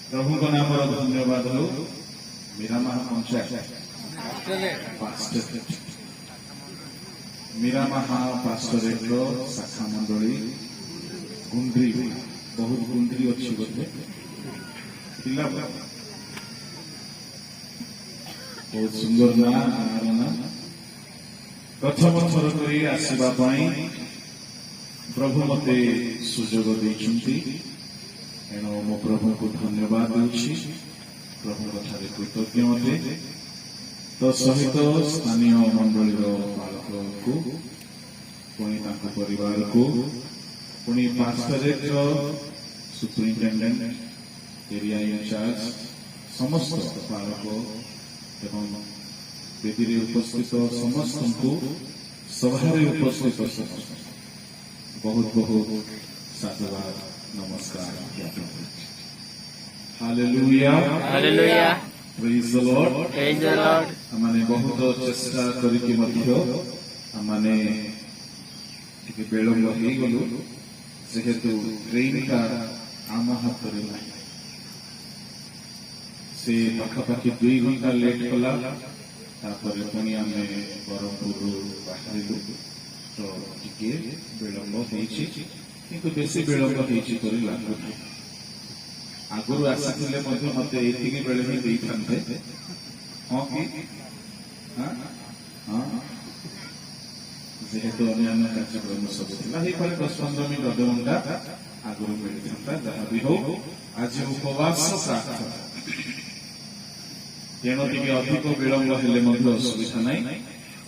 प्रभु को नाम धन्यवाद हो मीरामाहा पंचायत मीरामाहा पास्टरेट शाखा मंडली गुंद्री बहुत गुंद्री अच्छी बोधे पिला बहुत सुंदर ना प्रथम थर कर आसवा प्रभु मते सुजोग देइछन्ति एणु मो प्रभु को धन्यवाद देउछि प्रभु ठारे कृतज्ञ मते तो सहित स्थानीय मंडली बालक को पुणी परिवार को पुणी पास्टरेट सुपरिटेडेंट एरिया इंचार्ज समस्त बालक एवं वेदी उपस्थित समस्त को सभा उपस्थित समस्त बहुत बहुत साधुवाद नमस्कार ज्ञापन hallelujah hallelujah praise the Lord हमने बहुत चेष्टा करके मध्य हमने टिके विलंब हो गलु जेहेतु ट्रेन का आम हाथ से पाखापाखि 2 घंटा लेट कला तापर पुणी आम ब्रह्मपुर बाहरिलु तो टिके विलंब होइछि किंतु बेसी विलंब होइछि परि लागुना आगुरु आसिथिले मध्ये मते एतिकी बेले ही देइथान्ते हां कि हां हां जेहेतु अन्य कार्यक्रम सब थिला हे पर 10-15 मिनिट अध घंटा आगुरु मिलिथान्ता जहा भी हो आज उपवास प्रार्थना तेणु टिके अधिक विलंब हेले मध्ये असुविधा नाही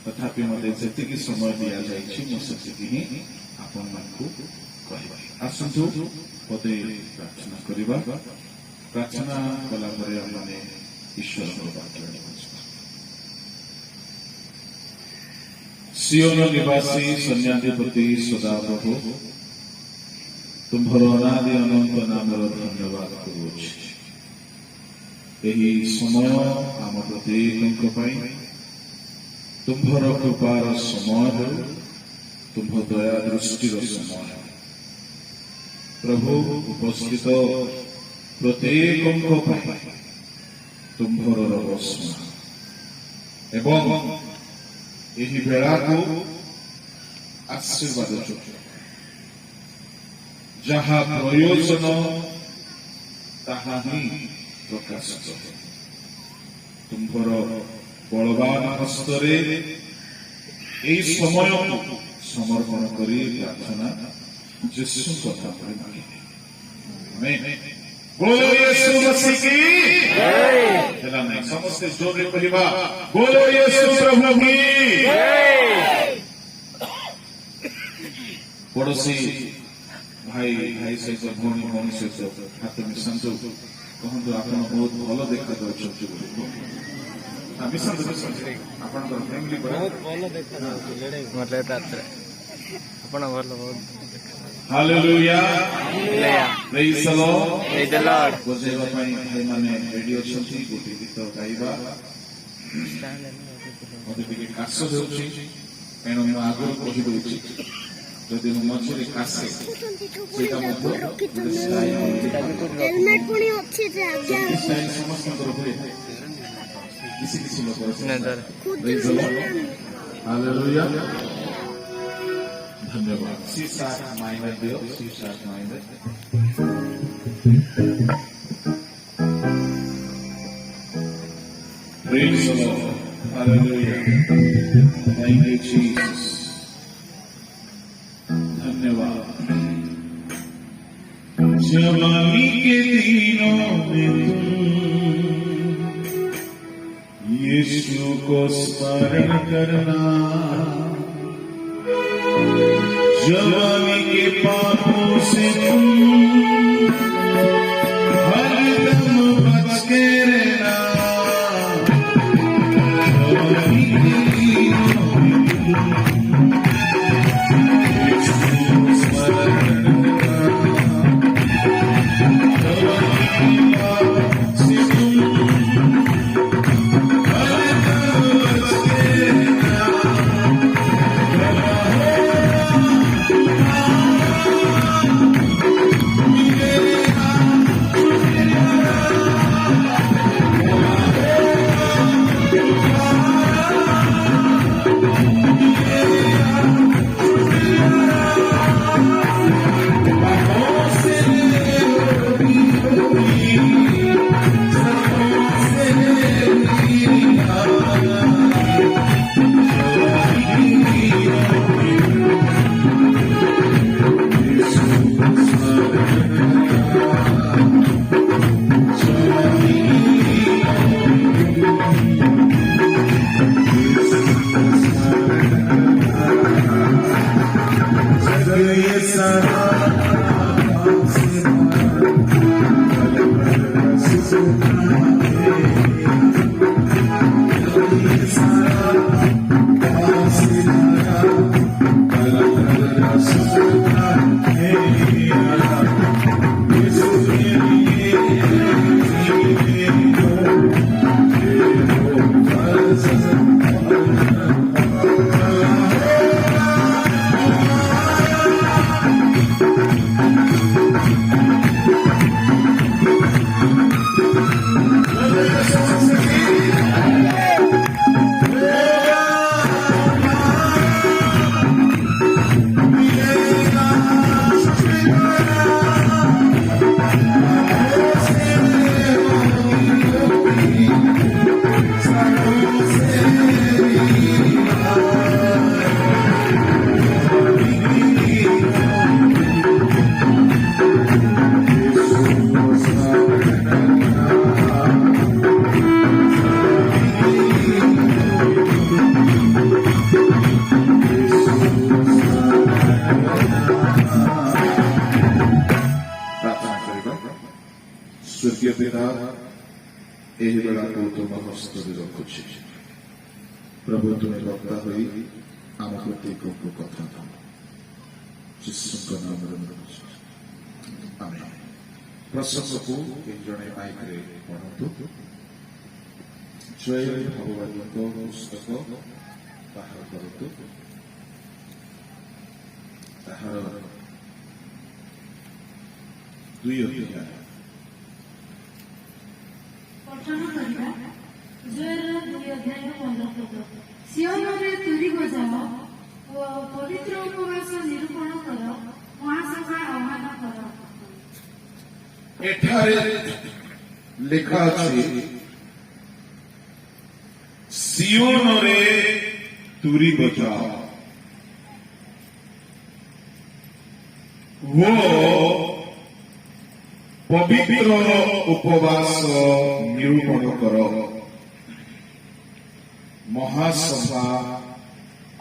तथापि मते जेतिकी समय दिया जाइछि मो सेतिकी ही आपन मानकु कहबा आसंतु पदे प्रार्थना करिबा प्रार्थना कला परे हमने ईश्वर को वाक्य सियोन निवासी सन्याधिपति सदाप्रभु तुम्हार अनादि अनंत नाम धन्यवाद करुछि एही समय आम प्रत्येक तुम्हार कृपार समय हो तुम्ह दया दृष्टि समय प्रभु उपस्थित प्रत्येक तुम्हार रवस्म एवं यही बेड़ा को आशीर्वाद जहा प्रयोजन ताहा ही प्रकाशित तुम्हार बलवान हस्तरे यही समय को समर्पण करी प्रार्थना यीशु कथा मांगे आमेन बोलो यीशु मसीह की जय चला नहीं समस्त जोर कहबा बोलो यीशु प्रभु की जय पड़ोसी भाई भाई सहित भौणी भौणी सहित हाथ मिशांतु कहतु आप बहुत भल देखा मिशांतु आप फैमिली बहुत भल देखा हालेलुया प्रेज द लॉर्ड बजेबा पई भाई माने रेडी अछंती गोटे गीत गाइबा मते टिके काश होउछि एनो म आगु कहि दोछि जदि म मछरी कासे सेटा मतो हेलमेट पुणी अछि जे आज्ञा समस्त कर होए किसी किसी लोग प्रेज द लॉर्ड हालेलुया धन्यवाद शीशा माइनर दियो शीशा minor praise the Lord hallelujah thank you Jesus धन्यवाद जवानी के दिनों में तुम यीशु को स्मरण करना जवानी के पापों से तुम हरदम बच के रहना जवानी के दिनों में तुम स्मरण करना जवानी के पापों से तुम हरदम बच के रहना स्वर्गीय पिता यही बेला को तुम हस्त रखुच्छे प्रभु तुम्हें वक्ता हुई आम प्रत्येक को कथा जीशु नाम आमेन। प्रसंग को जड़े माइक रे पढ़तु जय भगवान को पुस्तक बाहर करतु ताहार 2 अध्याय पठन करबा जयर 2 अध्याय 15 पद सियोनरे तुरी बजाओ ओ पवित्र उपवास निरूपण कर महासभा आह्वान कर। एठारे लिखा अछि सियोनरे तुरी बजाओ वो पवित्र उपवास निरूपण कर महासभा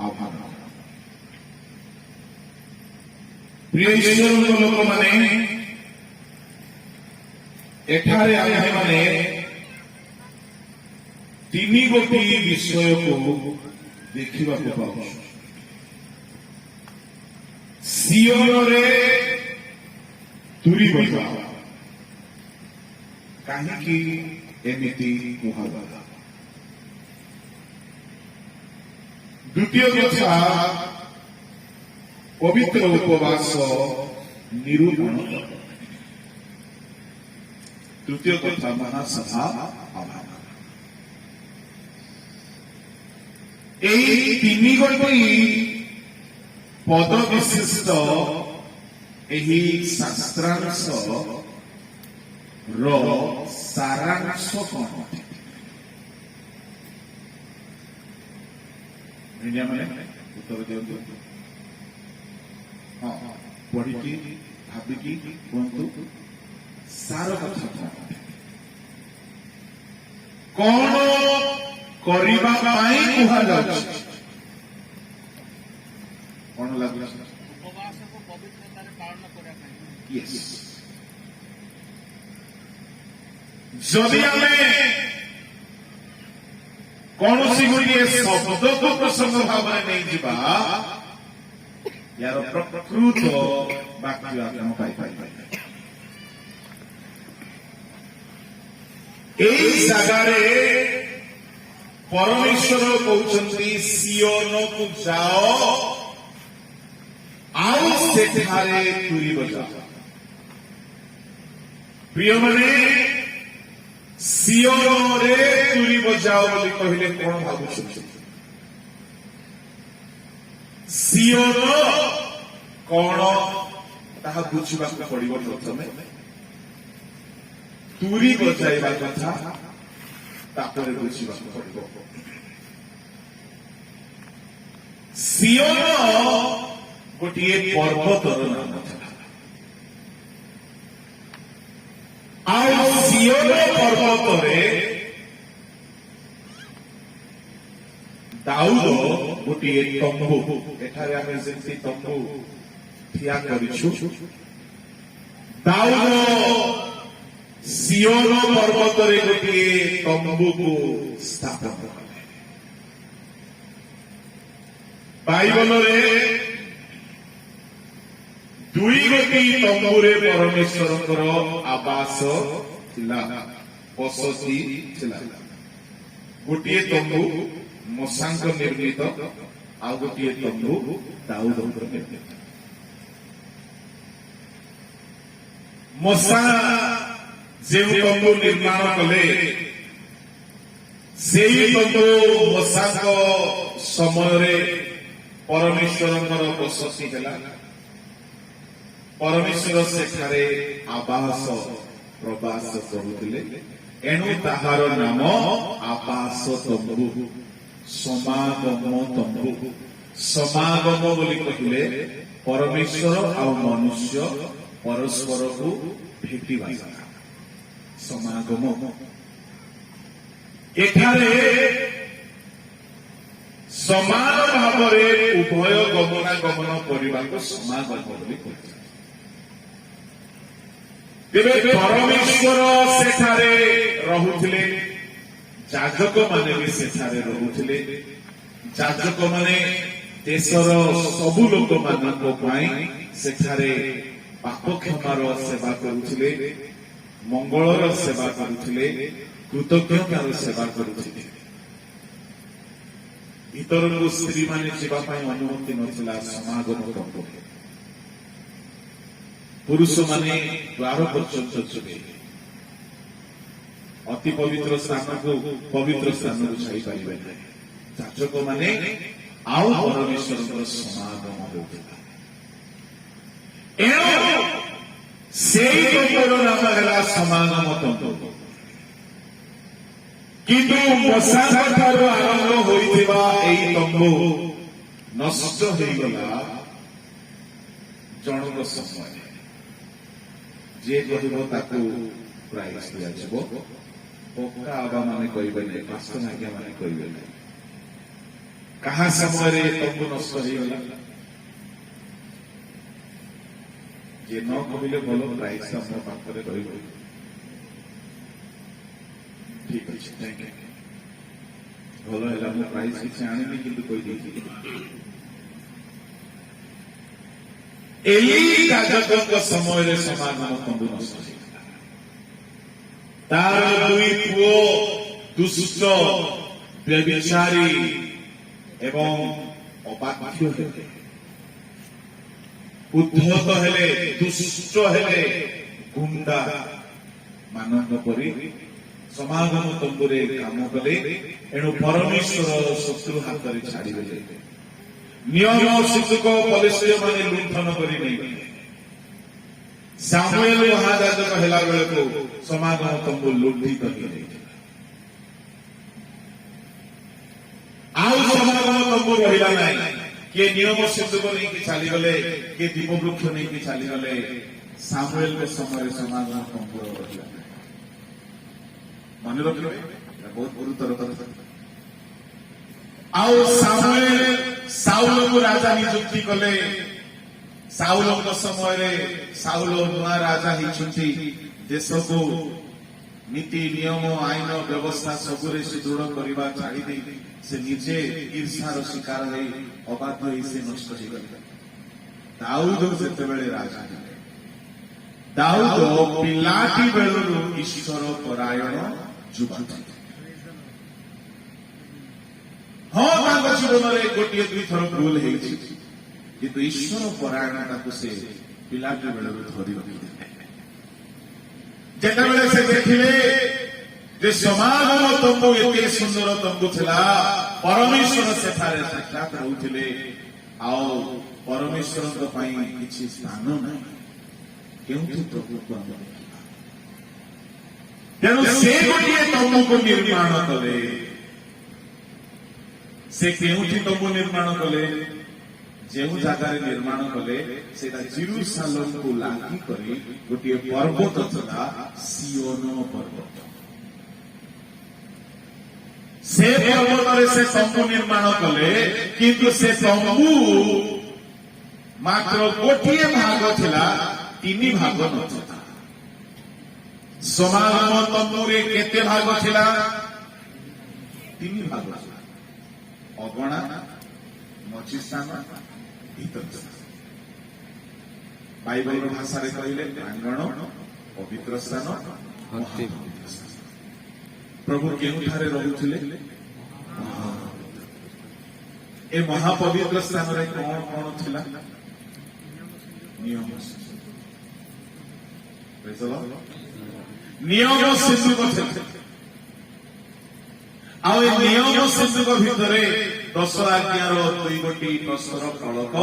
आह्वान। प्रिय ईश्वर लोक माने एठारे आमे माने 3 गोटी विषय को देखिबा को पाउ। सियोनरे तुरी बजाओ काहीकि एमिति कुहागला। द्वितीय कथा पवित्र उपवास निरूपण। तृतीय कथा महासभा आह्वान। এই 3 গোটি পদ বিশিষ্ট ଏହି ଶାସ୍ତ୍ରାଂଶ ର ସାରାଂଶ କଣ? ମିଡ଼ିଆ ମାନେ ଉତ୍ତର ଦିଅନ୍ତୁ। ହଁ ପଢିକି ଭାବିକି କୁହନ୍ତୁ ସାର କଥା କଣ କରିବା ପାଇଁ କୁହାଯାଉଛି? କଣ ଲାଗୁଛି? Yes. जदि आमे कौनसी गोटे शब्द को प्रसंग भाव में नहीं जीवा यार प्रकृत वाक्य आपण पाई एई जगारे परमेश्वर कहउछंती सियोन को जाओ आओ सेठारे तुरी बजाओ। प्रिय माने सियोनरे तुरी बजाओ बोली कहले कोन भाबुछ? सियोन कोन ताहा बुझिबा को पड़िबो। प्रथमे तुरी बजाइबा कथा तापरे बुझिबा को पड़िबो। सियोन गोटिए पर्वतर नाम था। सियोन पर्वत दाऊद गोटे तंबू एठारे आमे जेंति तंबू ठिया करिछु दाऊद सियोन पर्वत रे गोटे तंबू को स्थापन कले। बाइबल रे 2 गोटी तंबूरे परमेश्वर आवास थिला बसती थिला। गोटे तंबू मूसांक निर्मित आ गोटे तंबू दाऊद निर्मित। मूसा जे तंबू निर्माण कले से तंबू मूसांक समय परमेश्वर बसती है। परमेश्वर सेठारे आवास प्रवास करुले एणु ताहार नाम आवास तंबू समागम तंबू। समागम बोली कहले परमेश्वर आ मनुष्य परस्पर को भेटिबा समागम। एठारे समान भाव में उभय गमनागमन करने को समागम बोली कहते। तेरे परमेश्वर सेठारे रहुथिले जाजक माने भी सेठारे रहुथिले जाजक माने देशर सबु लोक मानक पाई सेठारे पाप क्षमार सेवा करुथिले मंगलर सेवा करुथिले कृतज्ञतार सेवा करुथिले भीतर स्त्री माने जीवा पाई अनुमति नथिला समागम करबो पुरुष माने द्वार पर्यंत जिबे अति पवित्र स्थान को पवित्र स्थान को छाई पाइबे नहीं जाजक माने आउ परमेश्वर समागम होता एणु सेई तंबुर नाम है समागम तंबु किंतु मशाक ठारू आरंभ होइथिबा एई तंबु नष्ट होइगला जनक समय जे कहबो ताकू प्राइस दिया जबो पक्का आबा माने कहबे नै पास्टर आज्ञा माने कहबे नै कहा समय तंबु नष्ट होइगला जे न कहले भलो प्राइस हम पाखरे रहइबो ठीक अछि थैंक यू भलो हैला हम प्राइस किछ आनिनी किंतु कोइ देछि एली जाजक समय रे समागम तंबु नष्ट होइगला तार दुई पुओ दुष्ट व्यभिचारी एवं अपाख्य हेले उद्धत हेले दुष्ट हेले गुंडा मानव परी समागम तंबुरे काम कले एणु परमेश्वर शत्रु हाथ रे छाड़ी देले नियम शिक्षक पलिस्तीय माने लुंठन करी नहीं सामुएल महाराजक हेला बेले को समागम तंबु लुंठित होई आउ समागम तंबु रहिला नाही के नियम शिक्षक नहीं कि चली गले के दीप वृक्ष नहीं कि चली गले सामुएल के समय समागम तंबु रहिला मन रखिबे बहुत गुरुतर कथा आउ सामुएल साउल को राजा नियुक्ति कले साउल को समय रे साउल नुआ राजा हिचुंती देश को नीति नियम आईन व्यवस्था सबुरे से दृढ़ करबा छाड़ी दे से निजे ईर्ष्यार शिकार होई अबाध होई से नष्ट हो गले दाऊद सेते बेले राजा दाऊद पिलाटी बेलु ईश्वर परायण जुबक हाँ तांको जीवन में गोटे दुई थर भूल होती किंतु ईश्वर परायणता को से पिलाटी बेलू धरी रखिले जेतेबेले से देखिले जे समागम तंबु एते सुंदर तंबु थिला परमेश्वर सेठारे साक्षात रहउथिले आउ परमेश्वर पई किछि स्थान नै केउथि प्रभु को तेणु से गोटे तंबु को निर्माण कले से केउथि तंबु निर्माण कले जेउ जगार निर्माण कले सेटा जेरूसालेम को लागी करी गोटे पर्वत था सियोन पर्वत से पर्वत रे से तंबु निर्माण कले किंतु से तंबु मात्र गोटे भाग थिला तीन भाग नथिला समागम तंबु रे केते भाग थिला तीन भाग अगणा मझी स्थान भीतर बाइबल भाषा रे कहले प्रांगण पवित्र स्थान महापवित्र स्थान प्रभु केउठारे रहुथिले ए महापवित्र स्थान रे कोन कोन थिला नियम नियम सिद्धू को आउ ए नियम सिद्धू को भितरे 10 आज्ञार 2 गोटी टसर फलक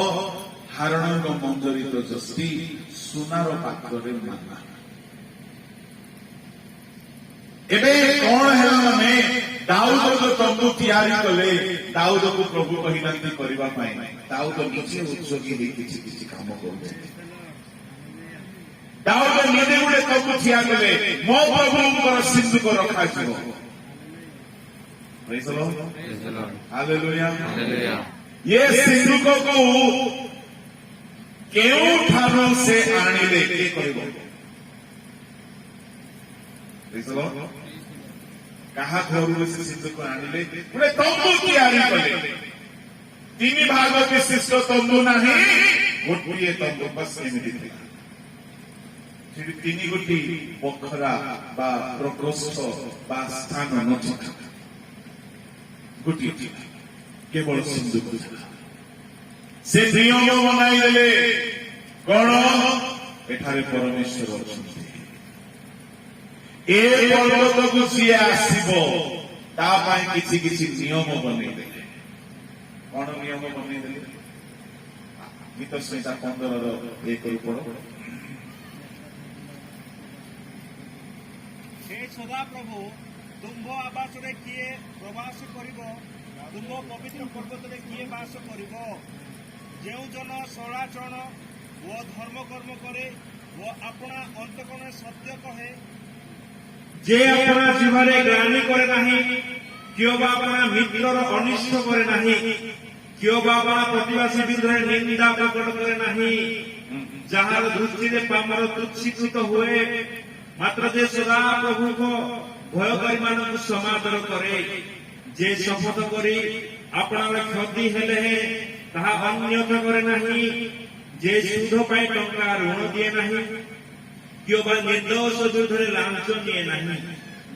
हारण मंजरित जस्ती सुनार पात्र माना एबे कौन है माने दाऊद को तंबु तैयारी कले दाऊद को प्रभु कहिनांती करबा पाए दाऊद निजे उत्सुकी होई किछि काम करते दाऊद निजे गुडे तंबु तैया कले मो प्रभुଙ୍କର सिंधु को रखा छिरो praise the Lord hallelujah hallelujah ये सिंधु को केउ ठारो से आनिले के कहबो ଦେଖିଲ କାହା ଘରରୁ ସେ ସିନ୍ଦୁକ ଆଣିଲେ ଗୋଟେ ତମ୍ବୁ ତିଆରି କଲେ 3 ଭାଗ ବିଶିଷ୍ଟ ତମ୍ବୁ ନାହିଁ ଗୋଟିଏ ତମ୍ବୁ ବସ୍ ଏମିତି ଥିଲା ସେଠି 3 ଗୋଟି ବଖରା ବା ପ୍ରକୋଷ୍ଠ ବା ସ୍ଥାନ ନଥିଲା ଗୋଟିଏ କେବଳ ସିନ୍ଦୁକ ଥିଲା ସେ ନିୟମ ବନାଇଦେଲେ କଣ ଏଠାରେ ପରମେଶ୍ୱର ଅଛନ୍ତି ଏ ପର୍ବତକୁ ଯିଏ ଆସିବ ତା ପାଇଁ କିଛି କିଛି ନିୟମ ବନେଇଦେଲେ କଣ ନିୟମ ବନେଇଦେଲେ ଗୀତ ସଂହିତା 15:1 ପଢ हे ସଦାପ୍ରଭୁ ତୁମ୍ଭ ଆବାସରେ କିଏ ପ୍ରବାସ କରିବ ତୁମ୍ଭ ପବିତ୍ର ପର୍ବତରେ କିଏ ବାସ କରିବ ଯେଉଁ ଜନ ସଦାଚରଣ ଓ ଧର୍ମକର୍ମ କରେ ଓ ଆପଣା ଅନ୍ତଃକରଣରେ ସତ୍ୟ କହେ যে আপনা জীবনে গ্লানি করে নাহি কেউ বা আপনা মিত্রর অনিষ্ট করে নাহি কেউ বা আপনা প্রতিবাসী বিরুদ্ধে নিন্দা প্রকট করে নাহি যাহার দৃষ্টিরে পামর তুচ্ছীকৃত হুয়ে মাত্র যে সদা প্রভুক ভয়কারী মানুষ সমাদর করে যে শপথ করি আপনার ক্ষতি হেলে তাহা অন্যথা করে নাহি যে সুধ পাই টঙ্কা ঋণ দিয়ে নাহি কেউ বা নির্দোষ বিরুদ্ধে লাঞ্চ নিয়ে নাহি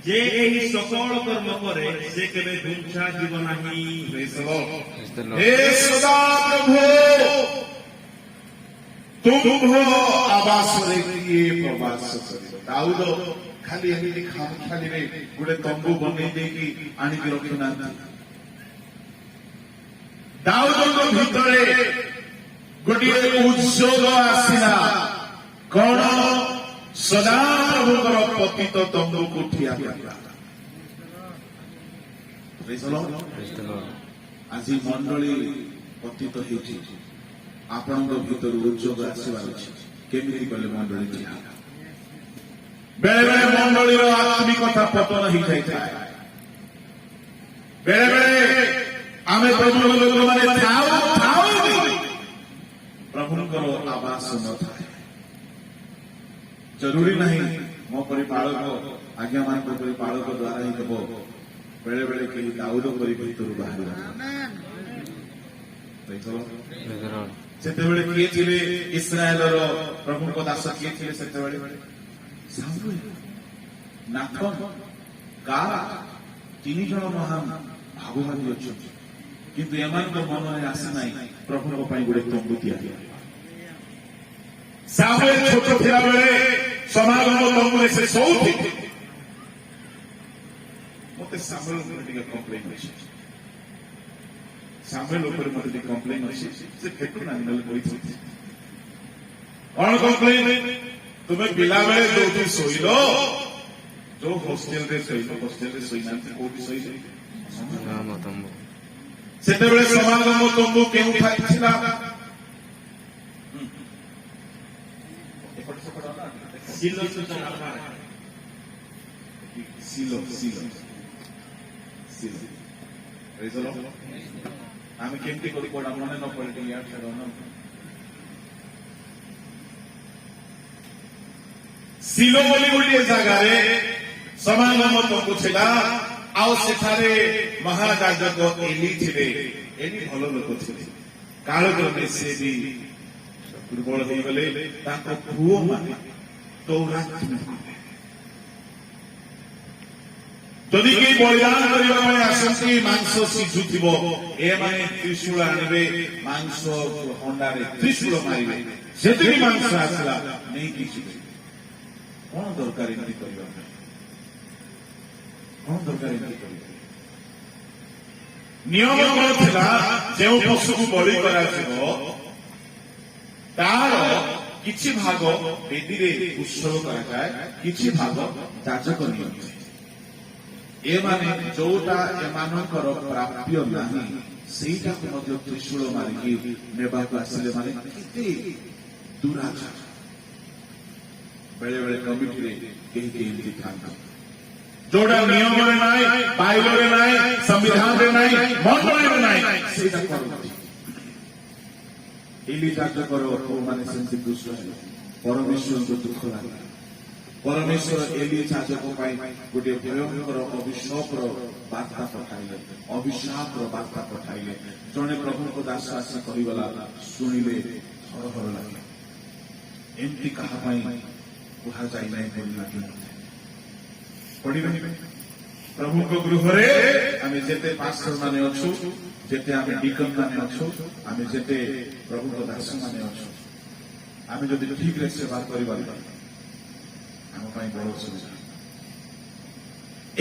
যে এই সকল কর্ম করে সে কেবে হিংসা জীব নাহি हे सदा प्रभु तुम आवासरे किए प्रवास करिब दाऊद खाली एमिति खाली रे गुडे तंबू बनेई देकी आनी के रखना दाऊदଙ୍କ ଭିତରେ ଗୋଟିଏ ଉଦ୍ଯୋଗ ଆସିଲା କଣ ସଦା ପ୍ରଭୁଙ୍କର ପତିତ ତମ୍ବୁକୁ ଠିଆ କରିବା ଆଜି ମଣ୍ଡଳୀ ପତିତ ହେଉଛି ଆପଣଙ୍କ ଭିତରୁ ଉଦ୍ଯୋଗ ଆସିବାର ଅଛି କେମିତି କଲେ ମଣ୍ଡଳୀ ଠିଆ ବେଳେ ବେଳେ ମଣ୍ଡଳୀର ଆତ୍ମିକତା ପତନ ହେଇଯାଇଥାଏ ବେଳେ ବେଳେ ଆମେ ପ୍ରଭୁଙ୍କ ଲୋକମାନେ ଥାଉ ପ୍ରଭୁଙ୍କର ଆବାସ ନଥାଏ ଜରୁରୀ ନାହିଁ ମୋ ପରିପାଳକ ଆଜ୍ଞାମାନଙ୍କ ପରିପାଳକ ଦ୍ୱାରା ହିଁ ହେବ ବେଳେ ବେଳେ କେହି ଦାଉଦ ପରି ଭିତରୁ ବାହାରିବ ସେତେବେଳେ କିଏ ଥିଲେ ଇସ୍ରାଏଲର ପ୍ରଭୁଙ୍କ ଦାସ କିଏ ଥିଲେ ସେତେବେଳେ ନାଥନ ଗାଦ 3 ଜଣ ମହାନ ଭାଗବାଦୀ ଅଛନ୍ତି କିନ୍ତୁ ଏମାନଙ୍କ ମନରେ ଆସେ ନାହିଁ ପ୍ରଭୁଙ୍କ ପାଇଁ ଗୋଟେ ତମ୍ବୁ ତିଆରି ସାମୁଏଲ ଛୋଟ ଥିଲାବେଳେ ସମାଗମ ତମ୍ବୁରେ ସେ ଶୋଉଥିଲେ ମତେ ସାମୁଏଲ ଉପରେ ଟିକେ କମ୍ପ୍ଲେନ୍ ଅଛି ସାମୁଏଲ ଉପରେ ମତେ ଟିକେ କମ୍ପ୍ଲେନ୍ ଅଛି ସେ କେତେ ନାଙ୍ଗଲ କହିଥିଲେ କଣ କମ୍ପ୍ଲେନ୍ ତୁମେ ପିଲାବେଳେ ଯୋଉଠି ଶୋଇଲ ଯୋଉ ହଷ୍ଟେଲରେ ଶୋଇନାହାନ୍ତି କୋଉଠି ଶୋଇଲେ ସେତେବେଳେ ସମାଗମ ତମ୍ବୁ କେଉଁଠାରେ ଥିଲା ଆମେ କେମିତି କରି କୋଉଟା ମନେ ନ ପଡେ ସିଲୋ ବୋଲି ଗୋଟିଏ ଜାଗାରେ ସମାଗମ ତମ୍ବୁ ଥିଲା ଆଉ ସେଠାରେ ମହାଯାଜକ ଏଲି ଥିଲେ ଏଲି ଭଲ ଲୋକ ଥିଲେ କାଳକ୍ରମେ ସେ ବି ଦୁର୍ବଳ ହେଇଗଲେ ତାଙ୍କ ପୁଅମାନେ ଦୌରାତ୍ମ୍ୟ କଲେ ଯଦି କେହି ବଳିଦାନ କରିବା ପାଇଁ ଆସନ୍ତି ମାଂସ ସିଝୁଥିବ ଏମାନେ ତ୍ରିଶୂଳ ଆଣିବେ ମାଂସ ହଣ୍ଡାରେ ତ୍ରିଶୂଳ ମାରିବେ ସେତିକି ମାଂସ ଆସିଲା ନେଇକି ଯିବେ କଣ ଦରକାର ଏମିତି କରିବା ପାଇଁ କଣ ଦରକାର ଏମିତି କରିବା ନିୟମ କଣ ଥିଲା ଯେଉଁ ପଶୁକୁ ବଳି କରାଯିବ ତାର କିଛି ଭାଗ ବେଦୀରେ ଉତ୍ସର୍ଗ କରାଯାଏ କିଛି ଭାଗ ଯାଜକ ନିଅନ୍ତି ଏମାନେ ଯୋଉଟା ଏମାନଙ୍କର ପ୍ରାପ୍ୟ ନାହିଁ ସେଇଟାକୁ ମଧ୍ୟ ତ୍ରିଶୂଳ ମାରିକି ନେବାକୁ ଆସିଲେ ମାନେ କେତେ ଦୁରାଚାର ବେଳେ ବେଳେ କମିଟିରେ କେହି କେହି ଏମିତି ଥାନ୍ତି ଯୋଉଟା ନିୟମରେ ନାହିଁ ବାଇବଲରେ ନାହିଁ ସମ୍ବିଧାନରେ ନାହିଁ ମଣ୍ଡଳୀରେ ନାହିଁ ସେଇଟା କରନ୍ତି ଏଲି ଯାଜକର ମାନେ ସେମିତି ଦୁଷ୍ଟ ହେଲେ ପରମେଶ୍ୱରଙ୍କୁ ଦୁଃଖ ଲାଗିଲା परमेश्वर एली जाजक गोटे भयंकर अभिशापर बार्ता पठाइले अभिशापर बार्ता पठाइले जड़े प्रभु को दास आसी कहगला शुणिले हरहर लगे एमती कहा कह जाए लगे पढ़े प्रभु को गृह आम जेते पास्टर माने अच्छु जेते आम डिकन माने अच्छु आम जेते प्रभु को दास माने अच्छु आम जदि ठीक रे सेवा कर बड़ सुविधा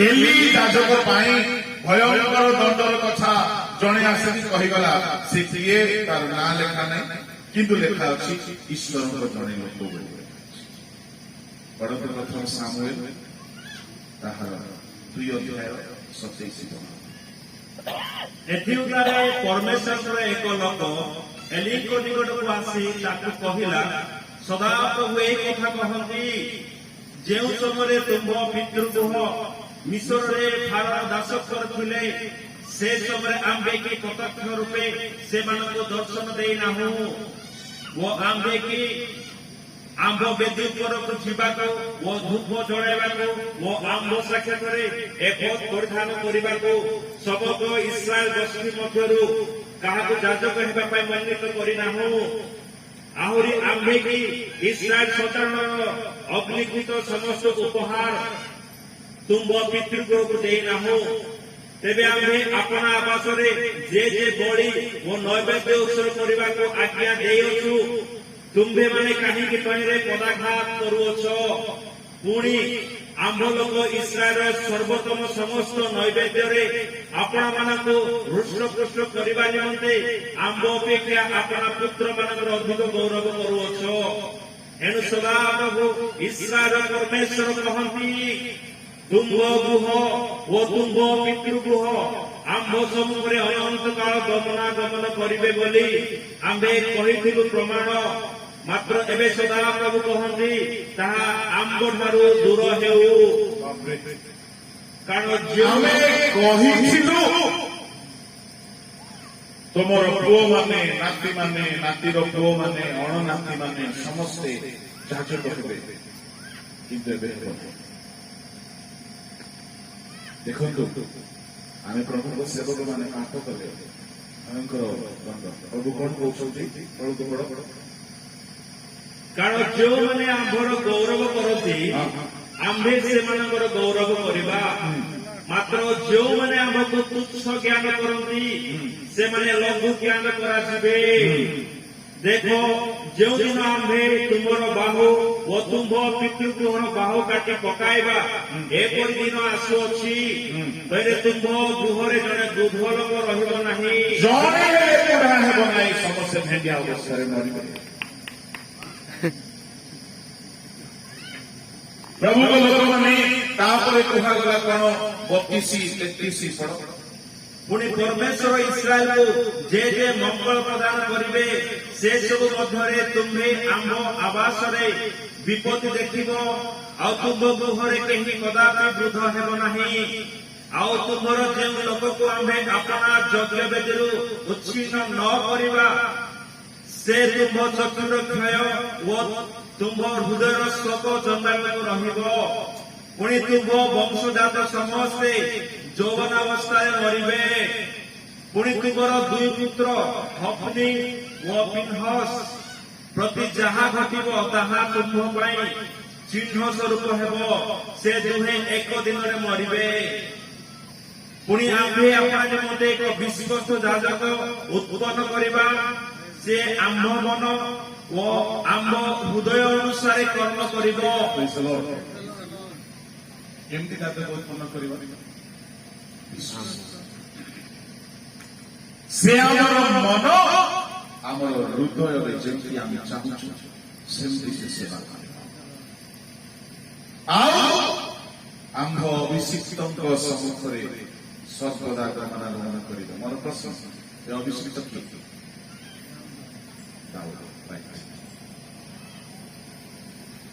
एली याजक भयंकर दंडर कथा जड़े आसिक कहीगला से किए तार ना लेखा नहीं किंतु लेखा अच्छी ईश्वर जड़े लोक बड़ प्रथम सामुएल ताहार 2 अध्याय 27 एथिउदारे परमेश्वर एक लोक एली को निकट को आसी ताकू कहिला सदा प्रभु एक कथा कहती जो समय तुम पितृगृह मिश्र फाराओ दास करथिले से समय आंबे की प्रत्यक्ष रूपे से दर्शन देना वो आंबे की आंब बेदी उपरକୁ ଯିବାକୁ ଓ ଧୂପ ଜଳାଇବାକୁ ଓ ଆମ୍ବ ସାକ୍ଷାତରେ ଏକୋତ ପରିଧାନ କରିବାକୁ ସମଗ୍ର ଇସ୍ରାଏଲ ଗୋଷ୍ଠୀ ମଧ୍ୟରୁ କାହାକୁ ଯାଜକ ହେବା ପାଇଁ ମନୋନୀତ କରିନାହୁଁ ଆହୁରି ଆମ୍ଭେ କି ଇସ୍ରାଏଲ ସନ୍ତାନର ଅଗ୍ନିକୃତ ସମସ୍ତ ଉପହାର ତୁମ୍ଭ ପିତୃଗୃହକୁ ଦେଇନାହୁଁ ତେବେ ଆମ୍ଭେ ଆପଣା ଆବାସରେ ଯେ ବଳି ଓ ନୈବେଦ୍ୟ ଉତ୍ସର୍ଗ କରିବାକୁ ଆଜ୍ଞା ଦେଇଅଛୁ तुम्भे माने कहीं पदाघात करुअछ पुणी आंभ लोक इस्राएल सर्वोत्तम समस्त नैवेद्य आपण मानक हृष्टपुष्ट करने निमंते आंब अपेक्षा अपना पुत्र मानकर अधिक गौरव करुअछ एणु सदा प्रभु इस्राएल परमेश्वर कहती तुम्भ गृह ओ तुम्भ पितृगृह आंभ सम्मुखे अनंत काल गमनागमन करिवे बोली आंबे कहिथिलु प्रमाण मात्र एबे सदा प्रभु कहती ताहा आंब ठारू दूर हेउ कारण आमे कहिथिलु तुमर पुओ माने नातीर पुओ माने अणनाती माने समस्ते जाजक हेबे किंतु एबे देखो आमे प्रभु को सेवक माने पाप कले भयंकर प्रभु कौन कहते कारण जो मैंने आंभर गौरव करती आंबे से गौरव करवा मात्र जो मैंने आंभ को तुच्छ ज्ञान करती से मैंने लघु ज्ञान कराଯିबे देखो जो दिन आंभे तुमर बाहु ओ तुम्भ पितृगृहर बाहु काटी पकाइबा एपरि दिन आसुअछि तैरे तुम्भ गृहरे जने दुध लोक रहिबो नाही जणे बुढा हेबो नाही समस्या भेंडिया अवस्था रे मरिबे प्रभु को लोक माने तापरे कुहा गला कोन 32 33 पढ़ पुणी परमेश्वर इस्राएल को जे मंगल प्रदान करिवे से सब मध्यरे तुम्हे आंभ आवास रे विपत्ति देखिबो आ तुम्भ गृहरे केहि कदापि वृद्ध हेबो नाही आ तुम्हर जे लोक को आंभे अपना यज्ञ वेदीरु उच्छिन्न न करिबा से तुम्भ चक्षुर क्षय ओ तुम्भ हृदयर शोक जंजाल रहिबो पुणी तुम्भ वंशजात समस्ते यौवनावस्थाय मरिबे पुणी तुमर 2 पुत्र हफनी ओ फिनहस प्रति जहा घटिब ताहा तुम्भ पाई चिन्ह स्वरूप हेबो से दुहे एक दिन रे मरिबे पुणी आंभे अपना निमंते एक विश्वस्त जाजक उत्पन्न करिबा से आंभ मन ओ आंभ हृदय अनुसार कर्म करिबो केमती जाजक उत्पन्न करिबो से आमर मन आमर हृदय जमी आम चाहूँ सेमती से सेवा आंभ अभिषिक्त सम्मुखें सर्वदा गमनागमन कर मोर प्रश्न अभिषिक्त किए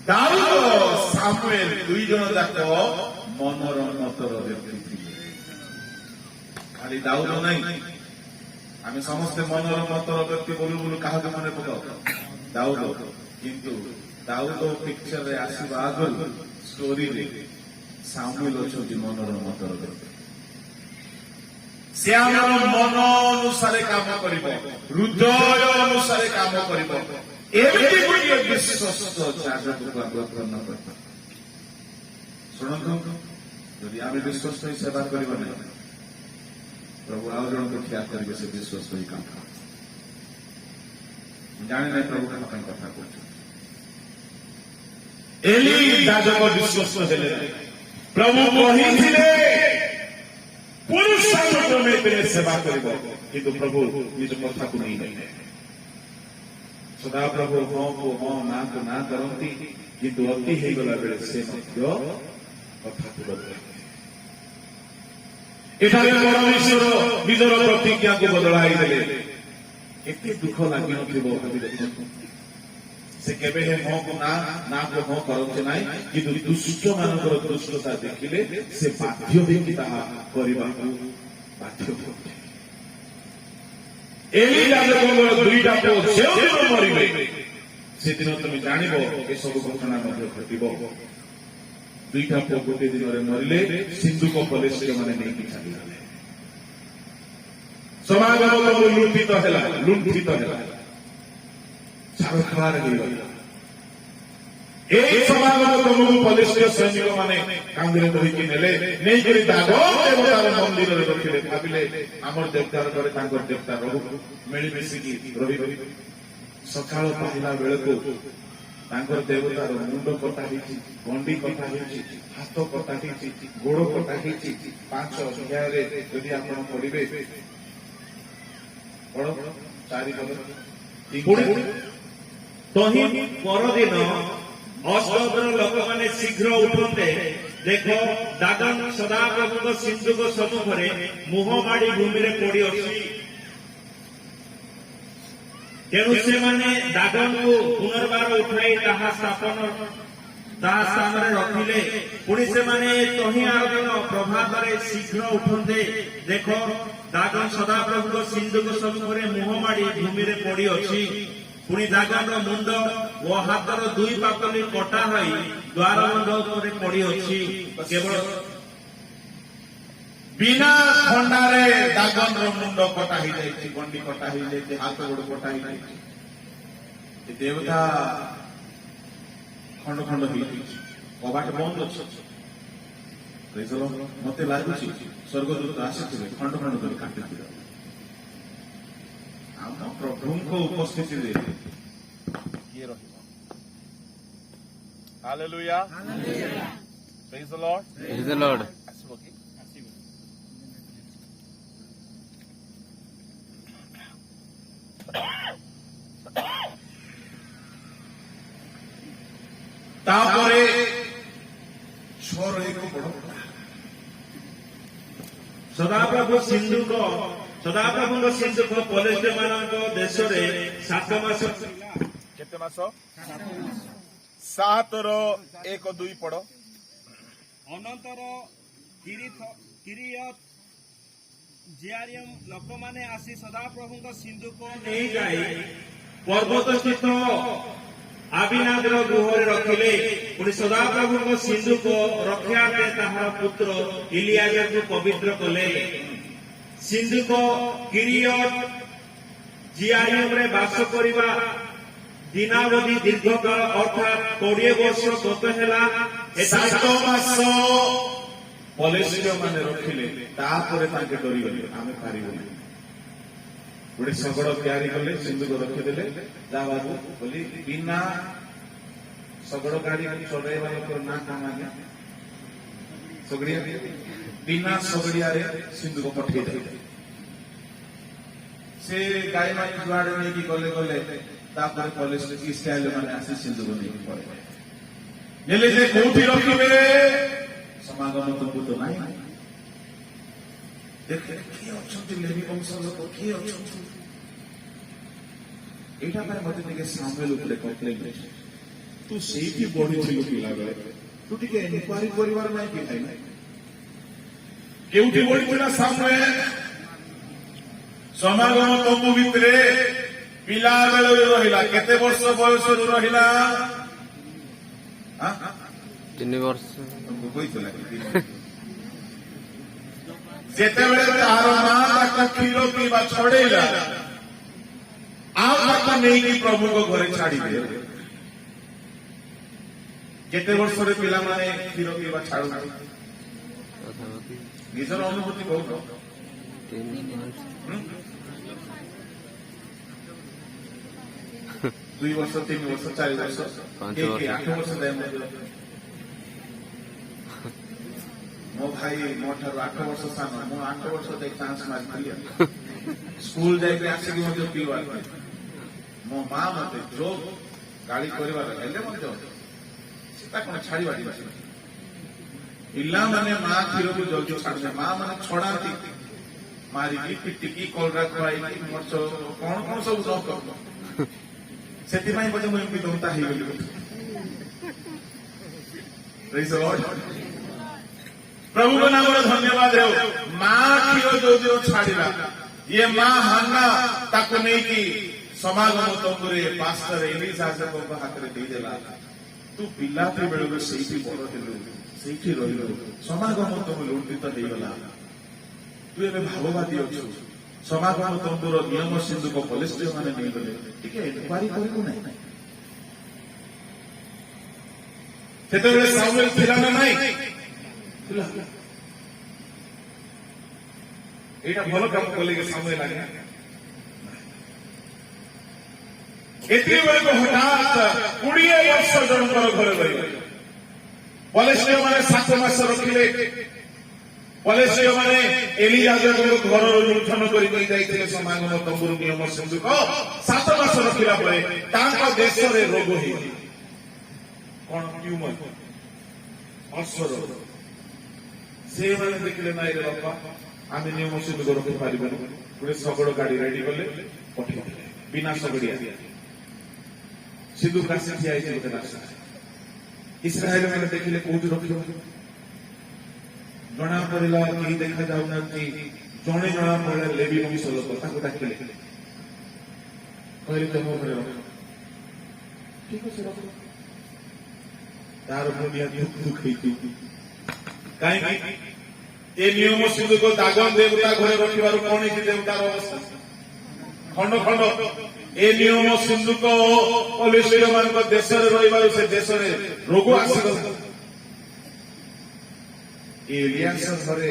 दाऊद सामुएल 2 जन जाक मनर मतर व्यक्ति थे खाली दाऊद नहीं आम समस्ते मनर मतर व्यक्ति बोलू बोलू क्या मन पकाओ दाऊद किंतु ଦାଉଦ ପିକ୍ଚରରେ ଆସିବା ଆଗରୁ ଷ୍ଟୋରିରେ ସାମୁଏଲ ଅଛନ୍ତି ମନର ମତର। ସେ ଆମର ମନ ଅନୁସାରେ କାମ କରିବ, ହୃଦୟ ଅନୁସାରେ କାମ କରିବ। ଏମିତି ଗୋଟିଏ ବିଶ୍ୱସ୍ତ ଯାଜକକୁ ଆମେ ଗ୍ରହଣ କରିବା। ଶୁଣନ୍ତୁ, ଯଦି ଆମେ ବିଶ୍ୱସ୍ତ ହୋଇ ସେବା କରିବା ନାହିଁ, ପ୍ରଭୁ ଆଉ ଜଣଙ୍କୁ ଠିଆ କରିବେ ସେ ବିଶ୍ୱସ୍ତ ହୋଇ କାମ। ଜାଣି ନାହିଁ ପ୍ରଭୁ କାମ ପାଇଁ କଥା କହୁଛନ୍ତି। ଏଲି ଯାଜକ ବିଶ୍ୱସ୍ତ ହେଲେ ନାହିଁ। ପ୍ରଭୁ କହିଥିଲେ ପୁରୁଷାନୁକ୍ରମେ ସେବା କରିବ, କିନ୍ତୁ ପ୍ରଭୁ ନିଜ କଥାକୁ ନେଇଗଲେ। ସଦାପ୍ରଭୁ ହଁ କୁ ହଁ ନା କୁ ନା କରନ୍ତି, କିନ୍ତୁ ଅତି ହେଇଗଲା ବେଳେ ସେ ମଧ୍ୟ କଥାକୁ ବଦଳାନ୍ତି। ଏଠାରେ ପରମେଶ୍ୱର ନିଜର ପ୍ରତିଜ୍ଞାକୁ ବଦଳାଇ ଦେଲେ। ଏତେ ଦୁଃଖ ଲାଗିନଥିବ ଭାବି ଦେଖନ୍ତୁ। ସେ କେବେ ହେ ହଁ କୁ ନା କୁ ହଁ କରନ୍ତି ନାହିଁ, କିନ୍ତୁ ଦୁଷ୍ଟ ମାନଙ୍କର ଦୁଷ୍ଟତା ଦେଖିଲେ ସେ ବାଧ୍ୟ ହୋଇକି ତାହା କରିବାକୁ ବାଧ୍ୟ ହୁଅନ୍ତି। ଏଲି ଯାଜକଙ୍କର ଦୁଇଟା ପୁଅ ଯେଉଁଦିନ ମରିବେ ସେଦିନ ତମେ ଜାଣିବ ଏସବୁ ଘଟଣା ମଧ୍ୟ ଘଟିବ। ଦୁଇଟା ପୁଅ ଗୋଟିଏ ଦିନରେ ମରିଲେ, ସିନ୍ଧୁକ ପଲିସ୍ମାନେ ନେଇକି ଚାଲିଗଲେ। ସମାଗମ ସବୁ ଲୁଣ୍ଠିତ ହେଲା, ଛାରଖାର ହେଇଗଲା। এই ସମାଗମ ତମକୁ ପଲିସ୍ୟ ସୈନିକମାନେ କାନ୍ଧରେ ଧରିକି ନେଲେ, ନେଇକରି ଦାଗୋନ ଦେବତାର ମନ୍ଦିରରେ ରଖିଲେ। ଭାବିଲେ ଆମର ଦେବତାର ଘରେ ତାଙ୍କର ଦେବତା ରହୁ, ମିଳିମିଶିକି ରହିବେ। ସକାଳ ପାହିଲା ବେଳକୁ ତାଙ୍କର ଦେବତାର ମୁଣ୍ଡ କଟା ହେଇଛି, ଗଣ୍ଡି କଟା ହେଇଛି, ହାତ କଟା ହେଇଛି, ଗୋଡ କଟା ହେଇଛି। 5 ଅଧ୍ୟାୟରେ ଯଦି ଆପଣ ପଢିବେ, 4 ତହିଁ ପରଦିନ ଅଷ୍ଟପ୍ରହର ଲୋକମାନେ ଶୀଘ୍ର ଉଠନ୍ତେ, ଦେଖ ଦାଗନ ସଦାପ୍ରଭୁଙ୍କ ସିନ୍ଧୁକ ସମ୍ମୁଖରେ ମୁହଁ ମାଡ଼ି ଭୂମିରେ ପଡ଼ିଅଛି। ତେଣୁ ସେମାନେ ଦାଗନକୁ ପୁନର୍ବାର ଉଠାଇ ତାହା ସ୍ଥାନରେ ରଖିଲେ। ପୁଣି ସେମାନେ ତହିଁ ଆର ଦିନ ପ୍ରଭାତରେ ଶୀଘ୍ର ଉଠନ୍ତେ, ଦେଖ ଦାଗନ ସଦାପ୍ରଭୁଙ୍କ ସିନ୍ଧୁକ ସମ୍ମୁଖରେ ମୁହଁ ମାଡ଼ି ଭୂମିରେ ପଡ଼ିଅଛି। ପୁଣି ଦାଗନର ମୁଣ୍ଡ ଓ ହାତର 2 ପାପଲି କଟା ହୋଇ ଦ୍ୱାରବନ୍ଧ ଉପରେ ପଡ଼ିଅଛି। କେବଳ ବିନା ଖଣ୍ଡାରେ ଦାଗନର ମୁଣ୍ଡ କଟା ହେଇଯାଇଛି, ଗଣ୍ଡି କଟା ହେଇଯାଇଛି, ହାତ ଗୋଡ କଟା ହେଇଯାଇଛି। ଦେବତା ଖଣ୍ଡ ଖଣ୍ଡ ହେଇଯାଇଛି, କବାଟ ବନ୍ଦ ଅଛି। ମତେ ଲାଗୁଛି ସ୍ୱର୍ଗଦୂତ ଆସିଥିବେ, ଖଣ୍ଡ ଖଣ୍ଡ କରି କାଟିଥିବେ। ଆମ ପ୍ରଭୁଙ୍କ ଉପସ୍ଥିତିରେ କିଏ ରହିବ? ହାଲେଲୁୟା, ପ୍ରେଜ୍ ଦ ଲର୍ଡ, Praise the Lord. ଆସିବ କି? ତାପରେ ଛୋର ଏକ ବଡ ସଦାପ୍ରଭୁଙ୍କ ସିନ୍ଧୁକ ପଲିସ୍ୟମାନଙ୍କ ଦେଶରେ 7 ମାସ। କେତେ ମାସ? 7-1-2 ପଡ। ଅନନ୍ତର କିରିୟତ ଜିଆରିୟମ ଲୋକମାନେ ଆସି ସଦାପ୍ରଭୁଙ୍କ ସିନ୍ଧୁକ ନେଇଯାଇ ପର୍ବତସ୍ଥିତ ଆବିନାଦର ଗୃହରେ ରଖିଲେ। ପୁଣି ସଦାପ୍ରଭୁଙ୍କ ସିନ୍ଧୁକ ରକ୍ଷାର୍ଥେ ତାହାର ପୁତ୍ର ଇଲିଆଜରକୁ ପବିତ୍ର କଲେ। ସିନ୍ଧୁକ କିରିୟତ ଜିଆରିୟମରେ ବାସ କରିବା ଦିନାବଧି ଦୀର୍ଘକାଳ, ଅର୍ଥାତ୍ 20 ବର୍ଷ ଗତ ହେଲା। 7 ମାସ ପଲିସ୍ୟମାନେ ରଖିଲେ, ତାପରେ ତାଙ୍କେ ଡରିଗଲେ, ଆମେ ପାରିବୁନି। ଗୋଟେ ଶଗଡ଼ ତିଆରି କଲେ, ସିନ୍ଧୁକ ରଖିଦେଲେ। ତା ବାବୁ ବୋଲି ବିନା ଶଗଡ଼ ଗାଡି ଚଲେଇବା ଲୋକର ନା କାମ ଆଜ୍ଞା ସଗଡ଼ିଆ, ବିନା ସଗଡ଼ିଆରେ ସିନ୍ଧୁକ ପଠେଇଦେଲେ। ସେ ଗାଈ ମାନେ ଯୁଆଡେ ନେଇକି ଗଲେ, ତାପରେ ପୋଲିସ ଇସ୍ରାଏଲ ମାନେ ଆସି ସିନ୍ଧୁକ ନେଇକି ପଳେଇଲେ। ହେଲେ ଯେ କୋଉଠି ରଖିବେ? ସମାଗମ ତମ୍ବୁ ତ ନାହିଁ। ଦେଖେ କିଏ ଅଛନ୍ତି, ଲେଭି ବଂଶର ଲୋକ କିଏ ଅଛନ୍ତି? ଏଇଟା ପାଇଁ ମତେ ଟିକେ ସାମୁଏଲ ଉପରେ କମ୍ପ୍ଲେନ୍ ଅଛି। ତୁ ସେଇଠି ବଢିଥିଲୁ ପିଲାବେଳେ, ତୁ ଟିକେ ଏନକ୍ୱାରି କରିବାର ନାହିଁ କି ଭାଇ? କେଉଁଠି ବଢିଥିଲା ସାମୁଏଲ? ସମାଗମ ତମ୍ବୁ ଭିତରେ ପିଲା ବେଳରୁ ରହିଲା। କେତେ ବର୍ଷ ବୟସରୁ ରହିଲା? 3 ବର୍ଷ ତମକୁ କହିଥିଲା ଯେତେବେଳେ ତାର ମା ତାକୁ କ୍ଷୀର ପିଇବା ଛଡେଇଲା ଆଉ ତାକୁ ନେଇକି ପ୍ରଭୁଙ୍କ ଘରେ ଛାଡିଦେଲେ। କେତେ ବର୍ଷରେ ପିଲାମାନେ କ୍ଷୀର ପିଇବା ଛାଡୁନାହାନ୍ତି? ପାଖାପାଖି ନିଜର ଅନୁଭୂତି କହୁନ। 3 ବର୍ଷ 2 ବର୍ଷ 3 ବର୍ଷ 4 ବର୍ଷ 5 କିଏ ବର୍ଷ। 8 ବର୍ଷ ଯାଏ ମଧ୍ୟ। ମୋ ଭାଇ ମୋ ଠାରୁ 8 ବର୍ଷ ସାନ। ମୁଁ 8 ବର୍ଷ ଯାଇ ଚାନ୍ସ ମାରିଥିଲି ସ୍କୁଲ ଯାଇକି ଆସିକି ମଧ୍ୟ ପିଇବା। ମୋ ମା ମତେ ଯୋଉ ଗାଳି କରିବାର ହେଲେ ମଧ୍ୟ ସେଟା କଣ ଛାଡିବା ପିଲାମାନେ ମା କ୍ଷୀରକୁ ଜଲ୍ଦି ଛାଡୁଛନ୍ତି। ମା ମାନେ ଛଡାନ୍ତି ମାରିକି ପିଟିକି କଲରା ଖୁଆଇକି ମର୍ଚ କଣ କଣ ସବୁ ନ କର। ସେଥିପାଇଁ ବୋଧେ ମୁଁ ଏମିତି ଦନ୍ତା ହେଇଗଲି। Praise the Lord। ପ୍ରଭୁଙ୍କ ନାମରେ ଧନ୍ୟବାଦ ହେଉ। ମା କ୍ଷୀର ଯୋଉ ଛାଡିଲା ଇଏ ମା ହାନ୍ନା ତାକୁ ନେଇକି ସମାଗମ ତମ୍ବୁରେ ପାଷ୍ଟର ଏଲିଶାଜଙ୍କ ହାତରେ ଦେଇଦେଲା। ତୁ ପିଲାଟି ବେଳରୁ ସେଇଠି ବଡ ହେଲୁ, ସେଇଠି ରହିଲୁ, ସମାଗମ ତମ୍ବୁ ଲୁଣ୍ଠିତ ହେଇଗଲା। ତୁ ଏବେ ଭାବବାଦୀ ଅଛୁ। ସମାଗମ ତମ୍ବୁର ନିୟମ ସିନ୍ଧୁକ ପଲିସ୍ଟିୟ ମାନେ ନେଇଗଲେ। ଟିକେ ଏନକ୍ୱାରି କରିବୁ ନାହିଁ? ସେତେବେଳେ ସାମୁଏଲ ଥିଲା ନା ନାଇଁ? ଥିଲା। ଏଇଟା ଭଲ କାମ କଲେ କି ସାମୁଏଲ ଆଜ୍ଞା। ଏତିକି ବେଳକୁ ହଠାତ୍ 20 ବର୍ଷ ଜଣଙ୍କର ଘରେ ରହିଲେ। ପଲିସ୍ଟିୟ ମାନେ 7 ମାସ ରଖିଲେ। ପଲିସ୍ଟିୟ ମାନେ ଏଲିଯାଜରଙ୍କ ଘରରୁ ଲୁଣ୍ଠନ କରିକି ଯାଇଥିଲେ ସମାଗମ ତମ୍ବୁରୁ ନିୟମ ସିନ୍ଧୁକ। 7 ମାସ ରଖିଲା ପରେ ତାଙ୍କ ଦେଶରେ ରୋଗ ହେଇଗଲା। କଣ? ଟ୍ୟୁମର, ଅର୍ଶରୋଗ। ସେମାନେ ଦେଖିଲେ ନାଇଁ ରେ ବାପା, ଆମେ ନିୟମ ସିନ୍ଧୁକ ରଖିପାରିବୁନି। ଗୋଟେ ଶଗଡ଼ ଗାଡି ରେଡି କଲେ, ପଠେଇଥିଲେ ବିନା ଶଗଡ଼ିଆ। ସିନ୍ଧୁକ ଆସି ଠିଆ ହେଇଛି ଗୋଟେ ରାସ୍ତା। ଇସ୍ରାଏଲ ମାନେ ଦେଖିଲେ କୋଉଠି ରଖିବ? ଜଣା ପଡିଲା କେହି ଦେଖା ଯାଉନାହାନ୍ତି। ଜଣେ ଜଣା ପଡିଲା ଲେବି ବଂଶ ଲୋକ, ତାକୁ ଡାକିଲେ କହିଲେ ତମ ଘରେ ରଖ। ଠିକ ଅଛି ରଖ। ତାର ମୁଣ୍ଡିଆ ଦୁଃଖ ହେଇଛି। କାହିଁକି? ଏ ନିୟମ ସିନ୍ଧୁକ ଦାଗନ ଦେବତା ଘରେ ରଖିବାରୁ କଣ ହେଇଛି ଦେବତାର ଅବସ୍ଥା? ଖଣ୍ଡ ଖଣ୍ଡ। ଏ ନିୟମ ସିନ୍ଧୁକ ପଲିସ୍ଟିୟ ମାନଙ୍କ ଦେଶରେ ରହିବାରୁ ସେ ଦେଶରେ ରୋଗ ଆସିଗଲା। ଏଲିଆସ ଘରେ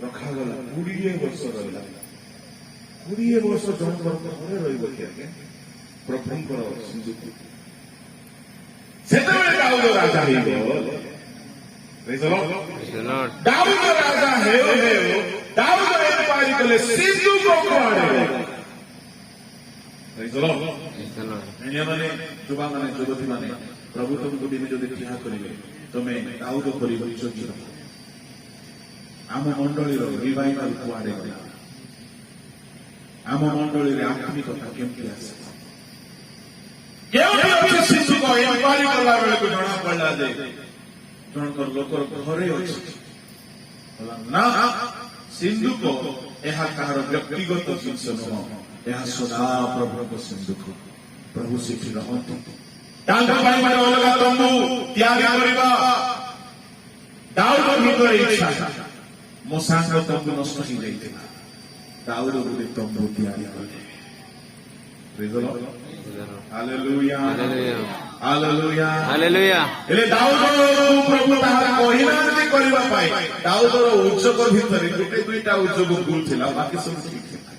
ରଖାଗଲା। 20 ବର୍ଷ ରହିଲା। 20 ବର୍ଷ ଜଣଙ୍କର ଘରେ ରହିବ କି ଆଜ୍ଞା? ପ୍ରଭୁଙ୍କର ସିନ୍ଧୁକ। ସେତେବେଳେ ଦାଉଦ ରାଜା ହେଇଗଲେ। ଦାଉଦ ରାଜା ହେଉ ହେଉ ଦାଉଦ ଏନକ୍ୱାରି କଲେ ସିନ୍ଧୁକ କୁଆଡେ ଗଲା? ମାନେ ଯୁବାମାନେ ଯୁବତୀମାନେ ପ୍ରଭୁ ତୁମକୁ ଦିନେ ଯଦି ଠିଆ କରିବେ ତମେ ଦାଉଦ କରିବ ଯୋଗ୍ୟ। ଆମ ମଣ୍ଡଳୀର ରିଭାଇଭାଲ କୁଆଡେ ଗଲା? ଆମ ମଣ୍ଡଳୀରେ ଆତ୍ମିକତା କେମିତି ଆସେ? କେଉଁଠି ଅଛି ସିନ୍ଧୁକ? ଏନକ୍ୱାରି କଲା ବେଳକୁ ଜଣା ପଡିଲା ଯେ ଜଣଙ୍କର ଲୋକର ଘରେ ଅଛି। ନା, ସିନ୍ଧୁକ ଏହା କାହାର ବ୍ୟକ୍ତିଗତ ଜିନିଷ ନୁହଁ। ଏହା ସଦା ପ୍ରଭୁଙ୍କ ସିନ୍ଧୁକ। ପ୍ରଭୁ ସେଠି ରହନ୍ତି। ତାଙ୍କ ପାଇଁ ଗୋଟେ ଅଲଗା ତମ୍ବୁ ତିଆରି କରିବା ଦାଉଦ ଭିତରେ ଇଚ୍ଛା। ମୋ ସାଙ୍ଗ ତମ୍ବୁ ନଷ୍ଟ ହେଇଯାଇଥିଲା। ଦାଉଦ ଗୋଟେ ତମ୍ବୁ ତିଆରି କଲେ। Hallelujah, hallelujah, hallelujah. ହେଲେ ଦାଉଦକୁ ପ୍ରଭୁ ତାହାର କହିନାହାନ୍ତି କରିବା ପାଇଁ। ଦାଉଦର ଉଦ୍ଯୋଗ ଭିତରେ ଗୋଟେ ଦୁଇଟା ଉଦ୍ଯୋଗ ଭୁଲ ଥିଲା, ବାକି ସବୁ ଠିକ ଥିଲା।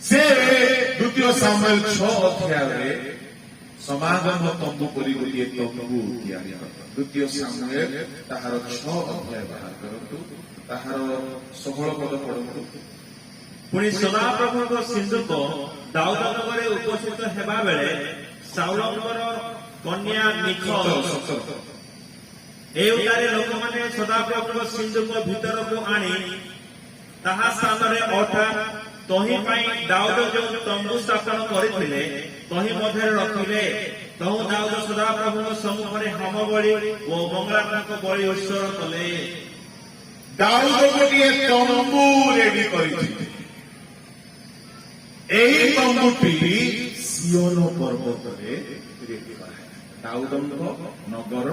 ସେ 2 ସାମୁଏଲ 6 ଅଧ୍ୟାୟରେ ସମାଗମ ତମ୍ବୁ ପରି ଗୋଟିଏ ତମ୍ବୁ ତିଆରି କଲେ। 2 ସାମୁଏଲ ତାହାର 6 ଅଧ୍ୟାୟ ବାହାର କରନ୍ତୁ, ତାହାର 16 ପଦ ପଢନ୍ତୁ। ପୁଣି ସଦାପ୍ରଭୁଙ୍କ ସିନ୍ଧୁକ ଦାଉଦ ନଗରରେ ଉପସ୍ଥିତ ହେବା ବେଳେ ସାଉଲଙ୍କର କନ୍ୟା ମିଖଲ ଏଉଟାରେ ଲୋକମାନେ ସଦାପ୍ରଭୁଙ୍କ ସିନ୍ଧୁକ ଭିତରକୁ ଆଣି ତାହା ସ୍ଥାନରେ ଅର୍ଥାତ୍ ତହିଁ ପାଇଁ ଦାଉଦ ଯେଉଁ ତମ୍ବୁ ସ୍ଥାପନ କରିଥିଲେ ତହିଁ ମଧ୍ୟରେ ରଖିଲେ। ତହୁ ଦାଉଦ ସଦାପ୍ରଭୁଙ୍କ ସମ୍ମୁଖରେ ହୋମ ବଳି ଓ ମଙ୍ଗଳାଙ୍କ ବଳି ଉତ୍ସର୍ଗ କଲେ। ଦାଉଦ ଗୋଟିଏ ତମ୍ବୁ ରେଡି କରିଥିଲେ। ଏହି ତମ୍ବୁଟି ସିଓନ ପର୍ବତରେ ରେଡି କରାହେଲା। ଦାଉଦଙ୍କ ନଗର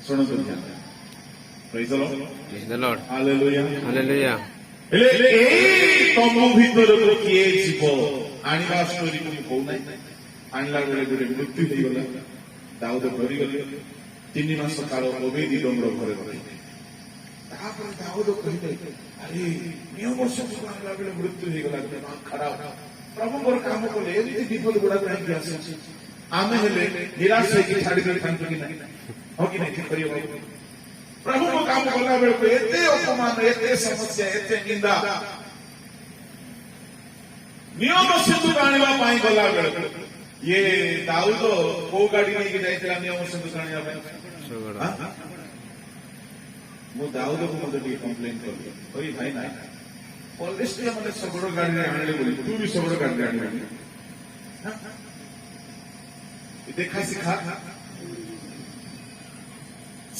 ଶୁଣନ୍ତୁ ପ୍ରେଜ୍ ଦ Lord Praise the Lord. Hallelujah Hallelujah. ହେଲେ ଏଇ ତମ ଭିତରକୁ କିଏ ଯିବ ଆଣିବା ଷ୍ଟୋରିକୁ ମୁଁ କହୁନାହିଁ ଆଣିଲା ବେଳେ ଗୋଟେ ମୃତ୍ୟୁ ହେଇଗଲା ଦାଉଦ ଡରିଗଲେ 3 ମାସ କାଳ ଓବେଦୀର ଘରେ ରହିଲେ ତାପରେ ଦାଉଦ କହିଲେ ଆରେ ନିୟମ ସବୁ ଆଣିଲା ବେଳେ ମୃତ୍ୟୁ ହେଇଗଲା ଖରାପ ପ୍ରଭୁଙ୍କର କାମ କଲେ ଏମିତି ବିପଦ ଗୁଡାକ କାହିଁକି ଆସୁଛି ଆମେ ହେଲେ ନିରାଶ ହେଇକି ଛାଡି ଦେଇଥାନ୍ତୁ କି ନାହିଁ ହଁ କି ନାହିଁ କରିବା ପ୍ରଭୁଙ୍କ କାମ କଲା ବେଳକୁ ଏତେ ଅପମାନ ଏତେ ସମସ୍ୟା ଏତେ ନିନ୍ଦା ନିୟମ ସିନ୍ଦୁକ ଆଣିବା ପାଇଁ ଗଲା ବେଳକୁ ଇଏ ଦାଉଦ କୋଉ ଗାଡି ନେଇକି ଯାଇଥିଲା ନିୟମ ସିନ୍ଦୁକ ଆଣିବା ପାଇଁ ମୁଁ ଦାଉଦକୁ ମତେ ଟିକେ କମ୍ପ୍ଲେନ କଲି ଓଇ ଭାଇ ନାଇଁ ପୋଲିସ ଟିକେ ମତେ ଶଗଡ଼ ଗାଡିରେ ଆଣିଲେ ବୋଲି ତୁ ବି ଶଗଡ଼ ଗାଡିରେ ଆଣିବୁ ଦେଖା ଶିଖା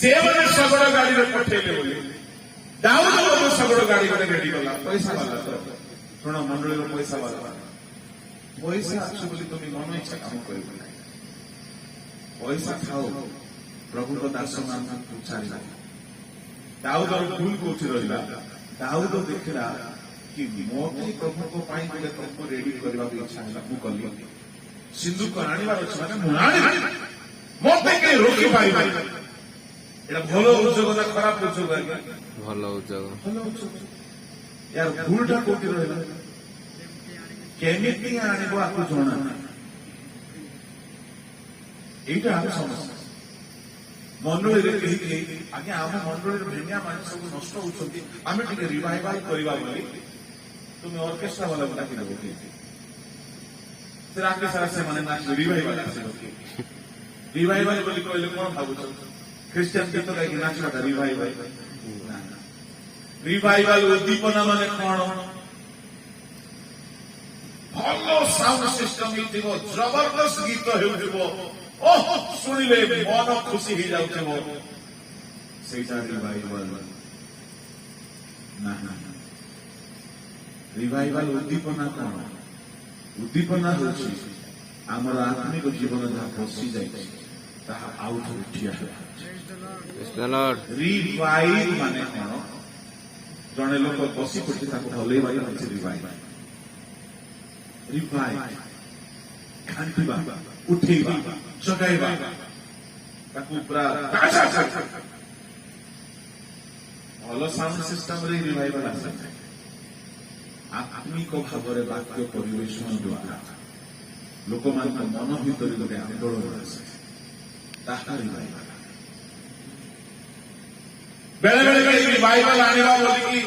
ସେମାନେ ଶଗଡ଼ ଗାଡିରେ ପଠେଇଲେ ବୋଲି ଦାଉଦ ମଧ୍ୟ ଶଗଡ଼ ଗାଡି ଗୋଟେ ରେଡି କଲା ପଇସା ବାଲା ଶୁଣ ମଣ୍ଡଳୀର ପଇସା ବାଲା ପଇସା ଆସୁ ବୋଲି ତୁମେ ମନ ଇଚ୍ଛା କାମ କରିବ ନାହିଁ ପଇସା ଖାଉ ପ୍ରଭୁଙ୍କ ଦାସ ମାନଙ୍କୁ ଛାଡ଼ିଲା ଦାଉଦର ଭୁଲ କୋଉଠି ରହିଲା ଦାଉଦ ଦେଖିଲା କି ମୋତେ ପ୍ରଭୁଙ୍କ ପାଇଁ ଗୋଟେ ପ୍ରଭୁ ରେଡି କରିବାକୁ ଇଚ୍ଛା ହେଲା ମୁଁ କଲି ସିନ୍ଦୁକ ଆଣିବାର ଅଛି ମାନେ ମୁଁ ଆଣିବି ମୋତେ କେହି ରୋକି ପାରିବେ এটা ভালো উদ্যোগ না খারাপ উদ্যোগ আগে ভালো উদ্যোগ यार ভুলটা কোটি রহিলা কেমিতি আনিব আকু জনা এইটা আমি সমস্যা মন্ডলীরে কেহি আগে ଆମ ମଣ୍ଡଳୀର ଭେଣ୍ଡିଆ ମାନେ ସବୁ ନଷ୍ଟ ହଉଛନ୍ତି ଆମେ ଟିକେ ରିଭାଇଭାଲ କରିବା ବୋଲି ତୁମେ ଅର୍କେଷ୍ଟ୍ରା ବାଲାକୁ ଡାକିଦେବ କି ସେ ରାତି ସାରା ସେମାନେ ନାଚିବେ ରିଭାଇଭାଲ ଆସିବ କି ରିଭାଇଭାଲ ବୋଲି କହିଲେ କଣ ଭାବୁଛ ଖ୍ରୀଷ୍ଟିଆନ ଗୀତ ଗାଇକି ନାଚିବାଟା ରିଭାଇଭାଲ ରିଭାଇଭାଲ ଉଦ୍ଦୀପନା ମାନେ କଣ ଭଲ ସାଉଣ୍ଡ ସିଷ୍ଟମ ହେଇଥିବ ଜବରଦସ୍ତ ଗୀତ ହେଉଥିବ ଓହ ଶୁଣିଲେ ମନ ଖୁସି ହେଇଯାଉଥିବ ସେଇଟା ରିଭାଇଭାଲ ନା ରିଭାଇଭାଲ ଉଦ୍ଦୀପନା କଣ ଉଦ୍ଦୀପନା ହେଉଛି ଆମର ଆତ୍ମିକ ଜୀବନ ଯାହା ବସି ଯାଇଛି ତାହା ଆଉ ଥରେ ଠିଆ ରିଭାଇଭ ମାନେ କଣ ଜଣେ ଲୋକ ବସି ପଡିଛି ତାକୁ ହଲେଇବାରେ ଅଛି ରିଭାଇଭ ରିଭାଇଭ ଘାଣ୍ଟିବା ଉଠେଇବା ଜଗାଇବା ତାକୁ ପୁରା ଭଲ ସାଉଣ୍ଡ ସିଷ୍ଟମରେ ରିଭାଇଭାଲ ଆସେ ଆତ୍ମିକ ଭାବରେ ବାକ୍ୟ ପରିବେଷଣ ଦ୍ୱାରା ଲୋକମାନଙ୍କ ମନ ଭିତରେ ଗୋଟେ ଆନ୍ଦୋଳନ ଆସେ ତାହା ରିଭାଇଭାଲ ବେଳେ ବେଳେ ରିଭାଇଭାଲ ଆଣିବା ବୋଲିକି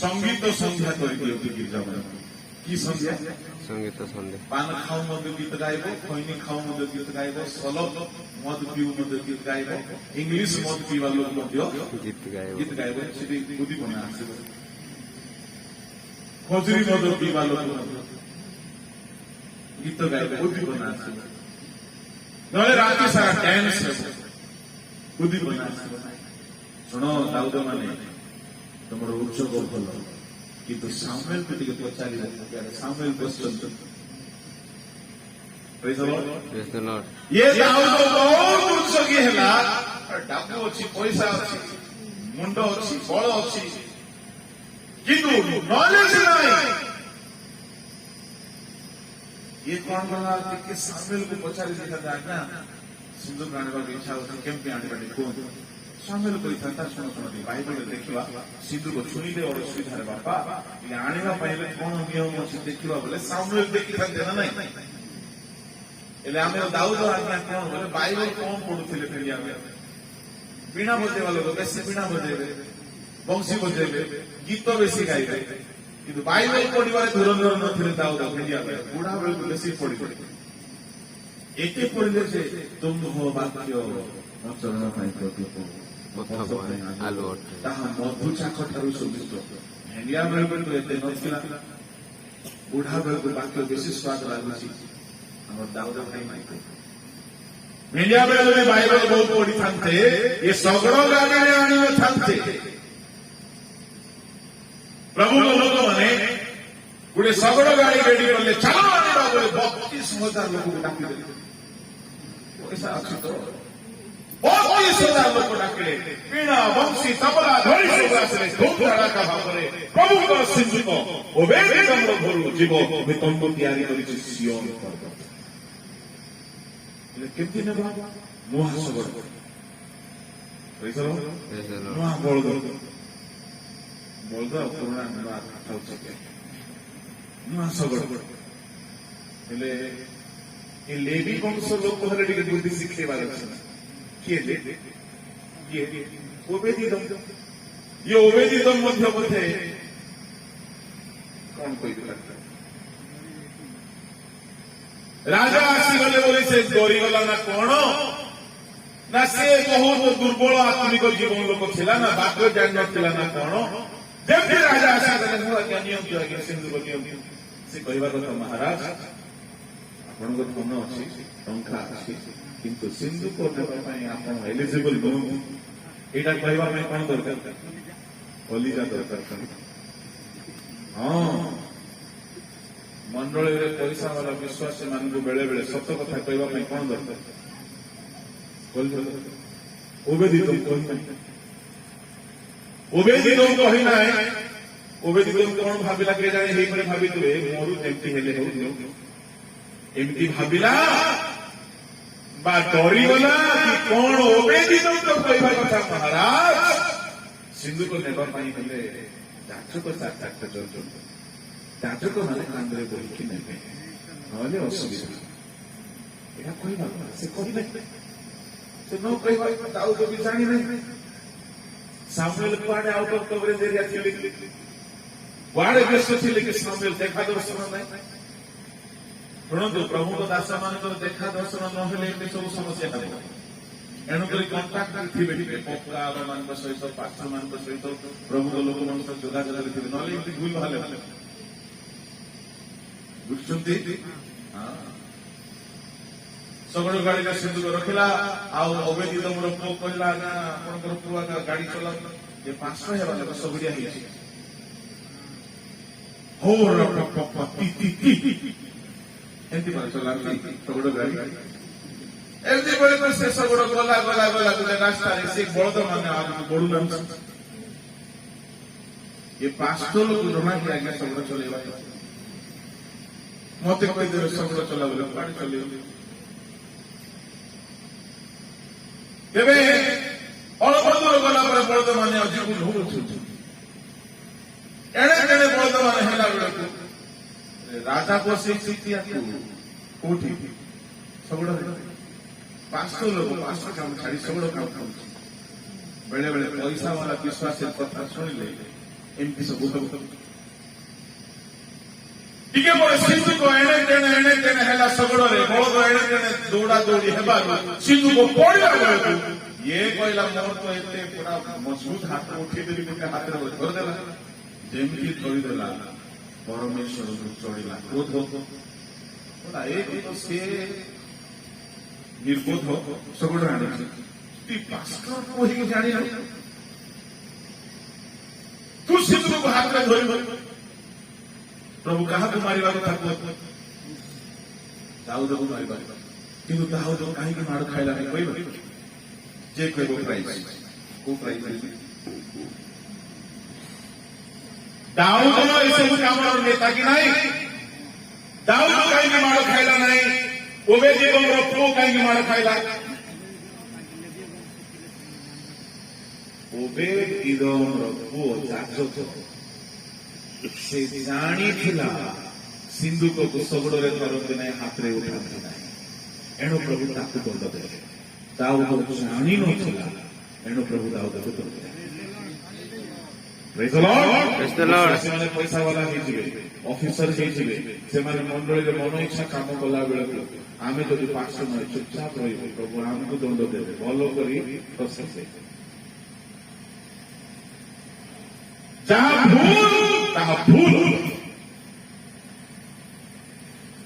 ସଙ୍ଗୀତ ସନ୍ଧ୍ୟା କରିଦିଅନ୍ତି ଗୀର୍ଜାମାନେ কি সন্ধ্যা সঙ্গীত সন্ধ্যা পান খাও মধ্যে গীত গাইব খৈনি খাও মধ্যে গীত গাইব সলব মদ পিউ মধ্যে গীত গাইব ইংলিশ মদ পিবা লোক মধ্যে গীত গাইব সেটি উদ্দীপনা আসিব খজুরি মদ পিবা লোক গীত গাইব উদ্দীপনা আসিব নহলে রাতি সারা ড্যান্স ହେବ উদ্দীপনা আসিব ଶୁଣ ଦାଉଦ ମାନେ ତମର ଉଦ୍ଯୋଗ ଭଲ କିନ୍ତୁ ସାମୁଏଲକୁ ଟିକେ ପଚାରିଲେ ସାମୁଏଲ ବସିଛନ୍ତି ଇଏ ଦାଉଦ ବହୁତ ଉତ୍ସର୍ଗୀ ହେଲା ଡାବୁ ଅଛି ପଇସା ଅଛି ମୁଣ୍ଡ ଅଛି ବଳ ଅଛି କିନ୍ତୁ ନଲେଜ ନାହିଁ ଇଏ କଣ କଲା ଟିକେ ସାମୁଏଲକୁ ପଚାରି ଦେଇଥାନ୍ତେ ଆଜ୍ଞା ସିନ୍ଦୁକ ଆଣିବାକୁ ଇଚ୍ଛା ହଉଛି କେମିତି ଆଣିବା ଟିକେ କୁହନ୍ତୁ ସାମୁଏଲ କହିଥାନ୍ତା ଶୁଣ ବାଇବଲରେ ଦେଖିବା ସିନ୍ଦୁକ ଛୁଇଁଲେ ଅସୁବିଧାରେ ବାପା ଆଣିବା ପାଇଁ ହେଲେ କଣ ନିୟମ ଅଛି ଦେଖିବା ବୋଲେ ସାମୁଏଲ ଦେଖିଥାନ୍ତେ ନା ନାଇଁ ହେଲେ ଆମେ ଦାଉଦ ଆଜ୍ଞା କଣ ବୋଲେ ବାଇବଲ କଣ ପଢୁଥିଲେ ଫେରି ଆମେ ବୀଣା ବଜେଇବା ଲୋକ ବେଶୀ ବୀଣା ବଜେଇବେ ବଂଶୀ ବଜେଇବେ ଗୀତ ବେଶୀ ଗାଇବେ କିନ୍ତୁ ବାଇବଲ ପଢିବାରେ ଧୁରନ୍ଧର ନଥିଲେ ଦାଉଦ ଫେରିବା ବେଳେ ବୁଢା ବେଳକୁ ବେଶୀ ପଢିବେ ଏତେ ପଢିଲେ ଯେ ତୁମ ବାକ୍ୟ ଚରଣ ପାଇଁ ତାହା ମଧୁ ଚାଖ ଠାରୁ ସ୍ୱଦିଷ୍ଟ ଭେଣ୍ଡିଆ ବେଳକୁ ଏତେ ନଥିଲା ବୁଢା ବେଳକୁ ବାକ୍ୟ ବେଶୀ ସ୍ୱାଦ ଲାଗୁଛି ଆମର ଦାଉଦ ଭାଇ ଭେଣ୍ଡିଆ ବେଳେ ବାଇବଲ ବହୁତ ପଢିଥାନ୍ତେ ଏ ଶଗଡ଼ ଗାଡ଼ିରେ ଆଣିନଥାନ୍ତେ ପ୍ରଭୁଙ୍କ ଲୋକମାନେ ଗୋଟେ ଶଗଡ଼ ଗାଡ଼ି ରେଡି କଲେ ଚାଲ ଆଣିବା ବେଳେ 32,000 ଲୋକଙ୍କୁ ଡାକିଦେଲେ पैसा अच्छी तो बहुत सारा लोक डाकिले वीणा बंशी तबला धरी सब आसले धूम धड़ाका भाବରେ ପ୍ରଭୁଙ୍କ ସିନ୍ଧୁକ ଓବେଦିତମ୍ର ଘରୁ ଯିବ ତମ୍ବ ତିଆରି କରିଛି ସିଓନ ପର୍ବତ। କେମିତି ନେବା ନୂଆ ଶଗଡ଼ ନୂଆ ବଳଦ ଆଉ ପୁରୁଣା ନୂଆ ଥାଉଛି ନୂଆ ଶଗଡ଼ ହେଲେ ଏ ଲେବି ବଂଶ ଲୋକ ହେଲେ ଟିକେ ବୁଦ୍ଧି ଶିଖେଇବାର ଅଛି। କିଏ ଓବେଦିତମ୍ ଇଏ ଓବେଦିତମ୍ ମଧ୍ୟ ବୋଧେ କଣ କହିଥିଲା ରାଜା ଆସିଗଲେ ବୋଲି ସେ ଡରିଗଲା ନା କଣ ନା ସେ ବହୁତ ଦୁର୍ବଳ ଆତ୍ମିକ ଜୀବନ ଲୋକ ଥିଲା ନା ବାକ୍ୟ ଜାଣିନଥିଲା ନା କଣ। ଯେମିତି ରାଜା ଆସିଗଲେ ମୁଁ ଆଜ୍ଞା ନିଅନ୍ତୁ ଆଜ୍ଞା ସିନ୍ଧୁକ ନିଅନ୍ତୁ ସେ କହିବା କଥା ମହାରାଜ ଆପଣଙ୍କ ଧନ ଅଛି ଟଙ୍କା ଅଛି କିନ୍ତୁ ସିନ୍ଧୁକ ନେବା ପାଇଁ ଆପଣ ଏଲିଜିବଲ ନୁହନ୍ତି। ଏଇଟା କହିବା ପାଇଁ କଣ ଦରକାର କଲିଜା ଦରକାର। ହଁ ମଣ୍ଡଳୀରେ ପଇସା ବାଲା ବିଶ୍ୱାସ ମାନଙ୍କୁ ବେଳେ ବେଳେ ସତ କଥା କହିବା ପାଇଁ କଣ ଦରକାର ଓବେଦିତମ୍ କହିନାହିଁ। ଓବେଦିତମ୍ କଣ ଭାବିଲା କେଜାଣି ହେଇପରେ ଭାବିଥିବେ ମୋର ଯେମିତି ହେଲେ ହଉ ଏମିତି ଭାବିଲା ବା ଡରିଗଲା କି କଣ। ଓବେଦିତମ୍ ତ କହିବା କଥା ମହାରାଜ ସିନ୍ଧୁକ ନେବା ପାଇଁ ହେଲେ ଯାଚକ ଚାରିଟା ଚଳୁଛନ୍ତି ଯାଚକ ମାନେ କାନ୍ଧରେ ବୋହିକି ନେବେ ନହେଲେ ଅସୁବିଧା। ଏହା କହିବା କଥା ସେ କହିଲେ ସେ ନ କହିବା ଦାଉଦ ବି ଜାଣିନାହିଁ। ସାମୁଏଲ କୁଆଡେ ଆଉଟ ଅଫ କଭରେଜ ଏରିଆ ଥିଲେ କୁଆଡେ ବ୍ୟସ୍ତ ଥିଲେ କି ସାମୁଏଲ ଦେଖା ଦର୍ଶନ ନାହିଁ। ଶୁଣନ୍ତୁ ପ୍ରଭୁଙ୍କ ଦାସ ମାନଙ୍କର ଦେଖା ଦର୍ଶନ ନହେଲେ ଏମିତି ସବୁ ସମସ୍ୟା ହେବ। ଏଣୁକରି କଣ୍ଟାକ୍ଟ ଥିବେ ଟିକେ ପକ୍କା ମାନଙ୍କ ସହିତ ପାଠ ମାନଙ୍କ ସହିତ ପ୍ରଭୁଙ୍କ ଲୋକମାନଙ୍କ ସହିତ ଯୋଗାଯୋଗରେ ଥିବେ ନହେଲେ ଏମିତି ଭୁଲ ବାହାରେ ବୁଝୁଛନ୍ତି। ଶଗଡ଼ ଗାଡିରେ ସିନ୍ଧୁକ ରଖିଲା ଆଉ ଓବେଦିତମ୍ର ପୁଅ କହିଲା ନା ଆପଣଙ୍କର ପୁଅ ଗାଡି ଚଲାଉ ଏ 500 ହେବା ଲୋକ ସବୁରିଆ ହେଇଛି ଏମିତି ଚଲାନ୍ତି ଶଗଡ଼ ଗାଡି। ଏମିତି ବେଳେ ସେ ଶଗଡ଼ ଗଲା ଗୋଟେ ରାସ୍ତାରେ ସେ ବଳଦ ମାନେ ଆଗକୁ ବଢୁନାହାନ୍ତି। ଏ 500 ଲୋକ ଜମା କି ଆଜ୍ଞା ଶଗଡ଼ ଚଲେଇବା ମତେ କହିଦେବେ ଶଗଡ଼ ଚଲାବେଳେ ଗାଡି ଚଲେଇବ। ତେବେ ଅଳ୍ପ ଦୂର ଗଲା ପରେ ବଳଦ ମାନେ ଅଜିକୁ ଢୁକୁଛନ୍ତି। ଏଣେ ତେଣେ ବଳଦ ମାନେ ହେଲା ବେଳକୁ ରାଜା ବସେଇଛି କୋଉଠି ଶଗଡ଼ 500 ଲୋକ 500 କାମ ଛାଡି ଶଗଡ଼ କାମ ଖାଉଛି। ବେଳେ ବେଳେ ପଇସା ବାଲା ବିଶ୍ୱାସର କଥା ଶୁଣିଲେ ଏମିତି ସବୁ ଟିକେ ପରେ ସିନ୍ଧୁକ ଏଣେ ତେଣେ ହେଲା ଶଗଡ଼ରେ ବଳଦ ଏଣେ ତେଣେ ଦୌଡ଼ା ଦୌଡ଼ି ହେବାରୁ ସିନ୍ଧୁକ ପଡ଼ିଲା ବେଳକୁ ଇଏ କହିଲା ମୋର ତ ଏତେ ପୁରା ମଜବୁତ ହାତ ଉଠେଇଦେଲି ଗୋଟେ ହାତରେ ଧରିଦେଲା। ଯେମିତି ଧରିଦେଲା ପରମେଶ୍ୱରକୁ ଚଢିଲା କ୍ରୋଧ। ଏକ ତ ସେ ନିର୍ବୋଧ ଶଗଡ଼ ଆଣିଛି ତୁଇ ପାଷ୍ଟର କହିକି ଜାଣିଲ ତୁ ସିନ୍ଧୁକକୁ ହାତରେ ଧରିବ। ପ୍ରଭୁ କାହାକୁ ମାରିବା କଥା କୁହ ଦାଉଦକୁ ମାରିବା କିନ୍ତୁ ଦାଉଦ କାହିଁକି ମାଡ଼ ଖାଇଲାନି କହିବ ଯେ କହିବ ପ୍ରାଇଜ କୋଉ ପ୍ରାଇଜ ଦାଉଦ ଏସବୁ କାମର ନେତା କି ନାହିଁ। ଦାଉଦ କାହିଁକି ମାଡ଼ ଖାଇଲା ନାହିଁ ଓବେଦିତମ୍ର ପୁଅ କାହିଁକି ମାଡ଼ ଖାଇଲା। ଓବେଦିତମ୍ର ପୁଅ ଯାଜକ ସେ ଜାଣିଥିଲା ସିନ୍ଧୁକକୁ ଶଗଡ଼ରେ ଧରନ୍ତି ନାହିଁ ହାତରେ ଉଠାନ୍ତି ନାହିଁ ଏଣୁ ପ୍ରଭୁ ତାକୁ ଦଣ୍ଡ ଦେଲେ। ଦାଉଦ ଜାଣିନଥିଲା ଏଣୁ ପ୍ରଭୁ ଦାଉଦକୁ ଦଣ୍ଡ ଦେଲେ। ସେମାନେ ପଇସା ବାଲା ହେଇଯିବେ ଅଫିସର ହେଇଯିବେ ସେମାନେ ମଣ୍ଡଳୀରେ ମନ ଇଚ୍ଛା କାମ କଲା ବେଳକୁ ଆମେ ଯଦି 500 ନହେଲେ ଚୁପଚାପ ରହିବୁ ପ୍ରଭୁ ଆମକୁ ଦଣ୍ଡ ଦେବେ ଭଲ କରି ପ୍ରଶଂସା ଯାହା ଭୁଲ ତାହା ଭୁଲ।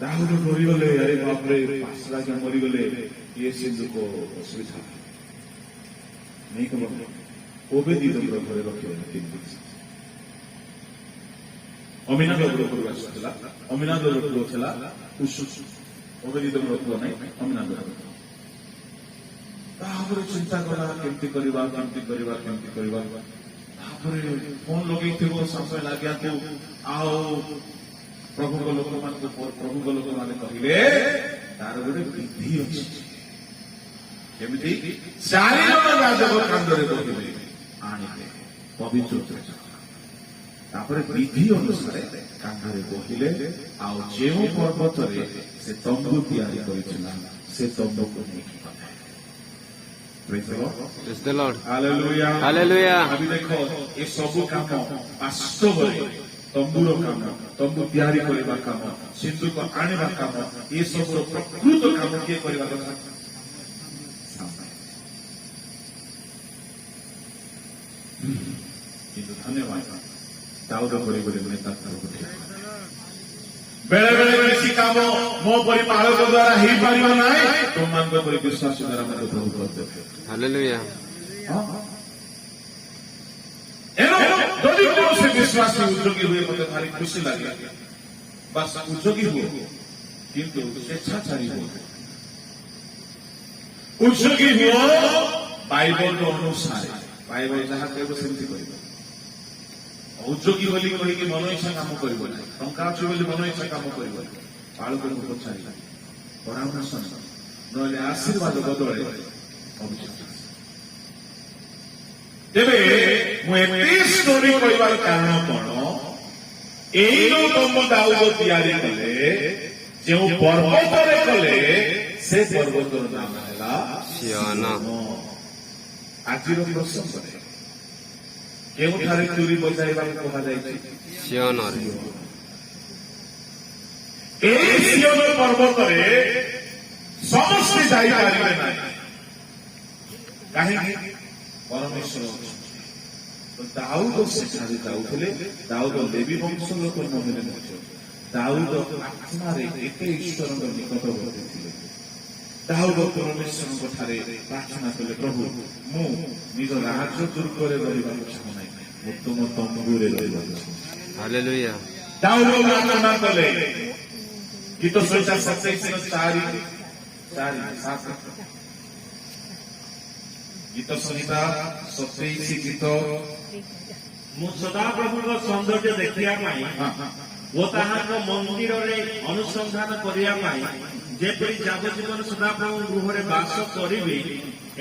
ଦାଉଦ ମରିଗଲେ ଆରେ ବାପରେ 5 ରାଜା ମରିଗଲେ ଇଏ ସିନ୍ଧୁକ ଅସୁବିଧା ନେଇ କଣ ଓବେଦିତମ୍ର ଘରେ ରଖିଗଲେ 3 ଦିନ। ଅମିନାଦାବର ଘରକୁ ଆସିଥିଲା ଅମିନାଦାବର ପୁଅ ଥିଲା ଓବେଦିତମ୍ର ପୁଅ ନାହିଁ ଅମିନାଦାବର ତାପରେ ଚିନ୍ତା କଲା କେମିତି କରିବା କେମିତି କରିବା କେମିତି କରିବା ତାପରେ ଫୋନ ଲଗେଇଥିବ ସମୟ ଲାଗିବାକୁ ଆଉ ପ୍ରଭୁଙ୍କ ଲୋକମାନେ କହିଲେ ତାର ଗୋଟେ ବିଧି ଅଛି କେମିତି 4 ଜଣ ଯାଜକ କାନ୍ଧରେ ବସିଲେ ଆଣିଲେ ପବିତ୍ର ତାପରେ ବିଧି ଅନୁସାରେ କାନ୍ଧରେ ବସିଲେ ଆଉ ଯେଉଁ ପର୍ବତରେ ସେ ତମ୍ବୁ ତିଆରି କରିଥିଲା ସେ ତମ୍ବୁକୁ ନେଇକି Praise the Lord. Hallelujah. Hallelujah. अभी देखो ये सबु काम वास्तव तंबूर काम तंबू तैयारी करवा काम सिंधु को आने काम ये सब प्रकृत काम किए करवा କଥା କିନ୍ତୁ ଧନ୍ୟବାଦ ଦାଉଦ ପରି ଗୋଟେ ନେତା ବେଳେ ବେଳେ ବେଶୀ କାମ ମୋ ପରି ପାଳକ ଦ୍ୱାରା ହେଇପାରିବ ନାହିଁ ତୁମମାନଙ୍କ ପରି ବିଶ୍ୱାସ ଦ୍ୱାରା ମୋତେ ପ୍ରଭୁ କରିଦେବେ Hallelujah. ଯଦି କୌଣସି ବିଶ୍ୱାସୀ ଉଦ୍ୟୋଗୀ ହୁଏ ମୋତେ ଭାରି ଖୁସି ଲାଗେ ବାସ୍ ଉଦ୍ୟୋଗୀ ହୁଏ କିନ୍ତୁ ସ୍ୱେଚ୍ଛାଚାରୀ ହୁଏ ଉଦ୍ୟୋଗୀ ହୁଅ ବାଇବଲ ଅନୁସାରେ ବାଇବଲ ଯାହା କହିବ ସେମିତି କରିବ ଉଦ୍ୟୋଗୀ ବୋଲି କହିକି ମନ ଇଚ୍ଛା କାମ କରିବ ନାହିଁ ଟଙ୍କା ଅଛି ବୋଲି ମନ ଇଚ୍ଛା କାମ କରିବ ନାହିଁ ପାଳକଙ୍କୁ ପଚାରି ପରାମର୍ଶ ନହେଲେ ଆଶୀର୍ବାଦ ବଦଳରେ ଅଭିଯୋଗ ତେବେ ମୁଁ ଏତେ ଷ୍ଟୋରି କହିବାର କାରଣ କଣ ଏଇ ଯୋଉ ତମ୍ବୁ ଦାଉଦ ତିଆରି କଲେ ଯେଉଁ ପର୍ବତରେ କଲେ ସେ ପର୍ବତର ନାମ ହେଲା ସିୟନ। ଆଜିର ପ୍ରସଙ୍ଗରେ କେଉଁଠାରେ ଚୁରି ବଜାଇବାକୁ କୁହାଯାଇଛି ସିୟନରେ। ଏହି ସିୟନ ପର୍ବତରେ ସମସ୍ତେ ଯାଇପାରିବେ ନାହିଁ କାହିଁକି ପରମେଶ୍ୱର ଦାଉଦ ସେଠାରେ ଯାଉଥିଲେ ଦାଉଦ ଲେବି ବଂଶ ଲୋକ ନହେଲେ ମଧ୍ୟ ଦାଉଦ ଆତ୍ମାରେ ଏତେ ଈଶ୍ୱରଙ୍କ ନିକଟବର୍ତ୍ତୀ ଥିଲେ ଦାଉଦ ପରମେଶ୍ୱରଙ୍କ ଠାରେ ପ୍ରାର୍ଥନା କଲେ ପ୍ରଭୁ ମୁଁ ନିଜ ରାଜ୍ୟ ଦୁର୍ଗରେ ରହିବାକୁ ଚାହୁଁନାହିଁ ମୁଁ ତୁମ ତମ୍ବୁରେ ରହିବାକୁ ଚାହୁଁ Hallelujah. ଦାଉଦ ପ୍ରାର୍ଥନା କଲେ ଗୀତ ସଂହିତା 27:4-7 ଗୀତ ସଂହିତା 27 ଗୀତ ମୁଁ ସଦାପ୍ରଭୁଙ୍କ ସୌନ୍ଦର୍ଯ୍ୟ ଦେଖିବା ପାଇଁ ଓ ତାହାଙ୍କ ମନ୍ଦିରରେ ଅନୁସନ୍ଧାନ କରିବା ପାଇଁ ଯେପରି ଯାବଜୀବନ ସଦାପ୍ରଭୁ ଗୃହରେ ବାସ କରିବି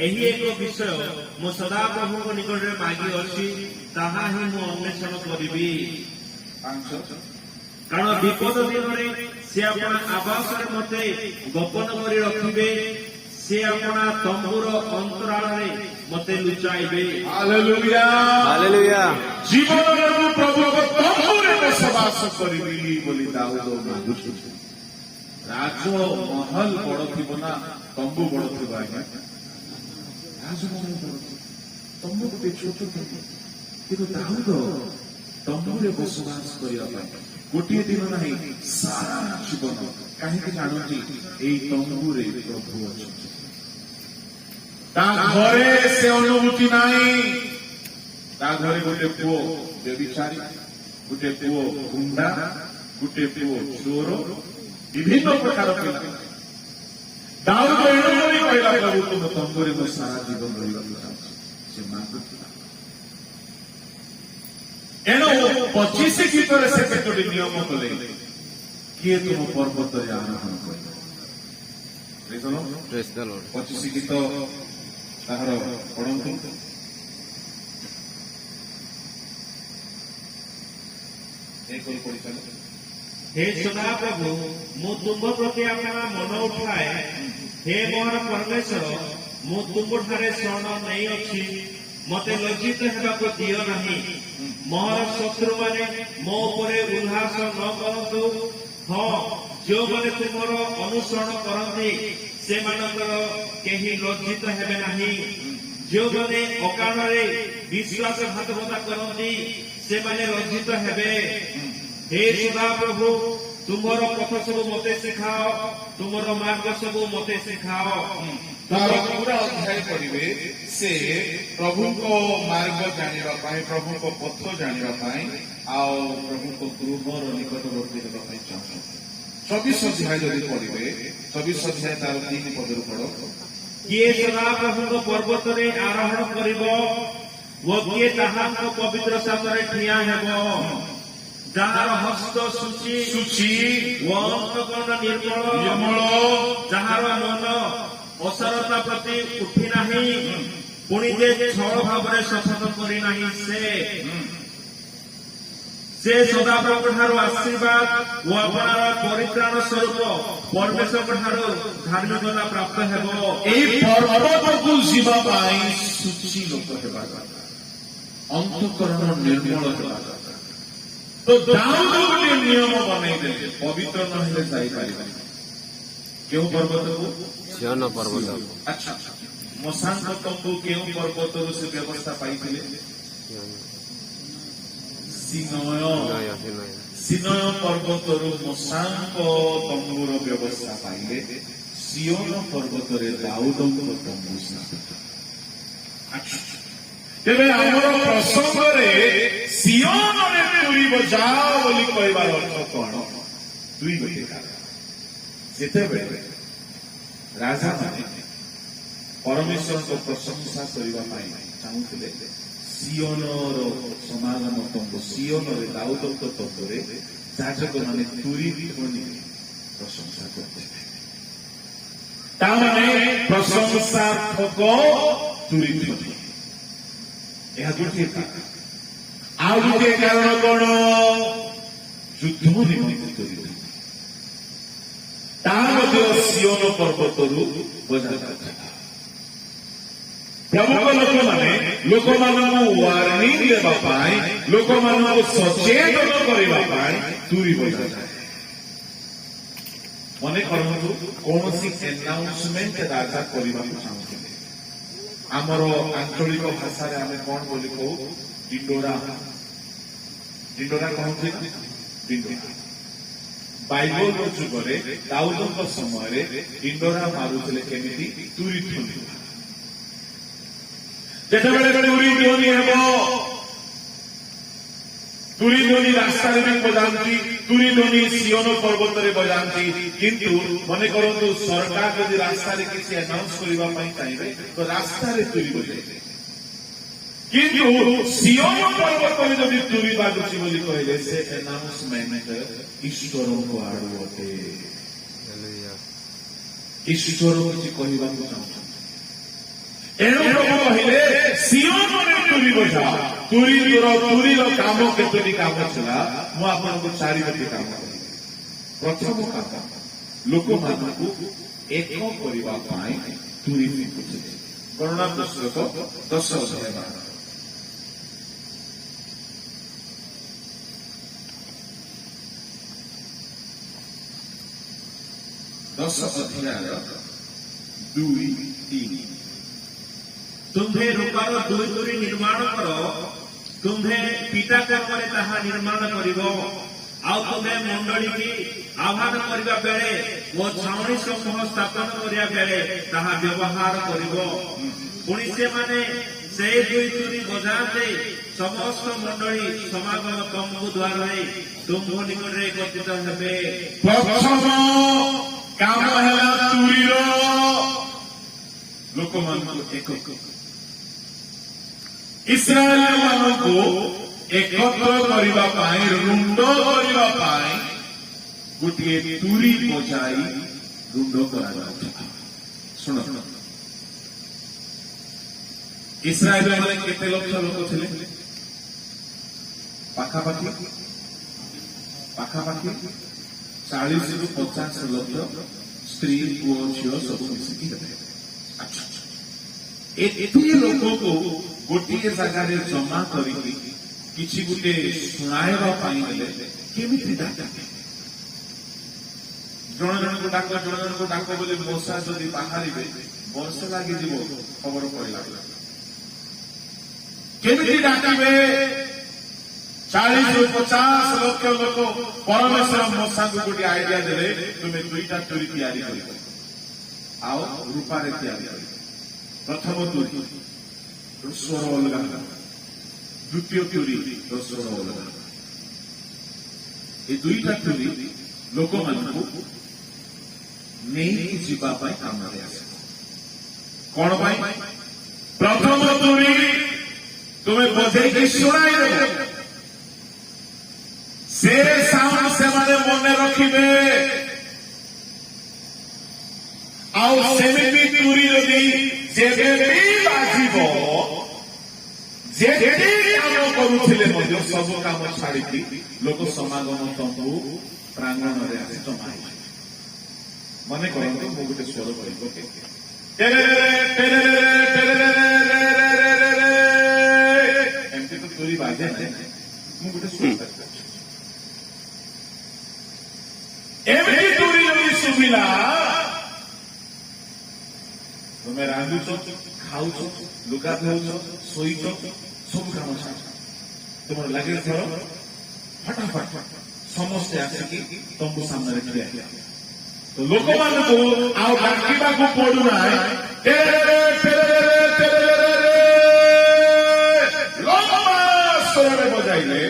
ଏହି ଏକ ବିଷୟ ମୁଁ ସଦାପ୍ରଭୁଙ୍କ ନିକଟରେ ମାଗିଅଛି ତାହା ହିଁ ମୁଁ ଅନ୍ୱେଷଣ କରିବି କାରଣ ବିପଦ ଦିନରେ ସେ ଆପଣ ଆବାସରେ ମତେ ଗୋପନ କରି ରଖିବେ ସେ ଆପଣା ତମ୍ବୁର ଅନ୍ତରାଳରେ ମତେ ଲୁଚାଇବେ ହାଲେଲୁୟା Hallelujah. ଜୀବନରେ ମୁଁ ପ୍ରଭୁଙ୍କ ତମ୍ବୁରେ ବସବାସ କରିବି ବୋଲି ଦାଉଦ ମାଗୁଛନ୍ତି ରାଜମହଲ ବଡ ଥିବ ନା ତମ୍ବୁ ବଡ ଥିବ ଆଜ୍ଞା ରାଜମହଲ ବଡ ତମ୍ବୁ ଗୋଟେ ଛୋଟ ଥିବ କିନ୍ତୁ ଦାଉଦ ତମ୍ବୁରେ ବସବାସ କରିବା ପାଇଁ ଗୋଟିଏ ଦିନ ନାହିଁ ସାରା ଜୀବନ କାହିଁକି ଜାଣନ୍ତି ଏଇ ତମ୍ବୁରେ ପ୍ରଭୁ ଅଛନ୍ତି ତା ଘରେ ସେ ଅନୁଭୂତି ନାହିଁ ତା ଘରେ ଗୋଟେ ପୁଅ ବ୍ୟଭିଚାରୀ ଗୋଟେ ପୁଅ ଗୁଣ୍ଡା ଗୋଟେ ପୁଅ ଚୋର ବିଭିନ୍ନ ପ୍ରକାର ପିଲା ଦାଉଦ ଏଣୁକରି କହିଲା ପ୍ରଭୁ ତୁମ ତମ୍ବୁରେ ମୁଁ ସାରା ଜୀବନ ରହିବାକୁ ଚାହୁଁଛି ସେ ମାଗୁଥିଲା ଏଣୁ 25 ଗୀତରେ ସେ କେତୋଟି ନିୟମ କଲେ କିଏ ତୁମ ପର୍ବତରେ ଆରୋହଣ କରିବ Praise the Lord. 25 ଗୀତ ତାହାର ପଢନ୍ତୁ हे ସଦାପ୍ରଭୁ ମୁଁ ତୁମ ପ୍ରତି ଆପଣଙ୍କ ମନ ଉଠାଏ ହେ ମୋର ପରମେଶ୍ୱର ମୁଁ ତୁମଠାରେ ଶରଣ ନେଇଅଛି ମତେ ଲଜ୍ଜିତ ହେବାକୁ ଦିଅ ନାହିଁ ମୋର ଶତ୍ରୁମାନେ ମୋ ଉପରେ ଉଲ୍ଲାସ ନ କରନ୍ତୁ ହଁ ଯେଉଁମାନେ ତୁମର ଅନୁସରଣ କରନ୍ତି ସେମାନଙ୍କର କେହି ଲଜ୍ଜିତ ହେବେ ନାହିଁ ଯେଉଁମାନେ ଅକାରଣରେ ବିଶ୍ୱାସଘାତକତା କରନ୍ତି ସେମାନେ ଲଜ୍ଜିତ ହେବେ हे ସଦାପ୍ରଭୁ ତୁମର ପଥ ସବୁ ମତେ ଶିଖାଅ ତୁମର ମାର୍ଗ ସବୁ ମତେ ଶିଖାଅ ତାର ପୁରା ଅଧ୍ୟାୟ କରିବେ ସେ ପ୍ରଭୁଙ୍କ ମାର୍ଗ ଜାଣିବା ପାଇଁ ପ୍ରଭୁଙ୍କ ପଥ ଜାଣିବା ପାଇଁ ଆଉ ପ୍ରଭୁଙ୍କ ଗୃହର ନିକଟବର୍ତ୍ତୀ ହେବା ପାଇଁ ଚାହୁଁଛନ୍ତି 24 ଅଧ୍ୟାୟ ଯଦି ପଢିବେ 24 ଅଧ୍ୟାୟ ତାର 3 ପଦରୁ ପଢ किए सदाप्रभुଙ୍କ पर्वतरे आरोहण करिब ଓ କିଏ ତାହାଙ୍କ ପବିତ୍ର ସ୍ଥାନରେ ଠିଆ ହେବ ଯାହାର ହସ୍ତ ଶୁଚି ଓ ଅନ୍ତଃକରଣ ନିର୍ମଳ ଯାହାର ମନ ଅସାରତା ପ୍ରତି ଉଠି ନାହିଁ ପୁଣି ଯେ ଛଳ ଭାବରେ ଶପଥ କରିନାହିଁ ସେ ସଦାପ୍ରଭୁଙ୍କ ଠାରୁ ଆଶୀର୍ବାଦ ଓ ଆପଣାର ପରିତ୍ରାଣ ସ୍ୱରୂପ ପରମେଶ୍ୱରଙ୍କ ଠାରୁ ଧାର୍ମିକତା ପ୍ରାପ୍ତ ହେବ। ଏହି ପର୍ବତକୁ ଯିବା ପାଇଁ ଶୁଚି ଲୋକ ହେବା ଦରକାର, ଅନ୍ତଃକରଣ ନିର୍ମଳ ହେବା ଦରକାର। ତ ଦାଉଦ ଗୋଟିଏ ନିୟମ ବନେଇଦେଲେ, ପବିତ୍ର ନହେଲେ ଯାଇପାରିବନି। କେଉଁ ପର୍ବତକୁ? ସିୟନ ପର୍ବତ। ଆଚ୍ଛା, ମଶାଙ୍କ ତମ୍ବୁ କେଉଁ ପର୍ବତରୁ ସେ ବ୍ୟବସ୍ଥା ପାଇଥିଲେ? ସିନୟ ପର୍ବତରୁ ମଶାଙ୍କ ତମ୍ବୁର ବ୍ୟବସ୍ଥା ପାଇଲେ। ସିଓନ ପର୍ବତରେ ଦାଉଦଙ୍କ ତମ୍ବୁ ସ୍ଥାପିତ। ତେବେ ଆମର ପ୍ରସଙ୍ଗରେ ସିଓନରେ ତୁରୀ ବଜାଅ ବୋଲି କହିବାର ଅର୍ଥ କଣ? ଦୁଇ ଗୋଟିଏ କାରଣ। ଯେତେବେଳେ ରାଜାମାନେ ପରମେଶ୍ୱରଙ୍କ ପ୍ରଶଂସା କରିବା ପାଇଁ ଚାହୁଁଥିଲେ, ସିଓନର ସମାଗମ ତମ୍ବୁ, ସିଓନରେ ଦାଉଦଙ୍କ ତମ୍ବୁରେ ଯାଜକମାନେ ତୁରୀ ଧ୍ୱନି ପ୍ରଶଂସା କରିଥିଲେ। ତାମାନେ ପ୍ରଶଂସାତ୍ମକ ତୁରୀ ଧ୍ୱନି। ଏହା ଗୋଟିଏ କାରଣ। ଆଉ ଗୋଟିଏ କାରଣ କଣ? ଯୁଦ୍ଧ ନିମନ୍ତେ ତୁରୀ ଧ୍ୱନି। ତାହା ମଧ୍ୟ ସିଓନ ପର୍ବତରୁ ବଜାଯାଉଥିଲା। ପ୍ରମୁଖ ଲୋକମାନେ ଲୋକମାନଙ୍କୁ ୱାର୍ଣ୍ଣିଂ ଦେବା ପାଇଁ, ଲୋକମାନଙ୍କୁ ସଚେତନ କରିବା ପାଇଁ ତୁରୀ ବଜାଯାଏ। ମନେ କରନ୍ତୁ, କୌଣସି ଆନାଉନ୍ସମେଣ୍ଟ ରାଜା କରିବାକୁ ଚାହୁଁଥିଲେ। ଆମର ଆଞ୍ଚଳିକ ଭାଷାରେ ଆମେ କଣ ବୋଲି କହୁ? ଡିଣ୍ଡୋରା। ଡିଣ୍ଡୋରା କହନ୍ତି ନା? ଡିଣ୍ଡୋରା। ବାଇବଲର ଯୁଗରେ ଦାଉଦଙ୍କ ସମୟରେ ଡିଣ୍ଡୋରା ମାରୁଥିଲେ କେମିତି? ତୁରୀ ଧ୍ୱନି। ଯେତେବେଳେ ତୁରୀ ଧ୍ୱନି ହେବ, ତୁରୀ ଧ୍ୱନି ରାସ୍ତାରେ ବି ବଜାନ୍ତି, ତୁରୀ ଧ୍ୱନି ସିଓନ ପର୍ବତରେ ବଜାନ୍ତି। କିନ୍ତୁ ମନେ କରନ୍ତୁ, ସରକାର ଯଦି ରାସ୍ତାରେ କିଛି ଆନାଉନ୍ସ କରିବା ପାଇଁ ଚାହିଁବେ ତ ରାସ୍ତାରେ ତୁରୀ ବଜାଇବେ। କିନ୍ତୁ ସିଓନ ପର୍ବତରେ ଯଦି ତୁରୀ ବାଜୁଛି ବୋଲି କହିଲେ, ସେ ଆନାଉନ୍ସମେଣ୍ଟ ଈଶ୍ୱରଙ୍କ ଆଡୁ ଅଟେ। ଈଶ୍ୱର କିଛି କହିବାକୁ ଚାହୁଁଛନ୍ତି। ଏଣୁ ପ୍ରଭୁ କହିଲେ, ସିଓନରେ ତୁରୀ ବଜାଅ। ତୁରୀର କାମ କେତୋଟି କାମ ଥିଲା? ମୁଁ ଆପଣଙ୍କୁ ଚାରିଟି କାମ କରିବି। ପ୍ରଥମ କାମ, ଲୋକମାନଙ୍କୁ ଏକ କରିବା ପାଇଁ ତୁରୀ ଫିଙ୍କୁଥିଲେ। ଗଣନା ପୁସ୍ତକ 10 ଅଧ୍ୟାୟ। 10 ଅଧ୍ୟାୟ 2-3। ତୁମ୍ଭେ ରୂପାର ଦୁଇ ତୁରୀ ନିର୍ମାଣ କର, ତୁମ୍ଭେ ପିଟା କର୍ମରେ ତାହା ନିର୍ମାଣ କରିବ। ଆଉ ତୁମ୍ଭେ ମଣ୍ଡଳୀକି ଆହ୍ୱାନ କରିବା ବେଳେ ଓ ଛାଉଣି ସମୂହ ସ୍ଥାପନ କରିବା ବେଳେ ତାହା ବ୍ୟବହାର କରିବ। ପୁଣି ସେମାନେ ସେହି ଦୁଇ ତୁରୀ ବଜାନ୍ତେ ସମସ୍ତ ମଣ୍ଡଳୀ ସମାଗମ ତମ୍ବୁ ଦ୍ୱାରରେ ତୁମ୍ଭ ନିକଟରେ ଏକତ୍ରିତ ହେବେ। ପ୍ରଥମ କାମ ହେଲା ତୁରୀର ଲୋକମାନଙ୍କୁ ଏକ, ଇସ୍ରାଏଲ ମାନଙ୍କୁ ଏକତ୍ର କରିବା ପାଇଁ, ରୁଣ୍ଡ କରିବା ପାଇଁ ଗୋଟିଏ ତୁରୀ ବଜାଇ ରୁଣ୍ଡ କରାଯାଉଥିଲା। ଶୁଣ, ଇସ୍ରାଏଲ ମାନେ କେତେ ଲକ୍ଷ ଲୋକ ଥିଲେ? ପାଖାପାଖି 40ରୁ 50 ଲକ୍ଷ ସ୍ତ୍ରୀ, ପୁଅ, ଝିଅ ସବୁ ମିଶିକି ହେବେ। ଏତିକି ଲୋକଙ୍କୁ ଗୋଟିଏ ଜାଗାରେ ଜମା କରିକି କିଛି ଗୋଟେ ଶୁଣାଇବା ପାଇଁ ହେଲେ କେମିତି ଡାକିବେ? ଜଣ ଜଣଙ୍କୁ ଡାକ ବୋଲି ମଶା ଯଦି ବାହାରିବେ ବର୍ଷେ ଲାଗିଯିବ ଖବର ପଡ଼ିଲା। କେମିତି ଡାକିବେ? 40ରୁ 50 ଲକ୍ଷ ଲୋକ। ପରମେଶ୍ୱର ମଶାଙ୍କୁ ଗୋଟେ ଆଇଡିଆ ଦେଲେ, ତୁମେ 2ଟା ତୁରୀ ତିଆରି କରିବ, ଆଉ ରୂପାରେ ତିଆରି କରିବ। ପ୍ରଥମ ତୁରୀ ସ୍ୱର ଅଲଗା, ଦ୍ୱିତୀୟ ତୁରୀର ସ୍ୱର ଅଲଗା। ଏ 2ଟା ତୁରୀ ଲୋକମାନଙ୍କୁ ନେଇକି ଯିବା ପାଇଁ କାମରେ ଆସେ। कौन भाई प्रथम तुरी तुम्हें बजे की सुनाई देव से साउंड से माने मने रखिबे आउ सेमिति तुरी जदि जेबे भी बाजिबो जेते काम करूथिले मध्य सब काम छाड़ी लोक समागम तंबू प्रांगण रे आसी जमा मने करंतु मु गुटे स्वर कहिबो एमती तो तुरी बाजे ना मु गुटे स्वर एमती तुरी जदि सुबिला तुम्हें रांधुच खाऊच लुगा धोच शोच सब काम तुम लगे थर फटाफट समस्ते आसिकी तंबू सामने ठिया तो लोक मान आउ डाकिबा को पड़ुना स्वरे बजाइले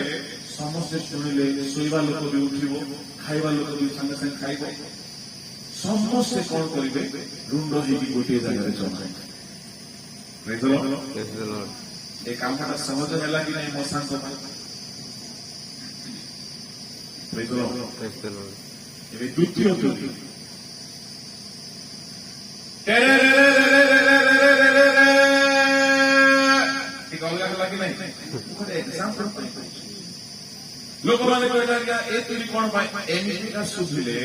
समस्ते शुणिले शोवा लोक भी उठिबो खाइबा लोक भी संगे संगे खाइबो समस्ते कौन करेंगे रुंड होगी गोटे जगह जमा ये काम समझ है कि नहीं मसान सभा द्वितीय तुरी लगे नहीं गोटे एग्जाम्पल लोक मैंने कहता ए तुरी कौन एमती का शुभिले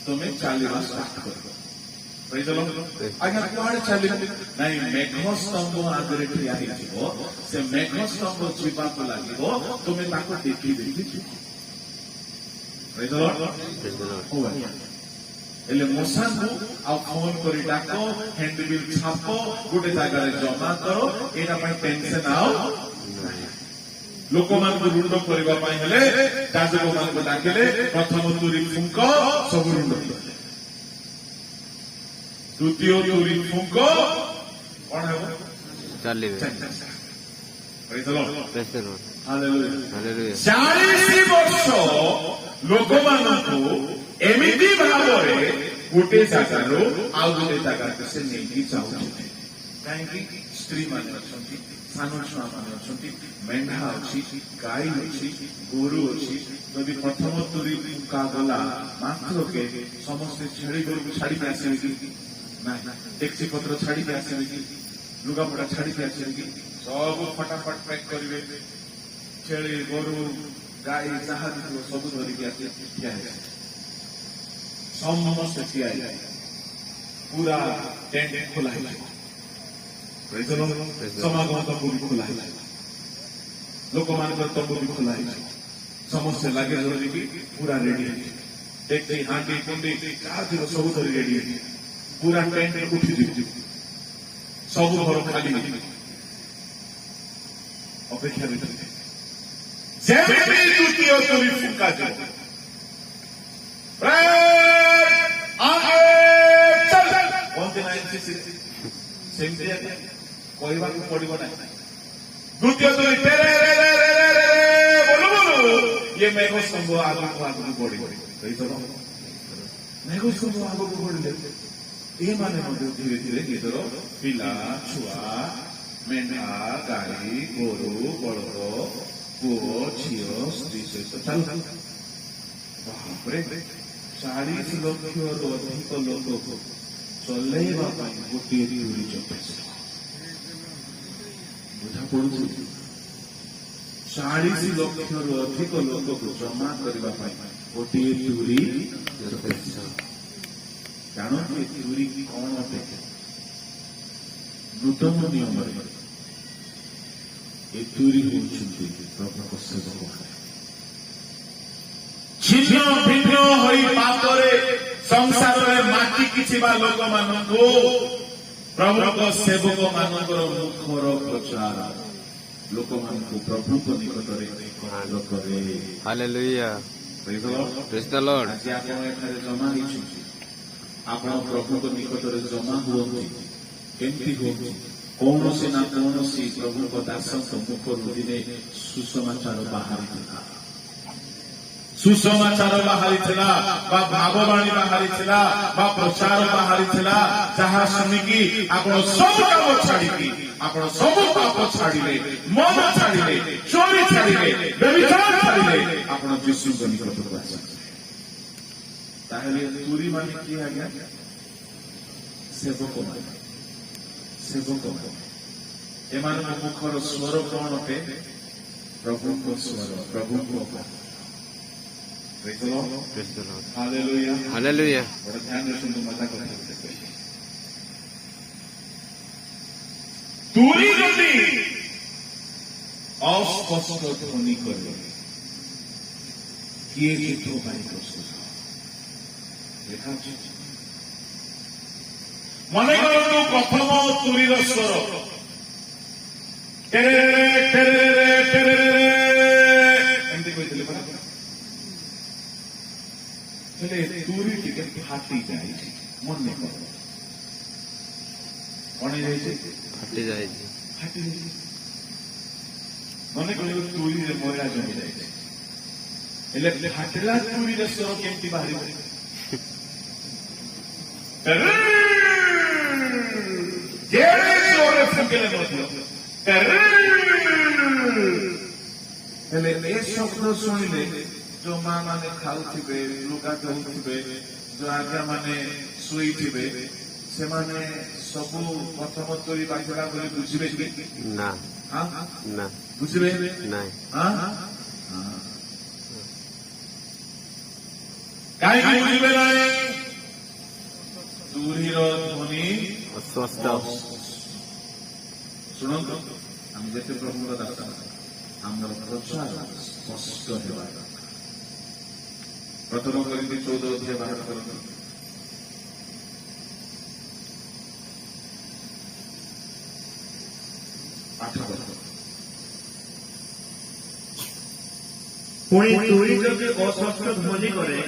तुम्हें चलवा स्टार्ट कर आज्ञा कुआड़े चल नाई मेघ स्तंभ आगे ठिया से मेघ स्तंभ जीवा को लगे तुम्हें देखी देखी मशान को आ फोन कर डाक हैंडबिल छाप गोटे जगह जमा करो यहाँ टेंशन आओ लोक मान रुंड करने जाजक मान डाकिले प्रथम तुरी फुंक सब रुंड द्वितीय तुरी फुंक कौन है 40 वर्ष लोक मान एमती भाव गोटे जगार आउ गोटे जगह से नहीं चाहते कहीं स्त्री मान सान छुआ मान मेढ़ा अच्छी गाई अच्छी गोरु अच्छी जदि प्रथम तुरी फुंका गला मात्र के समस्ते छेड़ी गोरु को छाड़ी आसे कि ना डेक्ची पत्र छाड़ी आसे कि लुगापड़ा छाड़ी आसे कि सब फटाफट पैक करेंगे छेड़ी गोरु गाई जहा सब धरिकी आसे ठिया समस्ते ठिया पूरा टेंट खोला समागम तंबू भी खोला लोक मान तंबू भी खोला समस्ते लगे धरिकी पूरा रेडी डेक्ची हांडी कुंडी जहा सब धरी रेडी पूरा टेंट उठी सब घर खाली अपेक्षा द्वितीय तुरी फुंका सेमती कहवा पड़ो ना द्वितीय तुरी बोलो बोलो ये मेघ स्तंभ आगू आगू बढ़ी मेघ स्तंभ आगू बढ़े ये माने धीरे धीरे निजर पिला छुआ मेढ़ा गाई गोरु बलद पुओ झील स्त्री सहित चल बापरे 40 लक्ष अधिक लोक चलैवा गोटे तुरी यथेष्ट बुझा पड़ू 40 लक्ष अधिक लोक को जमा करने गोटे तुरी यथेष्ट जानते तुरी कौन अटे नूतन नियम ये तुरी होती प्रभु सेवक छिन्न भिन्न होई पापरे संसार में माटी किछिबा लोक मानकु प्रभु सेवक मानकर मुखर प्रचार लोक मानकु प्रभु को निकटरे आदर करे हालेलुया प्रेज द लॉर्ड आज आपण एठारे जमा हिछु आपण प्रभु को निकटरे जमा हुअନ୍ତି केमती हुअନ୍ତି कौन से ना कौन सी प्रभु को दास मुखर दिने सुसमाचार बाहर सुसमाचार बाहरी भाववाणी बाहरी प्रचार बाहरी जहाँ शुणिकी आप सब काम छाड़ी आप सब पाप छाड़े मन छाड़े चोरी छाड़े व्यभिचार छाड़े आप यीशु निकट को आसे तुरी माने कि आज्ञा सेवक एमान मुखर स्वर कौन अटे प्रभु को स्वर प्रभु को हालेलुया हालेलुया बड़ा ध्यान रखो मजा कर तुरी जदि अस्पष्ट ध्वनि करे किए युद्ध पाई प्रस्तुत देखा मन करतु प्रथम तुरीर स्वर एमती कहते तुरी टिके फाटी जाए मन नहीं कर फाटी जाए मन कर तुरी मैला जमी जाए फाटला तुरी स्वर केमती बाहर शब्द शुणिले जो माँ मैंने खाऊे लुगा धोवे जो आज्ञा माने शुईवे से सब प्रथम तरी बाजला बुझे कि ना ना बुझे ना कहीं बुझे ना तुरीर ध्वनि अस्वस्थ शुणु आम जिते प्रभुर दास आमर प्रचार स्पष्ट होगा प्रथम करिन्थी 14 अध्याय बाहर करते 8 पद पुणी तुरी जदि अस्पष्ट ध्वनि करे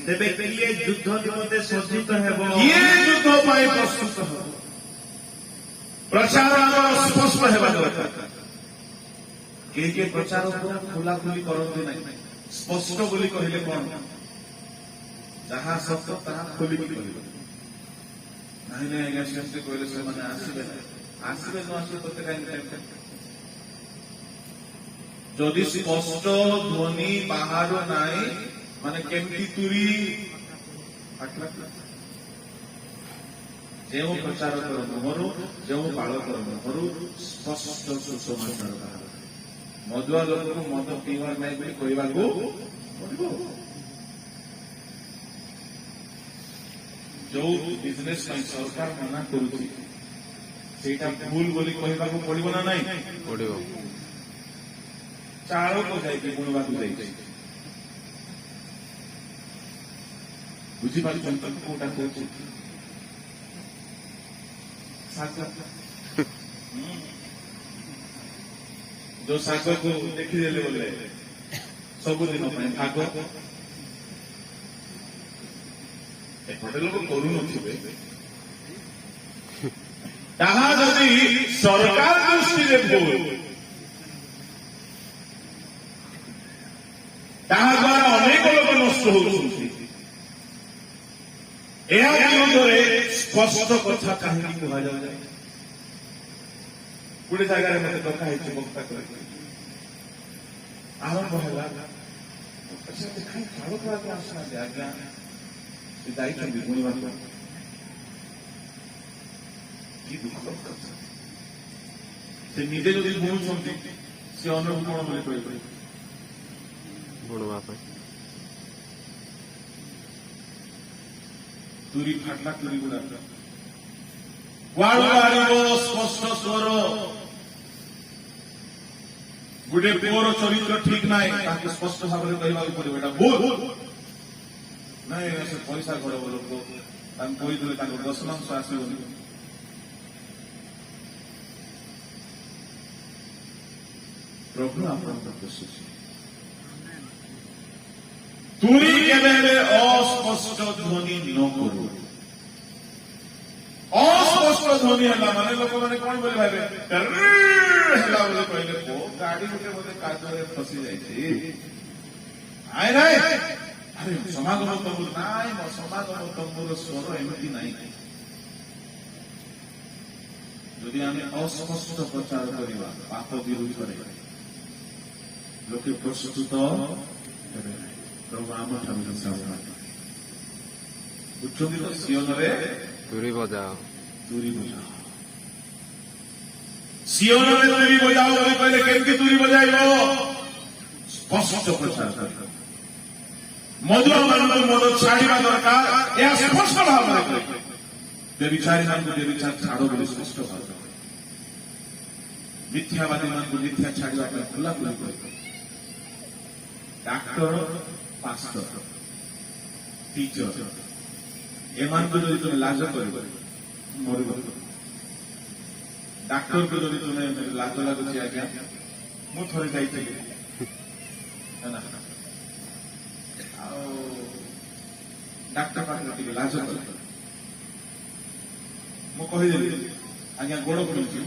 तेबे किए युद्ध निमंते सज्जित हेबो ये युद्ध पाई प्रस्तुत हो प्रचार स्पष्ट हेबा दरकार के प्रचार पूरा खुला खुली करते नहीं स्पष्ट बोली कहले कौन जहाँ सत्य ताहा खोली नहीं आज्ञा सेमती कहले से मैंने आसबे न आसबे तो कहीं जदि स्पष्ट ध्वनि बाहर नाई माने केमती तुरी जो प्रचार कर मुहरु जो बालक मुहरु स्पष्ट सुसमाचार बाहर मदुआ लोक को मद पीवार नहीं बोली कहवाको पड़ो जो बिजनेस सरकार मना करुच्ची भूल बोली कहवाको पड़ो ना नहीं पड़ो चाल को जाए बुणवाक जाए बुझीपार कौटा कौन जो शाग को देखीदे बोले सबुदिन भाग एपटे लोक करू नदी सरकार दृष्टि भूल द्वारा अनेक लोक नष्ट होती विरोध स्पष्ट कथा कहीं कहुए गोटे जगार मत डका वक्ता कर आरंभ है आसना आज्ञा से जाइए बुणवाक कि दुखद कथा से निजे जब बुणुंट से अनुभव कौन बोले कह बुणवा तुरी फाटला तुरी गुड़ा कुआड़ू स्पष्ट स्वर गोटे पुअर चरित्र ठीक ना स्पष्ट भाव में कहवाक पड़ो एटा भूल नहीं से पैसा घर लोक कहते 10 मास आसबनी प्रभु आप तुरी केबे अस्पष्ट ध्वनि न करू अस्पष्ट ध्वनि है माने लोक मैंने कौन बोले भाई कहले गाड़ी गोटे बोले काजरे फसी जाए ନାଇଁ ନାଇଁ ଆରେ ସମାଗମ ତମ୍ବୁ ନାଇଁ ମୋ ସମାଗମ ତମ୍ବୁର ସ୍ୱର ଏମିତି ନାହିଁ। ଯଦି ଆମେ ଅସ୍ପଷ୍ଟ ପ୍ରଚାର କରିବା ପାପ ବିରୁଦ୍ଧରେ ଲୋକେ ପ୍ରସ୍ତୁତ ହେବେ ନାହିଁ। ପ୍ରଭୁ ଆମ ଠାରୁ ବୁଝୁଛନ୍ତି ତ ସିଓନରେ ତୁରି ବଜାଅ ତୁରି ବଜାଅ ସିଓନରେ ତୁରି ବଜାଅ ବୋଲି କହିଲେ କେମିତି ତୁରି ବଜାଇବ? ସ୍ପଷ୍ଟ ପ୍ରଚାର କରିବ। ମଧୁର ମାନଙ୍କୁ ମଦ ଛାଡ଼ିବା ଦରକାର ଏହା ସ୍ପଷ୍ଟ ଭାବରେ କହିବ। ବ୍ୟଭିଚାରୀ ମାନଙ୍କୁ ବ୍ୟଭିଚାର ଛାଡ଼ ବୋଲି ସ୍ପଷ୍ଟ ଭାବରେ କହିବ। ମିଥ୍ୟାବାଦୀ ମାନଙ୍କୁ ମିଥ୍ୟା ଛାଡ଼ିବା ପାଇଁ ଖୋଲାଖୋଲି କହିବ। ଡାକ୍ତର ପାଷ୍ଟର ଟିଚର ଏମାନଙ୍କୁ ଯଦି ତୁମେ ଲାଜ କରିବ ମରିବ। ଡାକ୍ତରକୁ ଯଦି ତୁମେ ଲାଜ ଲାଗୁଛି ଆଜ୍ଞା ମୁଁ ଥରେ ଯାଇଥିଲି ଆଉ ଡାକ୍ତର ପାଖରେ ଟିକେ ଲାଜ କର ମୁଁ କହିଦେଲି ଆଜ୍ଞା ଗୋଡ଼ ଖୋଲୁଛି।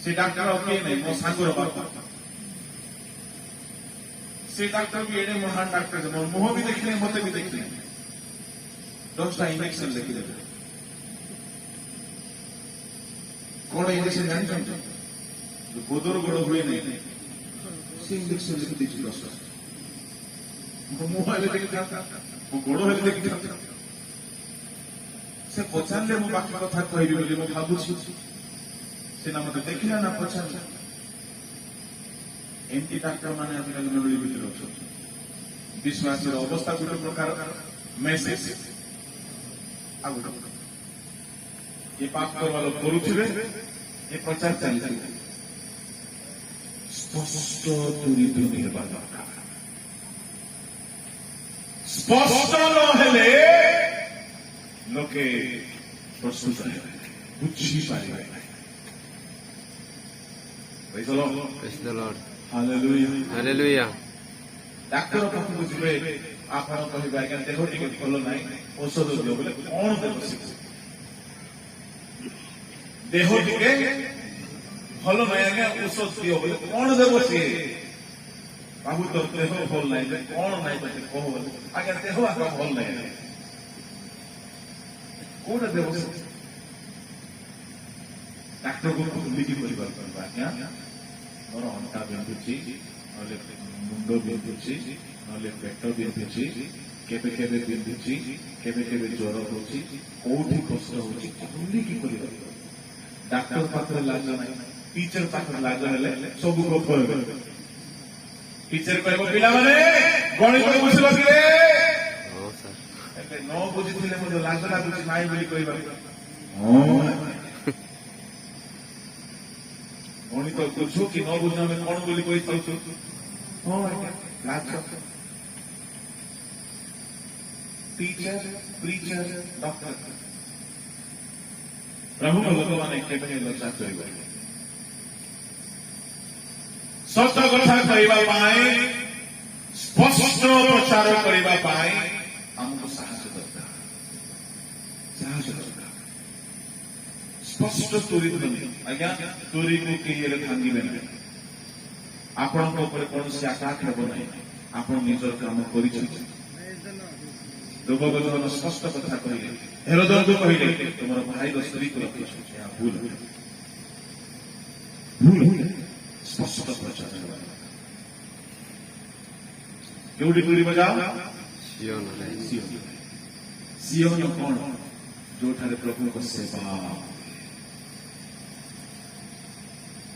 ସେ ଡାକ୍ତର କିଏ ନାହିଁ ମୋ ସାଙ୍ଗର ବାପା। ସେ ଡାକ୍ତର ବି ଏଡେ ମହାନ ଡାକ୍ତର ମୋ ମୁହଁ ବି ଦେଖିଲେ ମତେ ବି ଦେଖିଲେ 10ଟା ଇଞ୍ଜେକ୍ସନ ଲେଖିଦେବେ। କଣ ଇଞ୍ଜେକ୍ସନ ଜାଣିଛନ୍ତି? ଗୋଦର ଗୋଡ଼ ହୁଏ ନାହିଁ ସେ ଇଞ୍ଜେକ୍ସନ ଲେଖିଦେଇଛି 10ଟା। ମୋ ମୁହଁ ହେଲେ ଦେଖିଥାନ୍ତା ମୋ ଗୋଡ଼ ହେଲେ ଦେଖିଥାନ୍ତା। ସେ ପଚାରିଲେ ମୁଁ ବାକି କଥା କହିବି ବୋଲି ମୁଁ ଭାବୁଛି। ସିନା ମତେ ଦେଖିଲା ନା ପଚାରିଲା। ଏମିତି ଡାକ୍ତର ମାନେ ଆଜିକାଲି ମଣ୍ଡଳୀ ଭିତରେ ଅଛନ୍ତି। ବିଶ୍ୱାସର ଅବସ୍ଥା ଗୋଟେ ପ୍ରକାର ମେସେଜ ଆଉ ଗୋଟେ ଏ ପାପ କରିବା ଲୋକ କରୁଥିବେ ଏ ପ୍ରଚାର ଚାଲିଥିବେ। ସ୍ପଷ୍ଟ ତୁରି ତୁରି ହେବା ଦରକାର। ସ୍ପଷ୍ଟ ନହେଲେ ଲୋକେ ପ୍ରସ୍ତୁତ ହେବେ ବୁଝିପାରିବେ ନାହିଁ। Praise the Lord. Praise the Lord. Hallelujah. Hallelujah. ଡାକ୍ତର ପାଖକୁ ଯିବେ ଆପଣ କହିବେ ଆଜ୍ଞା ଦେହ ଟିକେ ଭଲ ନାହିଁ ଔଷଧ ଦିଅ ବୋଲେ କଣ ଦେବ? ଦେହ ଟିକେ ଭଲ ନାହିଁ ଆଜ୍ଞା ଔଷଧ ଦିଅ ବୋଲେ କଣ ଦେବ ସିଏ? ବାବୁ ତ ଦେହ ଭଲ ନାହିଁ କଣ ନାହିଁ ତତେ କହ ଆଜ୍ଞା ଦେହ ଆଗ ଭଲ ନାହିଁ କୋଉଟା ଦେବ? ଡାକ୍ତରକୁ ଭୁଲିକି କରିପାରୁଛନ୍ତି ଆଜ୍ଞା ମୋର ଅଣ୍ଟା ବିନ୍ଧୁଛି ନହେଲେ ମୁଣ୍ଡ ବିନ୍ଧୁଛି ନହେଲେ ପେଟ ବିନ୍ଧୁଛି କେବେ କେବେ ବିନ୍ଧୁଛି କେବେ କେବେ ଜ୍ୱର ହଉଛି କୋଉଠି କଷ୍ଟ ହଉଛି ଭୁଲିକି କରିପାରୁଛନ୍ତି। ଡାକ୍ତର ପାଖରେ ଲାଜ ନାହିଁ ଟିଚର ପାଖରେ ଲାଜ ହେଲେ ସବୁ ଗପ ହେବେ। ଟିଚର କହିବ ପିଲାମାନେ ଗଣିତ ବୁଝିଲ କିରେ? ହଁ ସାର୍। ଏବେ ନ ବୁଝିଥିଲେ ମଧ୍ୟ ଲାଜ ଲାଗୁଛି ନାହିଁ ବୋଲି କହିବା। ଗଣିତ ବୁଝୁ କି ନ ବୁଝୁ ଆମେ କଣ ବୋଲି କହିଥାଉଛୁ? ହଁ ଆଜ୍ଞା ଲାଜ। ଟିଚର ପ୍ରିଚର ଡକ୍ଟର ପ୍ରଭୁଙ୍କ ଲୋକମାନେ କେବେ ଲଜ୍ଜା କରିପାରିବେ? ସତ କଥା କହିବା ପାଇଁ ସ୍ପଷ୍ଟ ପ୍ରଚାର କରିବା ପାଇଁ ଆମକୁ ସାହସ ଦରକାର। ସାହସ ଦରକାର। ସ୍ପଷ୍ଟ ତୁରି ଧ୍ୱନି ଆଜ୍ଞା ତୁରିକୁ କେହି ହେଲେ ଭାଙ୍ଗିବେ ନାହିଁ। ଆପଣଙ୍କ ଉପରେ କୌଣସି ଆଘାତ ହେବ ନାହିଁ। ଆପଣ ନିଜର କାମ କରିଛନ୍ତି। ଯୁବକଜନ ସ୍ପଷ୍ଟ କଥା କହିଲେ ହେରୋଦଙ୍କୁ କହିଲେ ତୁମର ଭାଇର ସ୍ତ୍ରୀକୁ ରଖିଛ ଏହା ଭୁଲ ଭୁଲ। ସ୍ପଷ୍ଟ ପ୍ରଚାର କେଉଁଠି ତୁରି ବଜାଅ? ସିଓନରେ। ସିଓନ କଣ? ଯୋଉଠାରେ ପ୍ରଭୁଙ୍କ ସେବା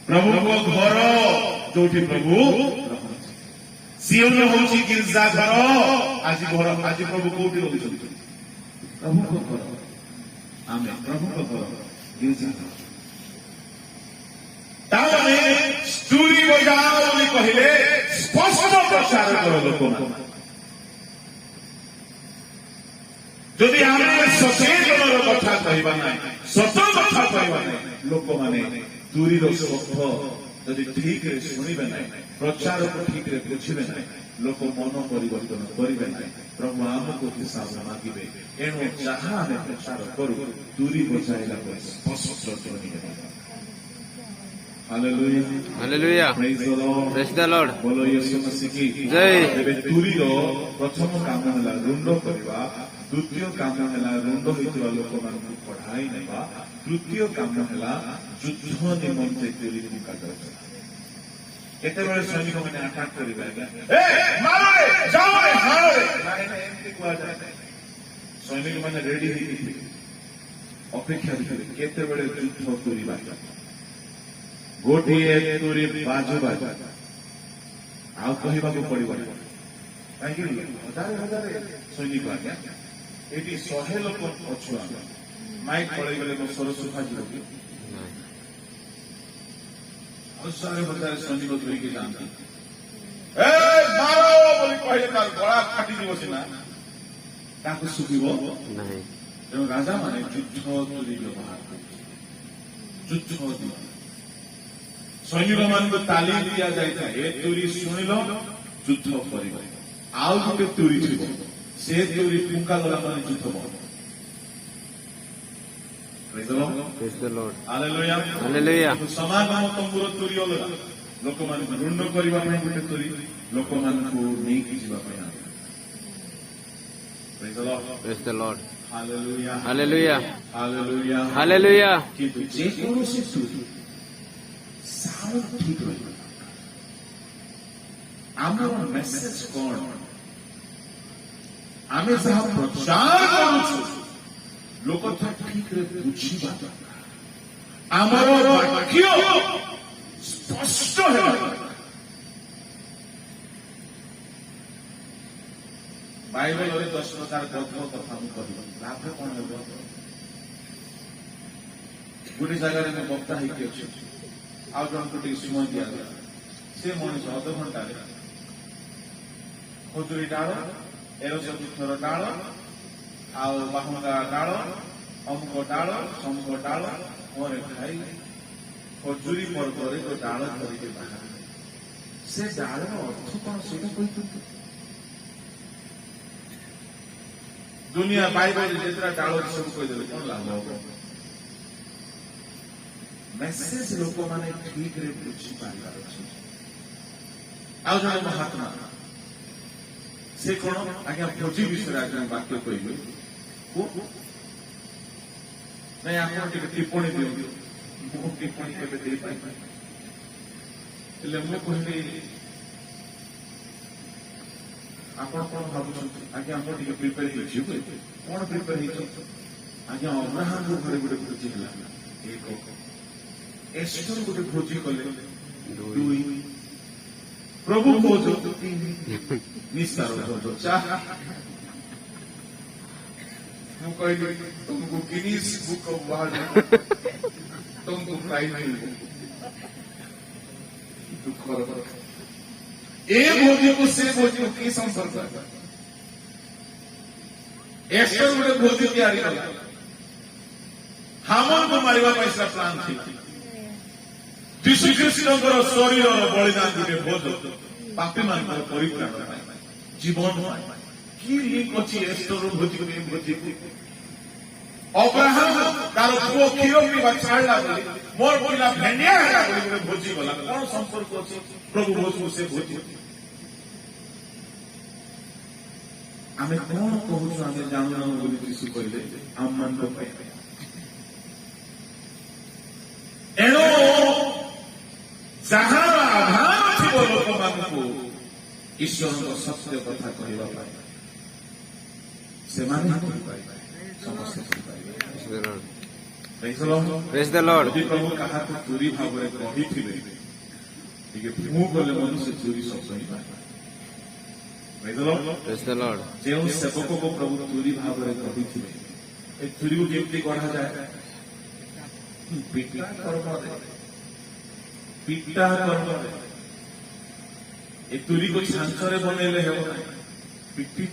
ପ୍ରଭୁଙ୍କ ଘର ଯୋଉଠି ପ୍ରଭୁ ସିଓନ ହଉଛି ଗିର୍ଜା ଘର। ଆଜି ଘର ଆଜି ପ୍ରଭୁ କୋଉଠି ରହୁଛନ୍ତି? ପ୍ରଭୁଙ୍କ ଘର। ଆମେ ପ୍ରଭୁଙ୍କ ଘର ଗିର୍ଜା ଘର। ତାମାନେ ତୁରି ବଜାଅ ବୋଲି କହିଲେ ସ୍ପଷ୍ଟ ପ୍ରଚାର କର ଲୋକମାନେ। ଯଦି ଆମେ ସଚେତନର କଥା କହିବା ନାହିଁ ସତ କଥା କହିବା ନାହିଁ ଲୋକମାନେ ତୁରିର ଶବ୍ଦ ଯଦି ଠିକରେ ଶୁଣିବେ ନାହିଁ ପ୍ରଚାରକୁ ଠିକରେ ବୁଝିବେ ନାହିଁ ଲୋକ ମନ ପରିବର୍ତ୍ତନ କରିବେ ନାହିଁ। ପ୍ରଭୁ ଆମକୁ ହିସାବ ମାଗିବେ। ଏଣୁ ଯାହା ଆମେ ପ୍ରଚାର କରୁ ତୁରି ବଜାଇଲା ପରେ ସ୍ପଷ୍ଟ ଧ୍ୱନି ହେବା। Hallelujah Hallelujah. Praise the Lord Praise the Lord. बोलो यीशु मसीह की जय। ଏବେ ତୁରୀର ପ୍ରଥମ କାମ ହେଲା ରୁଣ୍ଡ କରିବା ଦ୍ୱିତୀୟ କାମ ହେଲା ରୁଣ୍ଡ ହୋଇଥିବା ଲୋକମାନଙ୍କୁ ପଢାଇ ନେବା ତୃତୀୟ କାମ ହେଲା ଯୁଦ୍ଧ ନିମନ୍ତେ ତୁରୀ ମୁକାବିଲା କେତେବେଳେ ସୈନିକମାନେ ଆଟାକ୍ କରିବେ ଆଜ୍ଞା ମାରରେ ଯାଓରେ ହାରରେ ଏମିତି କୁହାଯାଏ ସୈନିକମାନେ ରେଡି ହେଇଥିଲେ ଅପେକ୍ଷାରେ ଥିଲେ କେତେବେଳେ ଯୁଦ୍ଧ କରିବା ଗୋଟିଏ ତୁରୀ ବାଜୁ ବାଜୁ ଆଉ କହିବାକୁ ପଡିବ କାହିଁକି ହଜାର ହଜାର ସୈନିକ ଆଜ୍ଞା ଏଠି 100 ଲୋକ ଅଛୁ ଆମେ ମାଇକ୍ ପଳେଇଗଲେ ମୋ ସ୍ୱର ଶୁଭାଯିବ କି ହଜାର ହଜାର ସୈନିକ ଧରିକି ଯାଆନ୍ତି ମାର ବୋଲି କହିଲେ ତାର ଗଳା ଫାଟିଯିବ ସିନା ତାକୁ ଶୁଭିବ ନାହିଁ। ତେଣୁ ରାଜାମାନେ ଯୁଦ୍ଧ ତୁରୀ ବ୍ୟବହାର କରୁଥିଲେ ଯୁଦ୍ଧ ତୁରୀ ସୈନିକମାନଙ୍କୁ ତାଲିମ ଦିଆଯାଇଥାଏ ଏ ତୁରୀ ଶୁଣିଲ ଯୁଦ୍ଧ କରିବ ଆଉ ଗୋଟେ ତୁରୀ ଥିବ ସେ ତୁରୀ ଟୁଙ୍କା ଗଲା ମାନେ ଯୁଦ୍ଧ ବନ୍ଦ Praise the Lord. Hallelujah Hallelujah. ସମାଗମ ତମ୍ବୁର ତୁରୀ ଅଲଗା ଲୋକମାନଙ୍କୁ ରୁଣ୍ଡ କରିବା ପାଇଁ ଗୋଟେ ତୁରୀ ଲୋକମାନଙ୍କୁ ନେଇକି ଯିବା ପାଇଁ ଆଉ Praise the Lord. Hallelujah Hallelujah. Hallelujah Hallelujah. କିନ୍ତୁ ଯେକୌଣସି ତୁରୀ ସାଉଣ୍ଡ ଠିକ ରହିବ ଆମର ମେସେଜ କଣ ଆମେ ଯାହା ପ୍ରଚାର କରୁଛୁ ଲୋକ ତା ଠିକରେ ବୁଝିବା ଆମର ବାକ୍ୟ ସ୍ପଷ୍ଟ ହେବା ବାଇବେଲରେ 10 ପ୍ରକାର ଗଧ କଥା ମୁଁ କହିବି ଲାଭ କଣ ହେବ ଗୋଟେ ଜାଗାରେ ମୁଁ ବକ୍ତା ହେଇକି ଅଛି ଆଉ ଜଣଙ୍କୁ ଟିକେ ସମୟ ଦିଆଗଲା ସେ ମଣିଷ ଅଧଘଣ୍ଟାରେ ଖଜୁରୀ ଡାଳ 13 ଡାଳ ଆଉ ବାହୁଙ୍ଗା ଡାଳ ଅମୁକ ଡାଳ ସମୁକ ଡାଳ ପରେ ଖାଇ ଖଜୁରୀ ପର୍ବରେ ଗୋଟେ ଡାଳ ଧରିକି ବାହାରେ ସେ ଡାଳର ଅର୍ଥ କଣ ସେଇଟା କହିଥାନ୍ତି ଦୁନିଆ ବାଇବେଲରେ ଯେତେଟା ଡାଳ ସବୁ କହିଦେଲେ କଣ ଲାଭ ହବ ମେସେଜ ଲୋକମାନେ ଠିକରେ ବୁଝିପାରିବାର ଅଛି ଆଉ ଜଣେ ମହାତ୍ମା ସେ କଣ ଆଜ୍ଞା ଭୋଜି ବିଷୟରେ ଆଜ୍ଞା ବାକ୍ୟ କହିବେ ନାଇଁ ଆପଣ ଟିକେ ଟିପ୍ପଣୀ ଦିଅନ୍ତୁ ମୁଁ ଟିପ୍ପଣୀ କେବେ ଦେଇପାରିବି ହେଲେ ମୁଁ କହିଲି ଆପଣ କଣ ଭାବୁଛନ୍ତି ଆଜ୍ଞା ଆପଣ ଟିକେ ପ୍ରିପେୟାର ହେଇଛି କଣ ପ୍ରିପେୟାର ହେଇଛି ଆଜ୍ଞା ଅବ୍ରାହ୍ମଙ୍କ ଘରେ ଗୋଟେ ଭୋଜି ହେଲା ଏକ ଏଷ୍ଟର ଗୋଟେ ଭୋଜି କଲେ 2 ପ୍ରଭୁ କହୁଛନ୍ତି 3 ନିସ୍ତାର ଭୋଜ 4 ମୁଁ କହିଲି ତୁମକୁ ଗିନିସ୍ ବୁକ୍ ଅଫ୍ ୱାର୍ଲ୍ଡ ତୁମକୁ ପ୍ରାଇଜ ମିଳିବ ଦୁଃଖର କଥା ଏ ଭୋଜିକୁ ସେ ଭୋଜିକୁ କି ସମ୍ପର୍କ ଏଷ୍ଟର ଗୋଟେ ଭୋଜି ତିଆରି କଲା ହାମାନକୁ ମାରିବା ପାଇଁ ସେଟା ପ୍ଲାନ୍ ଥିଲା ଯୀଶୁ ଖ୍ରୀଷ୍ଟଙ୍କର ଶରୀରର ବଳିଦାନ ଗୋଟେ ଭୋଜ ପାପୀମାନଙ୍କର ପରିତ୍ରାଣ ପାଇଁ ଜୀବନ ପାଇଁ କି ଲିଙ୍କ ଅଛି ଏଷ୍ଟର ଭୋଜିକୁ ଏ ଭୋଜିକୁ ଅବ୍ରାହମ ତାର ପୁଅ କ୍ଷୀର ପିଇବା ଛାଡ଼ିଲା ବୋଲି ମୋର ପିଲା ଭେଣ୍ଡିଆ ହେଲା ବୋଲି ଗୋଟେ ଭୋଜି ଗଲା କଣ ସମ୍ପର୍କ ଅଛି ପ୍ରଭୁ ଭୋଜକୁ ସେ ଭୋଜି ଆମେ କଣ କହୁଛୁ ଆମେ ଜାଣୁନାହୁଁ ବୋଲି ଯୀଶୁ କହିଲେ ଆମମାନଙ୍କ ପାଇଁ ଏଣୁ ଯାହାର ଆଧାର ଥିବ ଲୋକମାନଙ୍କୁ ଈଶ୍ୱରଙ୍କ ସତ୍ୟ କଥା କହିବା ପାଇଁ ସେମାନେ କହିପାରିବେ ସମସ୍ତେ କହିପାରିବେ Praise the Lord. ଯଦି ପ୍ରଭୁ କାହାକୁ ଚୋରି ଭାବରେ କହିଥିବେ ଟିକେ ମୁଁ କଲେ ମଧ୍ୟ ସେ ଚୋରି ଶବ୍ଦ ହିଁ ପାଇବ Praise the Lord. ଯେଉଁ ସେବକକୁ ପ୍ରଭୁ ଚୋରି ଭାବରେ କହିଥିବେ ଏ ଚୋରିକୁ କେମିତି କଢାଯାଏ ପିଟା କର୍ମରେ ଏ ଚୋରିକୁ ଛାଞ୍ଚରେ ବନେଇଲେ ହେବ ନାହିଁ ପିଟି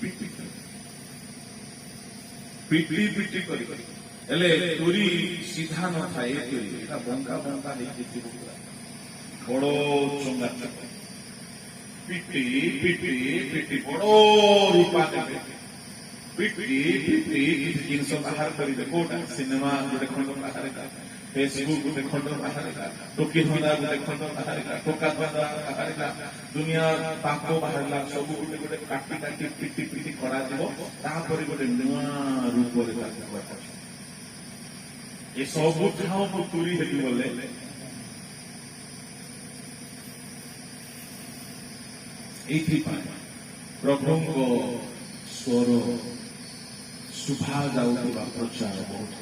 କରି ହେଲେ ଚୋରି ସିଧା ନଥାଏ ଏଟା ବଙ୍କା ହେଇକି ଥିବ ବଡ ଚଙ୍ଗା ପିଟି ବଡ ରୂପା ଦେବେ ପିଟି କିଛି ଜିନିଷ ବାହାର କରିବେ କୋଉଟା ସିନେମା ଗୋଟେ ଖଣ୍ଡ ବାହାରେ फेसबुक गोटे खंड बाहर टोकी धंदा गोटे खंड बाहर टोका धंदा बाहर दुनिया पाप बाहर सब गोटे गोटे काटी काटी पिटी पिटी कर गोटे नुआ रूप ये सब ठाव को तुरी हेतु बोले प्रभु को स्वर शुभा जाऊा प्रचार बहुत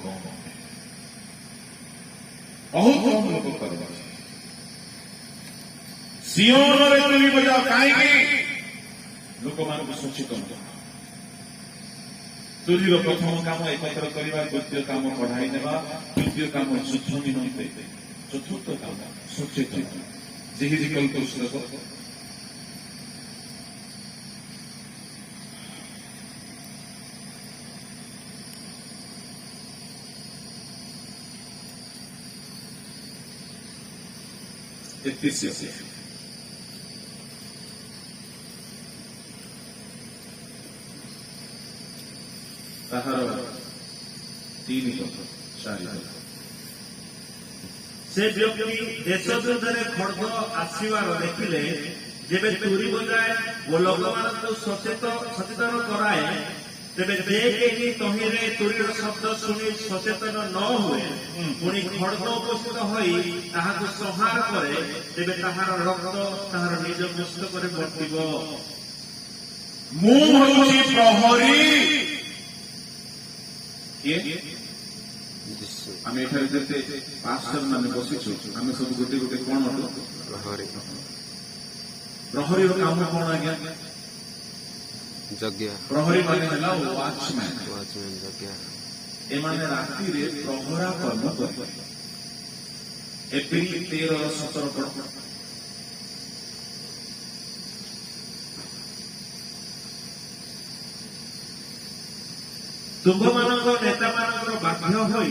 कम लोग कर सियोन रे तुरी बजाओ कहीं लोक मान सचेतन तुरीर प्रथम काम एकत्र करवा द्वितीय काम पढ़ाई नेवा तृतीय काम शुद्ध निमंते चतुर्थ काम सचेतन जेहिजिकल पुस्तक ताहार 3 पद 4 से व्यक्ति देश विरुद्धରେ ଖଡ୍ଗ ଆସିବାର ଦେଖିଲେ ଯେବେ ତୁରୀ ବଜାଏ ଓ ଲୋକମାନଙ୍କୁ ସଚେତନ କରାଏ ତେବେ ଯେ କେହି ତହିଁରେ ତୁରୀର ଶବ୍ଦ ଶୁଣି ସଚେତନ ନ ହୁଏ ପୁଣି ଖଡ୍ଗ ଉପସ୍ଥିତ ହୋଇ ତାହାକୁ ସଂହାର କରେ ତେବେ ତାହାର ରକ୍ତ ତାହାର ନିଜ ମସ୍ତକରେ ବର୍ତ୍ତିବ। ମୁଁ ହେଉଛି ପ୍ରହରୀ आम एठारे जेते पास्टर माने बसिछु आमे सब गोटे गोटे कोन अटो प्रहरी रो काम कोन आज्ञा जग्या प्रहरी माने हला वॉचमैन जग्या ए माने राती रे प्रहरा कर्म करे एप्रिल 13 17 पड़ ତୁମ୍ଭ ମାନଙ୍କ ନେତା ମାନଙ୍କର ବାଧ୍ୟ ହୋଇ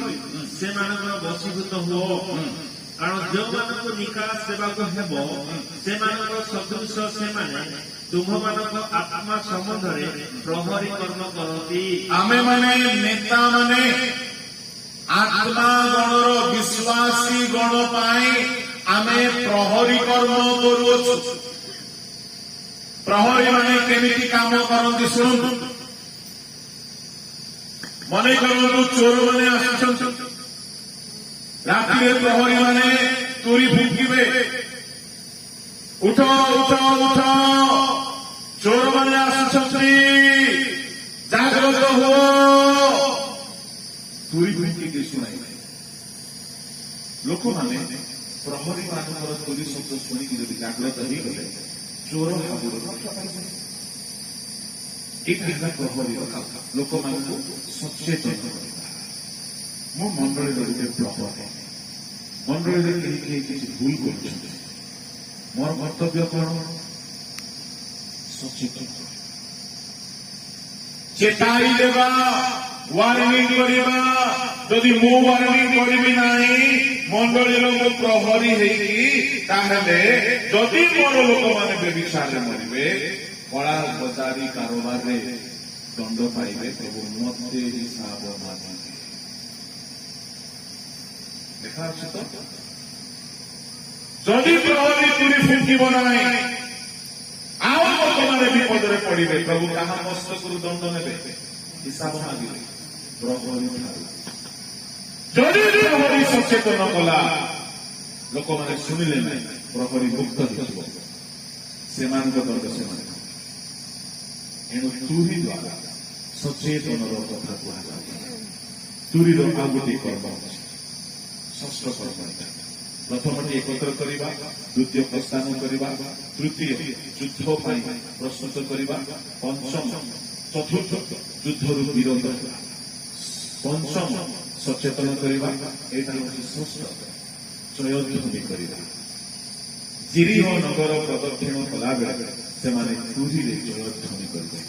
ସେମାନଙ୍କର ବଶୀଭୂତ ହୁଅ କାରଣ ଯେଉଁମାନଙ୍କୁ ନିକାଶ ଦେବାକୁ ହେବ ସେମାନଙ୍କର ସଦୃଶ ସେମାନେ ତୁମ୍ଭମାନଙ୍କ ଆତ୍ମା ସମ୍ବନ୍ଧରେ ପ୍ରହରୀ କର୍ମ କରନ୍ତି। ଆମେ ମାନେ ନେତା ମାନେ ଆତ୍ମା ଗଣର ବିଶ୍ୱାସୀ ଗଣ ପାଇଁ ଆମେ ପ୍ରହରୀ କର୍ମ କରୁଅଛୁ। ପ୍ରହରୀ ମାନେ କେମିତି କାମ କରନ୍ତି ଶୁଣନ୍ତୁ। मने करूँ चोर मैंने राति प्रहरी मैंने तुरी फुंकिबे उठ उठ उठ चोर मैंने जागृत हो तुरी फुंकी शुणाई लोक मैंने प्रहरी मानकर तुरी शब्द शुणिक जब जागृत हो गले चोर हाबुर रक्षा पाइबे प्रहरी लोक मान सचेतन मो मंडल गोटे प्रहरी मंडल किसी भूल कर मोर कर्तव्य कौन सचेतन चेताई देवा वार्निंग करवा जदि मु वार्निंग करी ना मंडल प्रहरी जदि मोर लोक मैंने व्यभिचार मरवे कला बजारी कारोबार रे दंड पाइबे प्रभु मत हिसाब माने देखा तो जदि प्रहरी तुरी फुंकिब ना आउ लोक मैंने विपद में पड़े प्रभु कहा मस्तक दंड ने हिसाब मागे प्रहरी जदि प्रहरी सचेतन कला लोक मैंने शुणिले ना प्रहरी मुक्त से दंड से एणु तुरी द्वारा सचेतन कथा कह तुरी आ गोटे कर्म षष्ठ कर्म प्रथम एकत्र करवा द्वितीय प्रस्थान करवा तृतीय युद्ध प्रस्तुत करवा पंचम चतुर्थ युद्ध विरोध पंचम सचेतन करवा यहाँ षष्ठ जयध्वनि करवा जिरीह नगर प्रदक्षिण कला बेले से तुरी जयध्वनि करते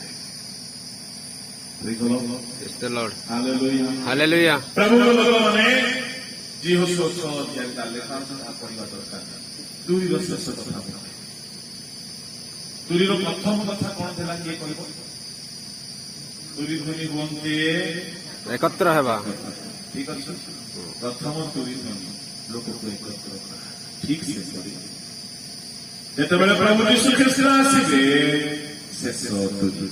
प्रभु मैंने पढ़ा दरकार तुरी श्रेष्ठ कथा तुरी प्रथम कथा कौन था किए कह तुरी ध्वनि हुए एकत्र ঠিক আছে প্রথম তুরি ধ্বনি লোককে একত্র করা ঠিক শেষ করে যেତେବେଳେ ପ୍ରଭୁ ଯୀଶୁ ଖ୍ରୀଷ୍ଟ ଆସିବେ ଶେଷ ତୁରି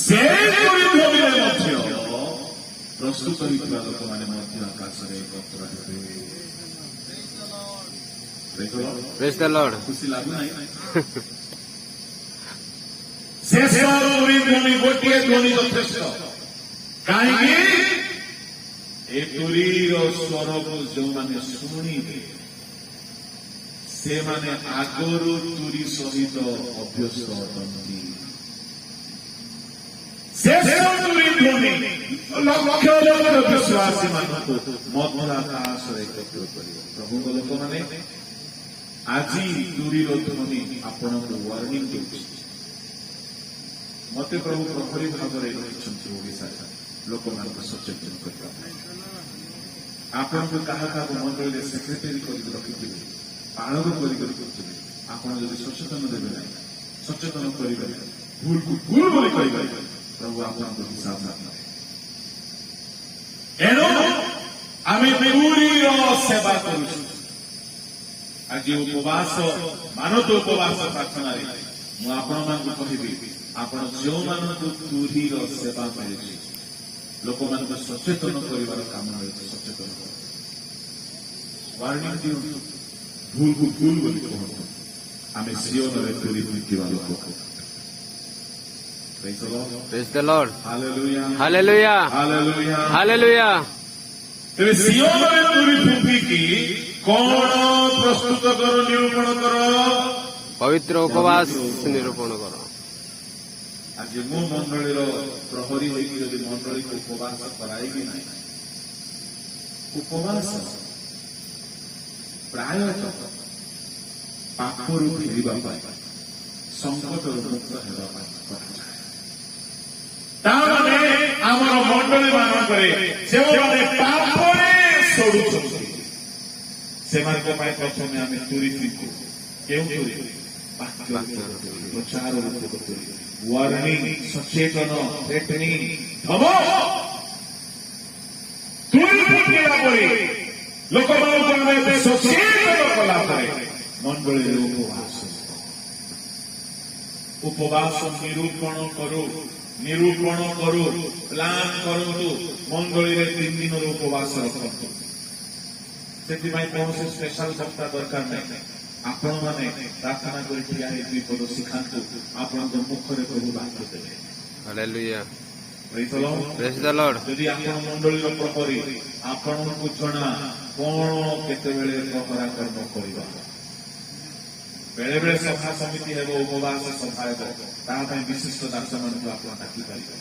ସେ ତୁରି ଧ୍ୱନିରେ ମଧ୍ୟ ପ୍ରସ୍ତୁତ ହୋଇଥିବା ଲୋକମାନେ ମଧ୍ୟ ଆକାଶରେ ଏକତ୍ର ହେବେ। Praise the Lord. ଖୁସି ଲାଗୁନାହିଁ ଶେଷ ତୁରି ଧ୍ୱନି ଗୋଟିଏ ଧ୍ୱନି ଯଥେଷ୍ଟ କାହିଁକି ଏ ତୁରିର ସ୍ୱରକୁ ଯେଉଁମାନେ ଶୁଣିବେ ସେମାନେ ଆଗରୁ ତୁରି ସହିତ ଅଭ୍ୟସ୍ତ ଅଟନ୍ତି। ଶେଷ ତୁରି ଧ୍ୱନି ଲକ୍ଷ ଲକ୍ଷ ବିଶ୍ୱାସୀମାନଙ୍କୁ ମଧ୍ୟ ଆକାଶରେ ଏକତ୍ର କରିବ। ପ୍ରଭୁଙ୍କ ଲୋକମାନେ ଆଜି ତୁରିର ଧ୍ୱନି ଆପଣଙ୍କୁ ୱାର୍ଣ୍ଣିଂ ଦେଉଛି। ମତେ ପ୍ରଭୁ ପ୍ରହରୀ ଭାବରେ ରଖିଛନ୍ତି ଓଡ଼ିଶାରେ ଲୋକମାନଙ୍କୁ ସଚେତନ କରିବା ପାଇଁ। ଆପଣଙ୍କୁ କାହା କାହାକୁ ମଣ୍ଡଳୀରେ ସେକ୍ରେଟାରୀ କରିକି ରଖିଥିବେ ପାଳକ କରିକି ରଖିଥିବେ। ଆପଣ ଯଦି ସଚେତନ ଦେବେ ନାହିଁ ସଚେତନ କରିବେ ଭୁଲକୁ ଭୁଲ ବୋଲି କହିବେ ପ୍ରଭୁ ଆପଣଙ୍କୁ ହିସାବ ନେବେ। ଏଣୁ ଆମେ ତୁରିର ସେବା କରୁଛୁ। ଆଜି ଉପବାସ ମାନତ ଉପବାସ ପ୍ରାର୍ଥନାରେ ମୁଁ ଆପଣମାନଙ୍କୁ କହିବି ଆପଣ ଯେଉଁମାନଙ୍କୁ ତୁରିର ସେବା ମିଳିଛି ଲୋକମାନଙ୍କୁ ସଚେତନ କରିବାର କାମ ରହିଛି ସଚେତନ ୱାର୍ଣ୍ଣିଂ ଦିଅନ୍ତୁ ଭୁଲକୁ ଭୁଲ ବୋଲି କୁହନ୍ତୁ। ଆମେ ସିଓନରେ ତୁରି ହୋଇଥିବା ଲୋକ। Praise the Lord. Hallelujah Hallelujah. Hallelujah Hallelujah. ତେବେ ସିଓନରେ ତୁରି ଫୁଙ୍କିକି କଣ ପ୍ରସ୍ତୁତ କର ନିରୂପଣ କର ପବିତ୍ର ଉପବାସ ନିରୂପଣ କର। ଆଜି ମୁଁ ମଣ୍ଡଳୀର ପ୍ରହରୀ ହୋଇକି ଯଦି ମଣ୍ଡଳୀକୁ ଉପବାସ କରାଇବି ନାହିଁ ଉପବାସ ପ୍ରାୟତଃ ପାପରୁ ଫେରିବା ପାଇଁ ସଂକଟରୁ ମୁକ୍ତ ହେବା ପାଇଁ କରାଯାଏ। ତାମାନେ ଆମର ମଣ୍ଡଳୀ ମାନଙ୍କରେ ଯେଉଁମାନେ ପାପରେ ସଢୁଛନ୍ତି ସେମାନଙ୍କ ପାଇଁ ପ୍ରଥମେ ଆମେ ତୁରି ଫିଙ୍କୁ କେଉଁ ତୁରି ପ୍ରଚାର ୱାର୍ଣ୍ଣିଂ ସଚେତନ ଥ୍ରେଟନିଂ ଧମକ ତୁରି ଫୁଙ୍କିଲା ପରେ ଲୋକମାନଙ୍କୁ ଆମେ ସଚେତନ କଲା ପରେ ମଣ୍ଡଳୀରେ ଉପବାସ ନିରୂପଣ କରୁ ପ୍ଲାନ୍ କରନ୍ତୁ। ମଣ୍ଡଳୀରେ 3 ଦିନର ଉପବାସ ରଖନ୍ତୁ। ସେଥିପାଇଁ କୌଣସି ସ୍ପେଶାଲ ସପ୍ତାହ ଦରକାର ନାହିଁ। ଆପଣମାନେ ପ୍ରାର୍ଥନା କରି ଠିଆ ହେଇ 2 ପଦ ଶିଖାନ୍ତୁ ଆପଣଙ୍କ ମୁଖରେ ପ୍ରଭୁ ବାକ୍ୟ ଦେବେ। Hallelujah. Praise the Lord. Praise the Lord. ଯଦି ଆପଣ ମଣ୍ଡଳୀର ପ୍ରହରୀ ଆପଣଙ୍କୁ ଜଣା କଣ କେତେବେଳେ ପ୍ରହରା କର୍ମ କରିବା ବେଳେ ବେଳେ ସଭା ସମିତି ହେବ ଉପବାସ ସଭା ହେବ ତାହା ପାଇଁ ବିଶିଷ୍ଟ ଦାସମାନଙ୍କୁ ଆପଣ ଡାକିପାରିବେ।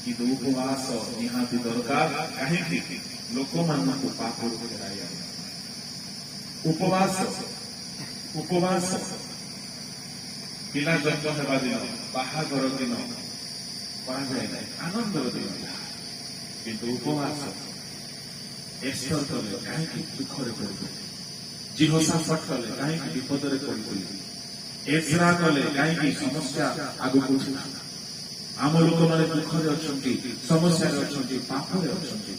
କିନ୍ତୁ ଉପବାସ ନିହାତି ଦରକାର କାହିଁକି ଲୋକମାନଙ୍କୁ ପାପରୁ ଫେରାଇ ଆଣିବା। ଉପବାସ ପିଲା ଜନ୍ମ ହେବା ଦିନ ବାହାଘର ଦିନ କରାଯାଏ ନାହିଁ ଆନନ୍ଦର ଦିନ କିନ୍ତୁ ଉପବାସ ଏଷ୍ଟର କଲେ କାହିଁକି ଦୁଃଖରେ ପଡିଥିଲେ ଜିହୋଶାଫାଟ କଲେ କାହିଁକି ବିପଦରେ ପଡିଥିଲେ ଏଜ୍ରା କଲେ କାହିଁକି ସମସ୍ୟା ଆଗକୁ ଥିଲା। ଆମ ଲୋକମାନେ ଦୁଃଖରେ ଅଛନ୍ତି ସମସ୍ୟାରେ ଅଛନ୍ତି ପାପରେ ଅଛନ୍ତି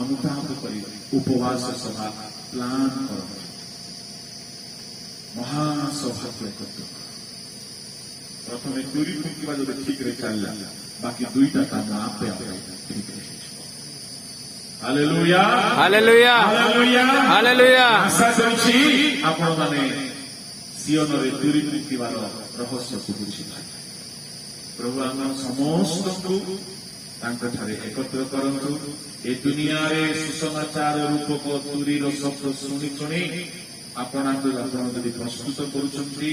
ଅନୁତାପ କରି ଉପବାସ ସଭା ପ୍ଲାନ୍ କରନ୍ତି ମହାସଭାକୁ ଏକତ୍ର ପ୍ରଥମେ ତୁରି ଫୁଙ୍କିବା ଯଦି ଠିକରେ ଚାଲିଲା ବାକି 2ଟା କାମ ଆପେ ଆପେ ଠିକ ହେଇଯିବ। Hallelujah Hallelujah. Hallelujah. ଆଶା କରୁଛି ଆପଣମାନେ ସିଓନରେ ତୁରି ଫୁଙ୍କିବାର ରହସ୍ୟକୁ ବୁଝିପାରିବେ। ପ୍ରଭୁ ଆମ ସମସ୍ତଙ୍କୁ ତାଙ୍କଠାରେ ଏକତ୍ର କରନ୍ତୁ। ଏ ଦୁନିଆରେ ସୁସମାଚାର ରୂପକ ତୁରିର ଶବ୍ଦ ଶୁଣି ଶୁଣି ଆପଣ ଯଦି ପ୍ରସ୍ତୁତ କରୁଛନ୍ତି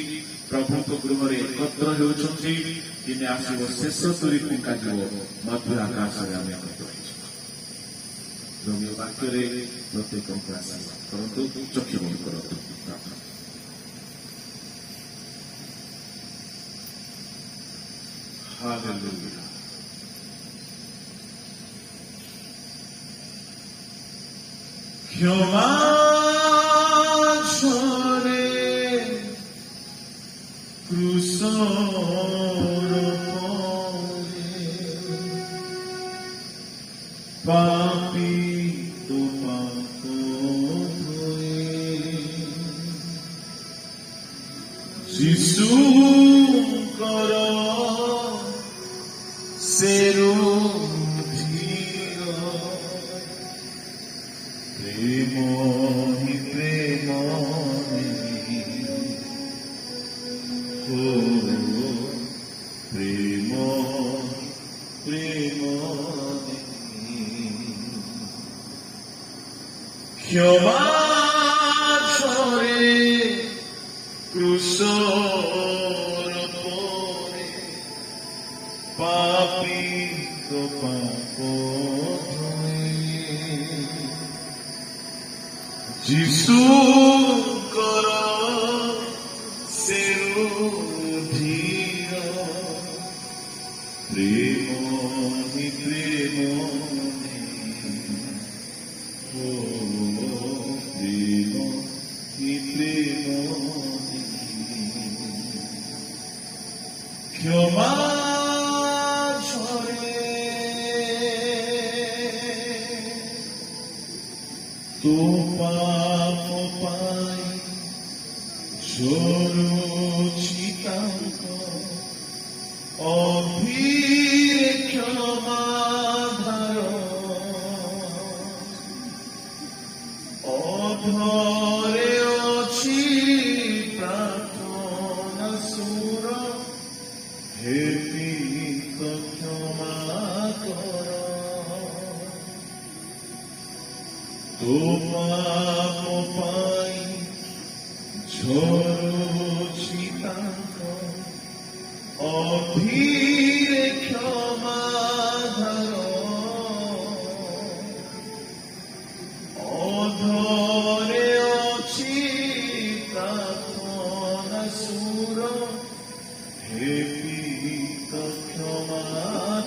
ପ୍ରଭୁଙ୍କ ଗୃହରେ ଏକତ୍ର ହେଉଛନ୍ତି ଦିନେ ଆସିବ ଶେଷ ତୁରି ଫୁଙ୍କାଯିବ ମଧ୍ୟ ଆକାଶରେ ଆମେ ଏକତ୍ର ହେଇଯିବା। ଧର୍ମୀୟ ବାକ୍ୟରେ ପ୍ରତ୍ୟେକଙ୍କୁ ଆଶୀର୍ବାଦ କରନ୍ତୁ। ଚକ୍ଷୁ ବନ୍ଦ କରନ୍ତୁ। ହାଲେଲୁୟା। ক্ষমা ছড়ে ক্রুশর পরে পাপী যিশুଙ୍କର ସେରୁ ଧୀର ପ୍ରେମ ହିଁ ପ୍ରେମ ପ୍ରେମ ପ୍ରେମ ক্ষমা ঝরে ক্রুশর পরে পাপী তো পাপ যিশুଙ୍କର ସେରୁ ଧୀର প্রেম হি প্রেম প্রেম হি প্রেম ক্ষমা ঝরে তো পাপ পাই ঝরুছি তাঙ্ক অধীরে ক্ষমা ধার অধরে অছি প্রার্থনা সুর হে পিত ক্ষমা কর তো পাপ পাই ঝরুছি তাঙ্ক অধীরে ক্ষমা ধার অধরে অছি প্রার্থনা সুর হে পিত ক্ষমা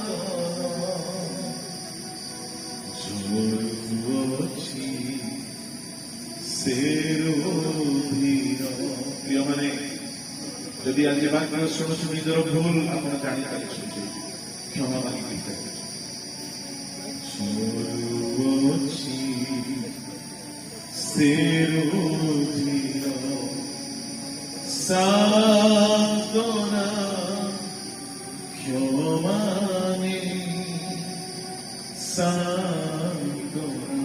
কর ঝরুছি সেরু ধীর প্রিয়ମାନେ ଯଦି ଆଜି ବାକ୍ୟ ଶୁଣୁଛୁ ନିଜର ଭୁଲ ଆପଣ ଜାଣିପାରିଛନ୍ତି କ୍ଷମା ମାଗିପାରିବେ ଝରୁଅଛି ସେରୁ ଧୀର ସାନ୍ତନା କ୍ଷମା ନେଇ ସାନ୍ତନା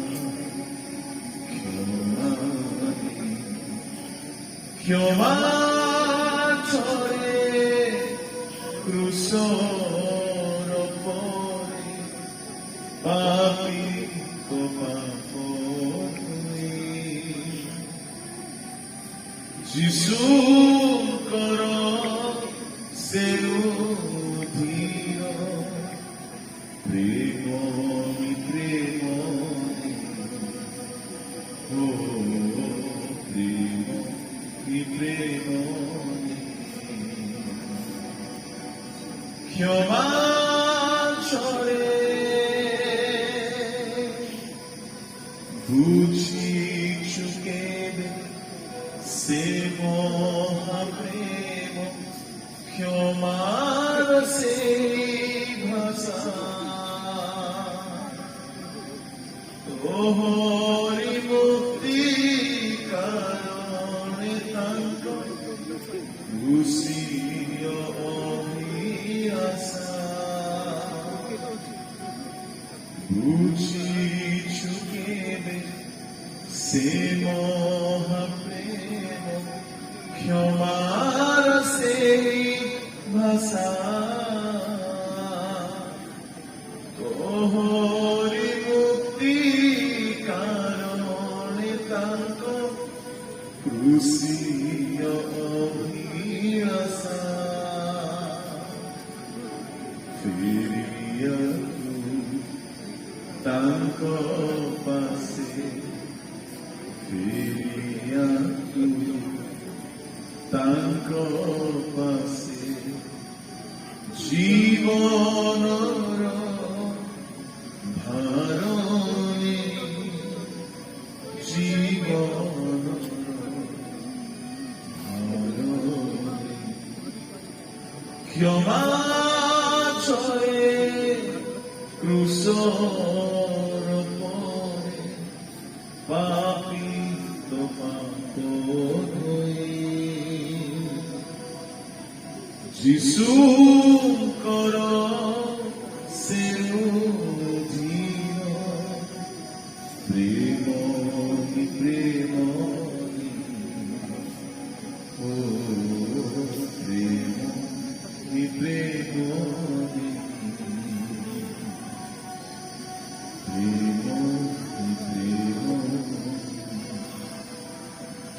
କ୍ଷମା ନେଇ କ୍ଷମା ঝরে ক্রুশর পরে পাপী তো পাপ যিশুଙ୍କର ସେରୁ ଧୀର ପ୍ରେମ ହି ପ୍ରେମ ପ୍ରେମ হি প্রেম ক্ষমা ঝরে বুঝিছু কেবে সে মহাপ্রেম ক্ষমার সেই ভাষা তোহরি মুক্তি কারণে তাঙ্ক ঘুষিয় অভিয়াসা বুঝিছু কেবে সে মহাপ্রেম ক্ষমার সেই ভাষা তোহরি মুক্তি কারণে তাঙ্ক ক্রুশিয় অভিয়াসা ফিরিয়া তাঙ্ক পাশে ফিরিয়া তাঙ্ক পাশে জীবনর ভারণে জীবনর ভারণে ক্ষমা ছয়ে ক্রুশর পরে পাপী তো পাপ ধোয়ে যিশুଙ୍କର ସେନୁ ପ୍ରେମ ପ୍ରେମ ଓ ପ୍ରେମ ପ୍ରେମ ପ୍ରେମ ପ୍ରେମ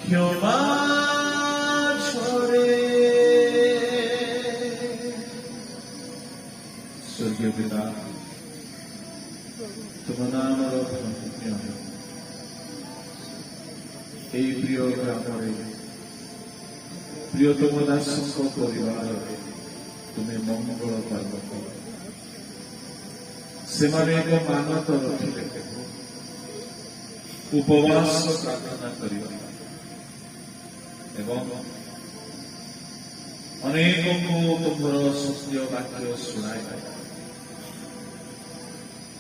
ক্ষমা ছড়ে স্বর্গীয় পিতা तुम नाम এই প্রিয় গ্রামে প্রিয়তম দাসଙ୍କ ପରିବାରରେ ତୁମେ ମଙ୍ଗଳ ପାଳନ କର ସେମାନେ ଏକ ମାନତ ରଖିଲେ ଉପବାସ ପ୍ରାର୍ଥନା କରିବା ଏବଂ ଅନେକଙ୍କୁ ତୁମର ସତ୍ୟ ବାକ୍ୟ ଶୁଣାଇବା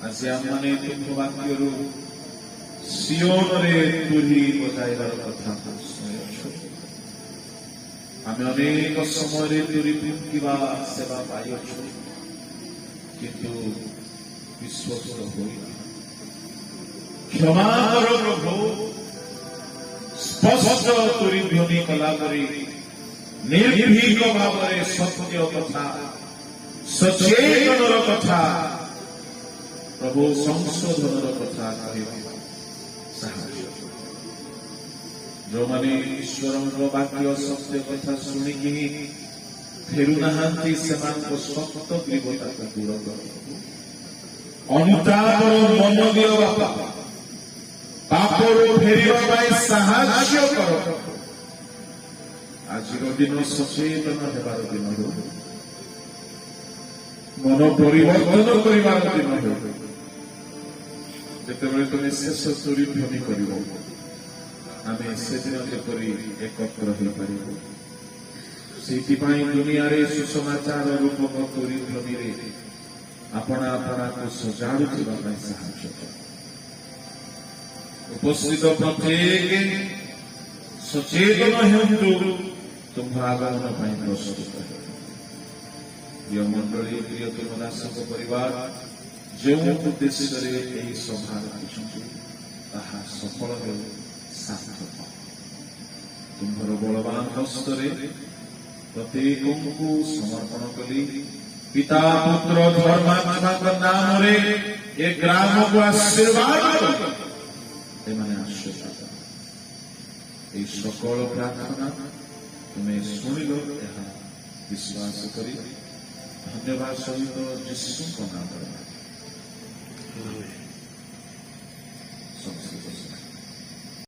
ଆଜି ଆମମାନେ ତୁମ ବାକ୍ୟରୁ ସିଓନରେ ତୁରି ବଜାଇବାର କଥା ଶୁଣିଅଛୁ ଆମେ ଅନେକ ସମୟରେ ତୁରି ଫୁଙ୍କିବା ସେବା ପାଇଅଛୁ କିନ୍ତୁ ବିଶ୍ୱସ୍ତ ହୋଇନା କ୍ଷମା କର ପ୍ରଭୁ ସ୍ପଷ୍ଟ ତୁରି ଧ୍ୱନି କଲା ପରି ନିର୍ଭୀକ ଭାବରେ ସତ୍ୟ କଥା ସଚେତନର କଥା प्रभु संशोधन कथा कहवा साहाय्य जो माने ईश्वर वाक्य सत्य कथा शुणिकी फेरुना सक्त ग्रीवता दूर कर अनुताप मन दियो बापा पापर फेरवा साहाय्य कर आज दिन सचेतन होबार दिन मन परिवर्तन कर दिन ଯେତେବେଳେ ତୁମେ ଶେଷ ତୁରି ଧ୍ୱନି କରିବ ଆମେ ସେଦିନ ଯେପରି ଏକତ୍ର ହୋଇପାରିବୁ ସେଇଥିପାଇଁ ଦୁନିଆରେ ସୁସମାଚାର ରୂପକ ତୁରି ଧ୍ୱନିରେ ଆପଣା ଆପଣାକୁ ସଜାଡୁଥିବା ପାଇଁ ସାହାଯ୍ୟ କର ଉପସ୍ଥିତ ପ୍ରତ୍ୟେକ ସଚେତନ ହେଉନ୍ତୁ ତୁମ୍ଭ ଆଗମନ ପାଇଁ ପ୍ରସ୍ତୁତ ପ୍ରିୟ ମଣ୍ଡଳୀ ପ୍ରିୟତମ ଦାସଙ୍କ ପରିବାର ଯେଉଁ ଉଦ୍ଦେଶ୍ୟରେ ଏହି ସଭା ରଖିଛନ୍ତି ତାହା ସଫଳ ହେଉ ସାର୍ଥକ ତୁମ୍ଭର ବଳବାନ ହସ୍ତରେ ପ୍ରତ୍ୟେକଙ୍କୁ ସମର୍ପଣ କଲି ପିତା ପୁତ୍ର ଧର୍ମାତ୍ମାଙ୍କ ନାମରେ ଏ ଗ୍ରାମକୁ ଆଶୀର୍ବାଦ କର ଏମାନେ ଆଶୀର୍ବାଦ ଏହି ସକଳ ପ୍ରାର୍ଥନା ତୁମେ ଶୁଣିଲ ଏହା ବିଶ୍ୱାସ କରି ଧନ୍ୟବାଦ ସହିତ ଯୀଶୁଙ୍କ ନାମରେ